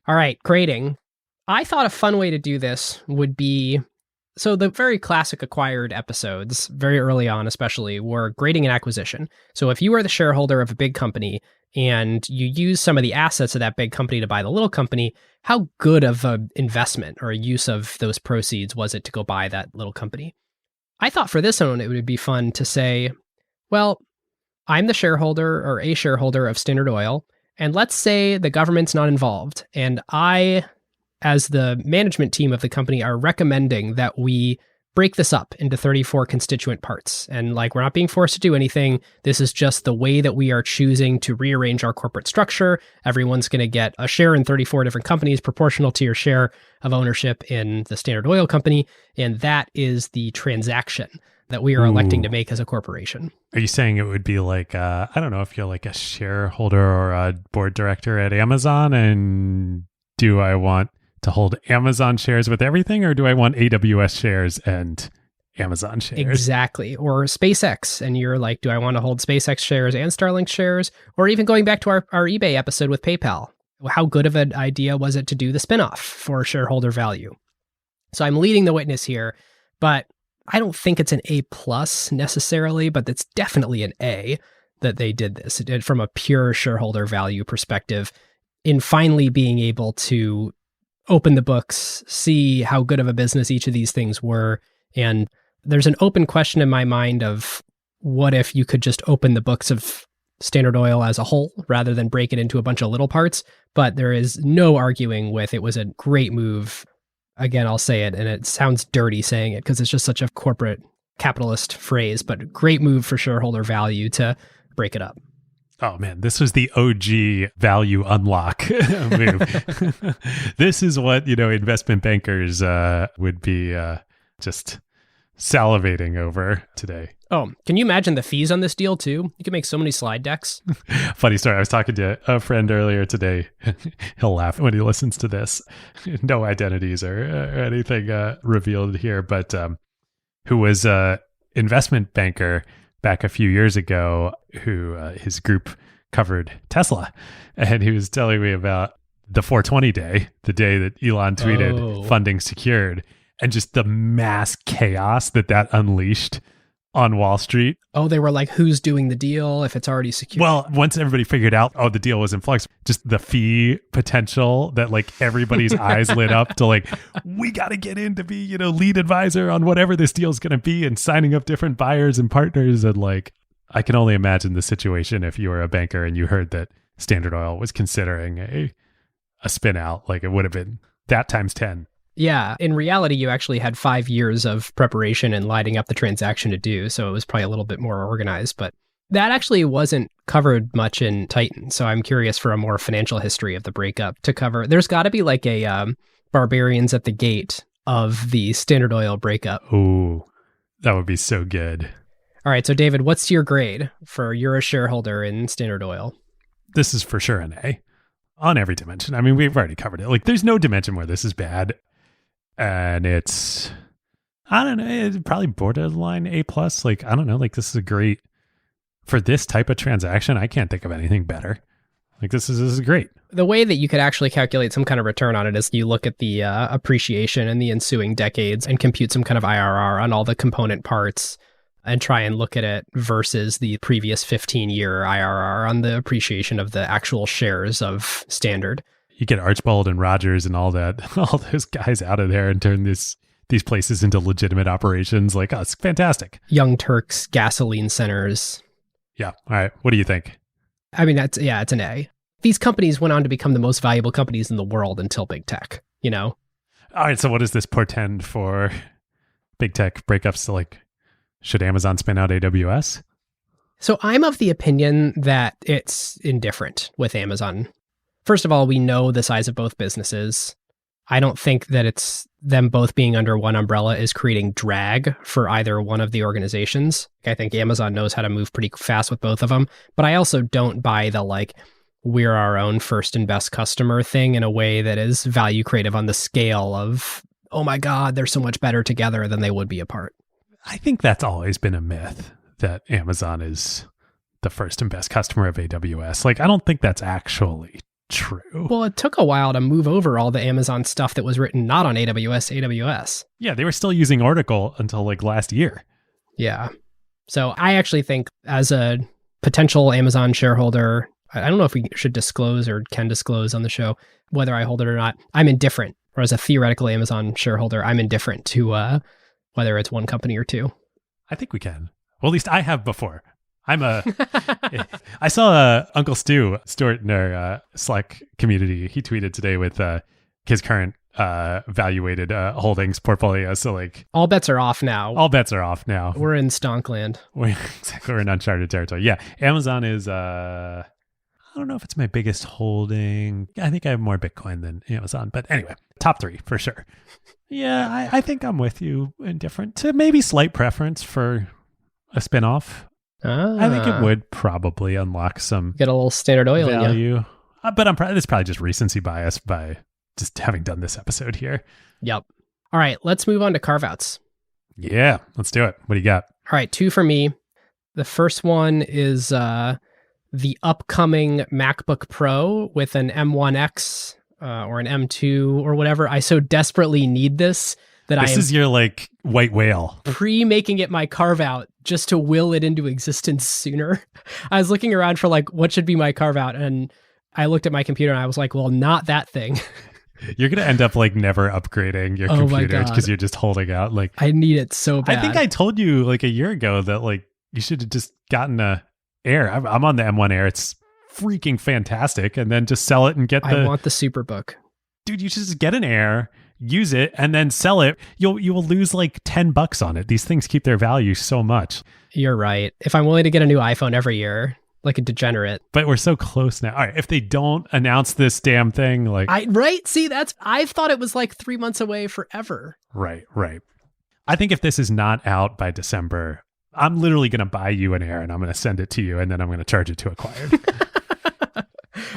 All right, grading. I thought a fun way to do this would be, so the very classic acquired episodes, very early on especially, were grading an acquisition. So if you are the shareholder of a big company and you use some of the assets of that big company to buy the little company, how good of an investment or a use of those proceeds was it to go buy that little company? I thought for this one, it would be fun to say, well, I'm the shareholder or a shareholder of Standard Oil, and let's say the government's not involved, and I, as the management team of the company, are recommending that we break this up into 34 constituent parts. And like, we're not being forced to do anything. This is just the way that we are choosing to rearrange our corporate structure. Everyone's going to get a share in 34 different companies proportional to your share of ownership in the Standard Oil company. And that is the transaction that we are electing to make as a corporation. Are you saying it would be like, I don't know if you're like a shareholder or a board director at Amazon, and do I want to hold Amazon shares with everything, or do I want AWS shares and Amazon shares? Exactly. Or SpaceX, and you're like, do I want to hold SpaceX shares and Starlink shares? Or even going back to our eBay episode with PayPal, how good of an idea was it to do the spinoff for shareholder value? So I'm leading the witness here, but I don't think it's an A+ necessarily, but it's definitely an A that they did this from a pure shareholder value perspective, in finally being able to open the books, see how good of a business each of these things were. And there's an open question in my mind of, what if you could just open the books of Standard Oil as a whole rather than break it into a bunch of little parts? But there is no arguing with, it was a great move. Again, I'll say it, and it sounds dirty saying it because it's just such a corporate capitalist phrase, but great move for shareholder value to break it up. Oh man, this was the OG value unlock move. This is what, investment bankers would be just salivating over today. Oh, can you imagine the fees on this deal too? You can make so many slide decks. Funny story. I was talking to a friend earlier today. He'll laugh when he listens to this. No identities or anything revealed here, but who was an investment banker back a few years ago, who his group covered Tesla. And he was telling me about the 420 day, the day that Elon tweeted funding secured, and just the mass chaos that unleashed on Wall Street. Oh, they were like, who's doing the deal if it's already secured? Well, once everybody figured out, the deal was in flux, just the fee potential that everybody's eyes lit up to we got to get in to be, lead advisor on whatever this deal is going to be, and signing up different buyers and partners. And I can only imagine the situation if you were a banker and you heard that Standard Oil was considering a spin out, it would have been that times 10. Yeah, in reality, you actually had 5 years of preparation and lighting up the transaction to do, so it was probably a little bit more organized, but that actually wasn't covered much in Titan, so I'm curious for a more financial history of the breakup to cover. There's got to be a Barbarians at the Gate of the Standard Oil breakup. Ooh, that would be so good. All right. So, David, what's your grade for you're a shareholder in Standard Oil? This is for sure an A on every dimension. I mean, we've already covered it. Like, there's no dimension where this is bad. And it's, I don't know, it's probably borderline A plus. Like, I don't know, like, this is a great, for this type of transaction, I can't think of anything better. Like, this is great. The way that you could actually calculate some kind of return on it is you look at the appreciation in the ensuing decades and compute some kind of IRR on all the component parts and try and look at it versus the previous 15-year IRR on the appreciation of the actual shares of Standard. You get Archbold and Rogers and all that, all those guys out of there and turn these places into legitimate operations. Like, oh, it's fantastic. Young Turks, gasoline centers. Yeah. All right. What do you think? I mean, it's an A. These companies went on to become the most valuable companies in the world until big tech, you know? All right. So what does this portend for big tech breakups? Like, should Amazon spin out AWS? So I'm of the opinion that it's indifferent with Amazon. First of all, we know the size of both businesses. I don't think that it's them both being under one umbrella is creating drag for either one of the organizations. I think Amazon knows how to move pretty fast with both of them. But I also don't buy the we're our own first and best customer thing in a way that is value creative on the scale of, oh my God, they're so much better together than they would be apart. I think that's always been a myth that Amazon is the first and best customer of AWS. Like, I don't think that's actually true. Well, it took a while to move over all the Amazon stuff that was written not on AWS. Yeah, they were still using Oracle until last year. Yeah. So I actually think as a potential Amazon shareholder, I don't know if we should disclose or can disclose on the show whether I hold it or not. I'm indifferent. Or as a theoretical Amazon shareholder, I'm indifferent to whether it's one company or two. I think we can. Well, at least I have before. I saw Uncle Stuart in our Slack community. He tweeted today with his current valuated holdings portfolio. So all bets are off now. All bets are off now. We're in Stonkland. We're in uncharted territory. Yeah. Amazon is, I don't know if it's my biggest holding. I think I have more Bitcoin than Amazon. But anyway, top 3 for sure. Yeah, I think I'm with you. Indifferent to maybe slight preference for a spinoff. I think it would probably unlock some get a little Standard Oil value. In you. But it's probably just recency bias by just having done this episode here. Yep. All right, let's move on to Carve Outs. Yeah, let's do it. What do you got? All right, 2 for me. The first one is the upcoming MacBook Pro with an M1X or an M2 or whatever. I so desperately need this that this is your white whale. Pre-making it my carve out just to will it into existence sooner. I was looking around for what should be my carve out, and I looked at my computer and I was like, well, not that thing. You're going to end up never upgrading your computer because you're just holding out. I need it so bad. I think I told you a year ago that you should have just gotten a Air. I'm on the M1 Air. It's freaking fantastic. And then just sell it and get I want the Superbook. Dude, you should just get an Air, use it, and then sell it. You will lose $10 on it. These things keep their value so much. You're right. If I'm willing to get a new iPhone every year, like a degenerate. But we're so close now. All right, if they don't announce this damn thing, right? See, I thought it was 3 months away forever. Right. I think if this is not out by December, I'm literally going to buy you an Air and I'm going to send it to you and then I'm going to charge it to Acquired.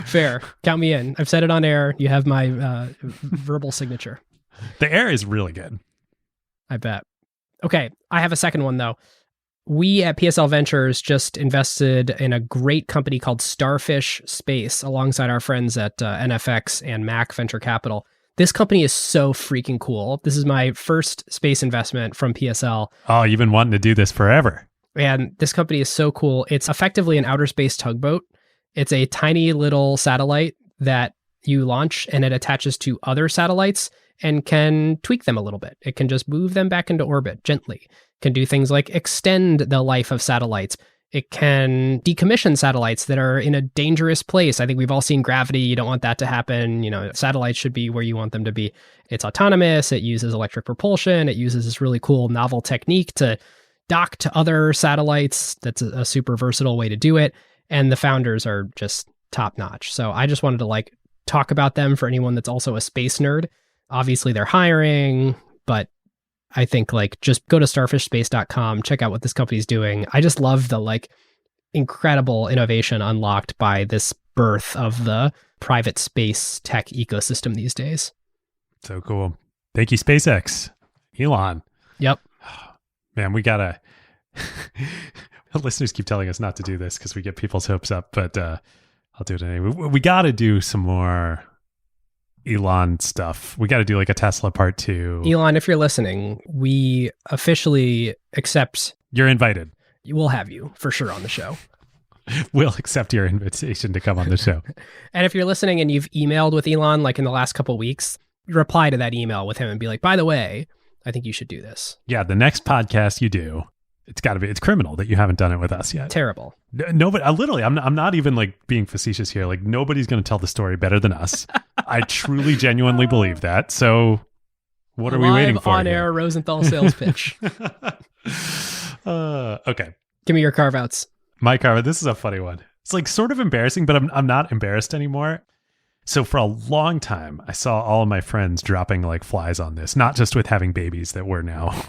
Fair. Count me in. I've said it on air. You have my verbal signature. The Air is really good. I bet. Okay. I have a second one though. We at PSL Ventures just invested in a great company called Starfish Space alongside our friends at NFX and Mac Venture Capital. This company is so freaking cool. This is my first space investment from PSL. Oh, you've been wanting to do this forever. And this company is so cool. It's effectively an outer space tugboat. It's a tiny little satellite that you launch and it attaches to other satellites and can tweak them a little bit. It can just move them back into orbit gently. It can do things like extend the life of satellites. It can decommission satellites that are in a dangerous place. I think we've all seen Gravity. You don't want that to happen. Satellites should be where you want them to be. It's autonomous. It uses electric propulsion. It uses this really cool novel technique to dock to other satellites. That's a super versatile way to do it. And the founders are just top notch. So I just wanted to talk about them for anyone that's also a space nerd. Obviously they're hiring, but I think like just go to starfishspace.com, check out what this company's doing. I just love the like incredible innovation unlocked by this birth of the private space tech ecosystem these days. So cool. Thank you, SpaceX. Elon. Yep. Man, we gotta listeners keep telling us not to do this because we get people's hopes up, but I'll do it anyway. We gotta do some more Elon stuff. We gotta do like a Tesla part 2. Elon, if you're listening, we officially accept. You're invited. We'll have you for sure on the show. We'll accept your invitation to come on the show. And if you're listening and you've emailed with Elon like in the last couple of weeks, reply to that email with him and be like, by the way, I think you should do this. Yeah, the next podcast you do, it's criminal that you haven't done it with us yet. Terrible. Nobody, literally, I'm not even like being facetious here. Like nobody's going to tell the story better than us. I truly, genuinely believe that. So what are we waiting for? On air Rosenthal sales pitch. Okay. Give me your carve outs. My carve. This is a funny one. It's like sort of embarrassing, but I'm not embarrassed anymore. So for a long time, I saw all of my friends dropping like flies on this, not just with having babies that we're now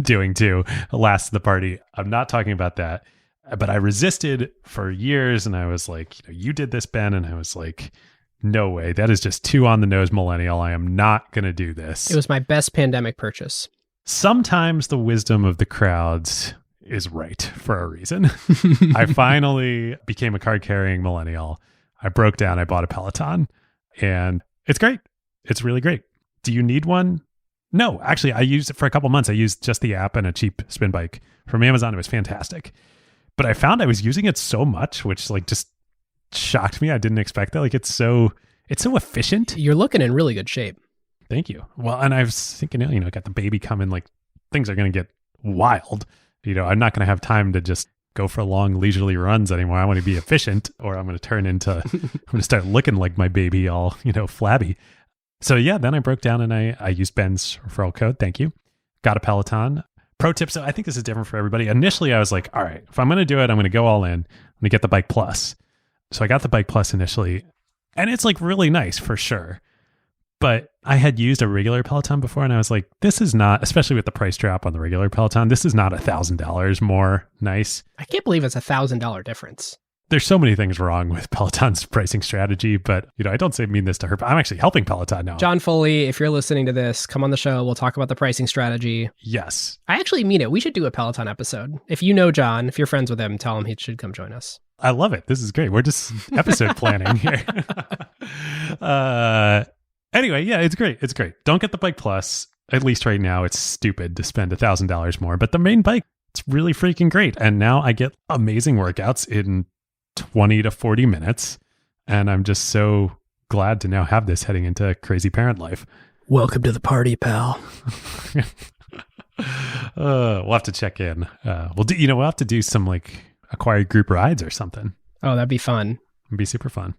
doing too, last of the party. I'm not talking about that, but I resisted for years. And I was like, you did this, Ben. And I was like, no way. That is just too on the nose millennial. I am not going to do this. It was my best pandemic purchase. Sometimes the wisdom of the crowds is right for a reason. I finally became a card-carrying millennial. I broke down. I bought a Peloton, and it's great. It's really great. Do you need one? No, actually, I used it for a couple months. I used just the app and a cheap spin bike from Amazon. It was fantastic. But I found I was using it so much, which like just shocked me. I didn't expect that. Like it's so efficient. You're looking in really good shape. Thank you. Well, and I was thinking, I got the baby coming, like things are going to get wild. I'm not going to have time to just go for long leisurely runs anymore. I want to be efficient or I'm going to turn into, I'm going to start looking like my baby all, flabby. So yeah, then I broke down and I used Ben's referral code. Thank you. Got a Peloton. Pro tip. So I think this is different for everybody. Initially, I was like, all right, if I'm going to do it, I'm going to go all in. I'm going to get the Bike Plus. So I got the Bike Plus initially, and it's like really nice for sure. But I had used a regular Peloton before, and I was like, this is not, especially with the price drop on the regular Peloton, this is not $1,000 more nice. I can't believe it's $1,000 difference. There's so many things wrong with Peloton's pricing strategy, but I don't mean this to her, but I'm actually helping Peloton now. John Foley, if you're listening to this, come on the show. We'll talk about the pricing strategy. Yes. I actually mean it. We should do a Peloton episode. If you know John, if you're friends with him, tell him he should come join us. I love it. This is great. We're just episode planning here. Anyway, yeah, it's great. It's great. Don't get the Bike Plus. At least right now, it's stupid to spend $1,000 more. But the main bike, it's really freaking great. And now I get amazing workouts in 20 to 40 minutes. And I'm just so glad to now have this heading into crazy parent life. Welcome to the party, pal. We'll have to check in. We'll have to do some like acquired group rides or something. Oh, that'd be fun. It'd be super fun.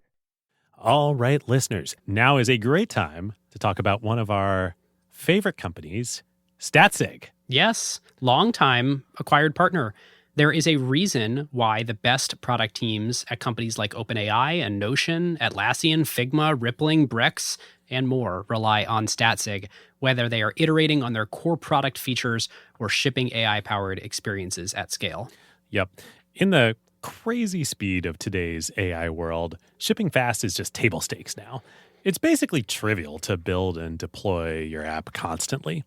All right, listeners, now is a great time to talk about one of our favorite companies, Statsig. Yes, longtime acquired partner. There is a reason why the best product teams at companies like OpenAI and Notion, Atlassian, Figma, Rippling, Brex, and more rely on Statsig, whether they are iterating on their core product features or shipping AI-powered experiences at scale. Yep. In the crazy speed of today's AI world, shipping fast is just table stakes now. It's basically trivial to build and deploy your app constantly.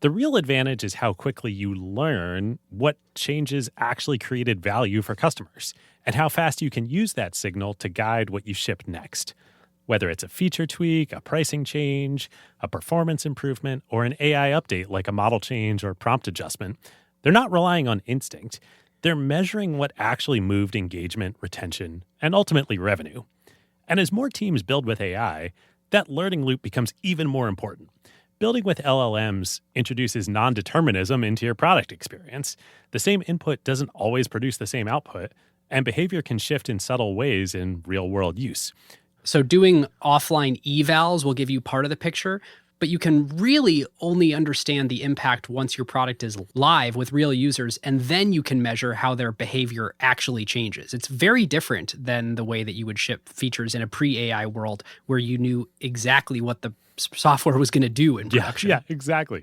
The real advantage is how quickly you learn what changes actually created value for customers and how fast you can use that signal to guide what you ship next. Whether it's a feature tweak, a pricing change, a performance improvement, or an AI update like a model change or prompt adjustment, they're not relying on instinct. They're measuring what actually moved engagement, retention, and ultimately revenue. And as more teams build with AI, that learning loop becomes even more important. Building with LLMs introduces non-determinism into your product experience. The same input doesn't always produce the same output, and behavior can shift in subtle ways in real-world use. So doing offline evals will give you part of the picture, but you can really only understand the impact once your product is live with real users, and then you can measure how their behavior actually changes. It's very different than the way that you would ship features in a pre-AI world where you knew exactly what the software was going to do in production. Yeah, exactly.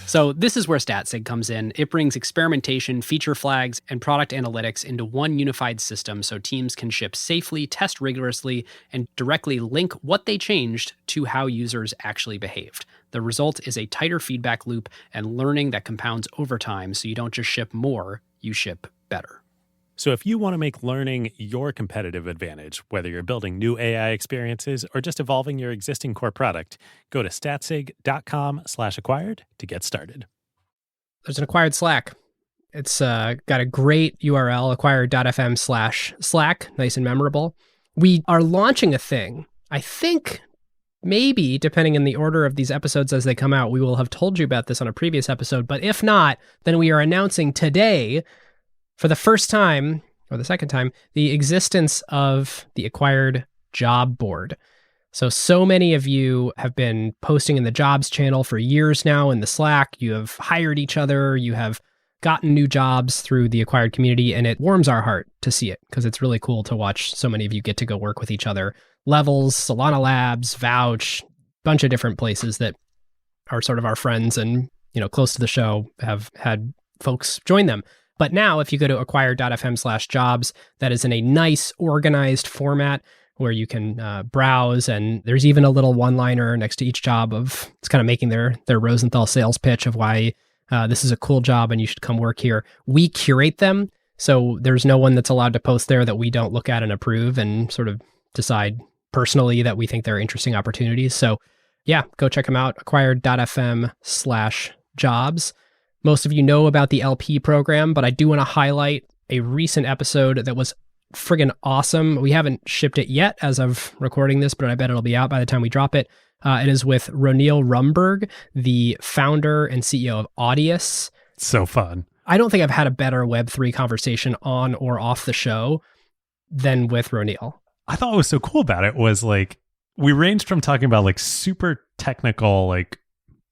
So this is where StatSig comes in. It brings experimentation, feature flags, and product analytics into one unified system so teams can ship safely, test rigorously, and directly link what they changed to how users actually behaved. The result is a tighter feedback loop and learning that compounds over time, so you don't just ship more, you ship better. So if you want to make learning your competitive advantage, whether you're building new AI experiences or just evolving your existing core product, go to statsig.com/acquired to get started. There's an acquired Slack. It's got a great URL, acquired.fm/Slack, nice and memorable. We are launching a thing. I think maybe, depending on the order of these episodes as they come out, we will have told you about this on a previous episode. But if not, then we are announcing today, for the first time, or the second time, the existence of the Acquired Job Board. So many of you have been posting in the jobs channel for years now in the Slack. You have hired each other. You have gotten new jobs through the Acquired community, and it warms our heart to see it because it's really cool to watch so many of you get to go work with each other. Levels, Solana Labs, Vouch, bunch of different places that are sort of our friends and, close to the show have had folks join them. But now, if you go to acquired.fm/jobs, that is in a nice, organized format where you can browse. And there's even a little one-liner next to each job of it's kind of making their Rosenthal sales pitch of why this is a cool job and you should come work here. We curate them. So there's no one that's allowed to post there that we don't look at and approve and sort of decide personally that we think they're interesting opportunities. So yeah, go check them out. acquired.fm/jobs. Most of you know about the LP program, but I do want to highlight a recent episode that was friggin' awesome. We haven't shipped it yet as of recording this, but I bet it'll be out by the time we drop it. It is with Ronil Rumberg, the founder and CEO of Audius. So fun. I don't think I've had a better Web3 conversation on or off the show than with Ronil. I thought what was so cool about it was we ranged from talking about super technical,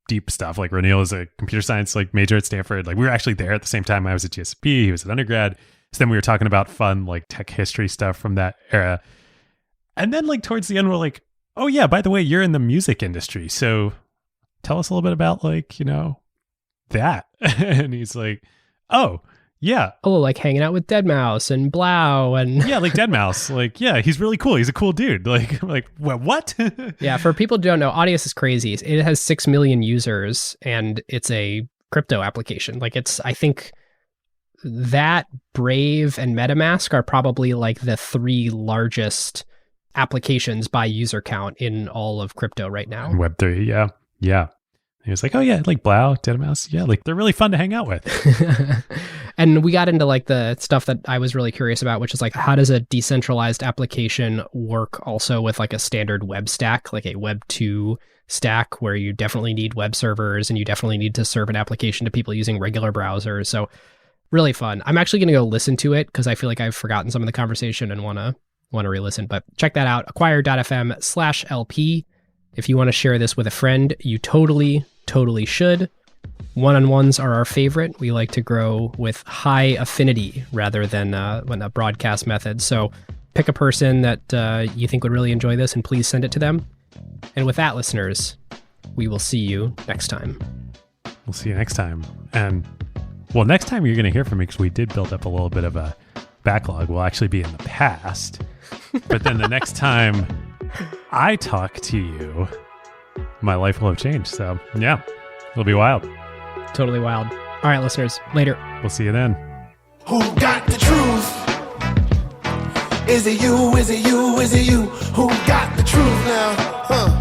deep stuff. Ronil is a computer science major at Stanford. We were actually there at the same time I was at GSP. He was an undergrad. So then we were talking about fun tech history stuff from that era. And then towards the end we're oh yeah, by the way, you're in the music industry. So tell us a little bit about that. And he's oh yeah. Oh, hanging out with Deadmau5 and Blau and yeah, Deadmau5. Yeah, he's really cool. He's a cool dude. What? Yeah, for people who don't know, Audius is crazy. It has 6 million users and it's a crypto application. I think that Brave and MetaMask are probably the 3 largest applications by user count in all of crypto right now. Web3, yeah. Yeah. He was oh yeah, Blau, Deadmau5. Yeah, they're really fun to hang out with. And we got into the stuff that I was really curious about, which is how does a decentralized application work also with a standard web stack, a Web 2 stack where you definitely need web servers and you definitely need to serve an application to people using regular browsers. So really fun. I'm actually going to go listen to it because I feel I've forgotten some of the conversation and want to re-listen. But check that out, acquired.fm/LP. If you want to share this with a friend, you totally should. One-on-ones are our favorite. We like to grow with high affinity rather than a broadcast method. So pick a person that you think would really enjoy this and please send it to them. And with that, listeners, we will see you next time. We'll see you next time. And next time you're going to hear from me because we did build up a little bit of a backlog. Will actually be in the past. But then the next time I talk to you, my life will have changed. So yeah, it'll be wild. Totally wild. All right, listeners, later. We'll see you then. Who got the truth? Is it you? Is it you? Is it you? Who got the truth now?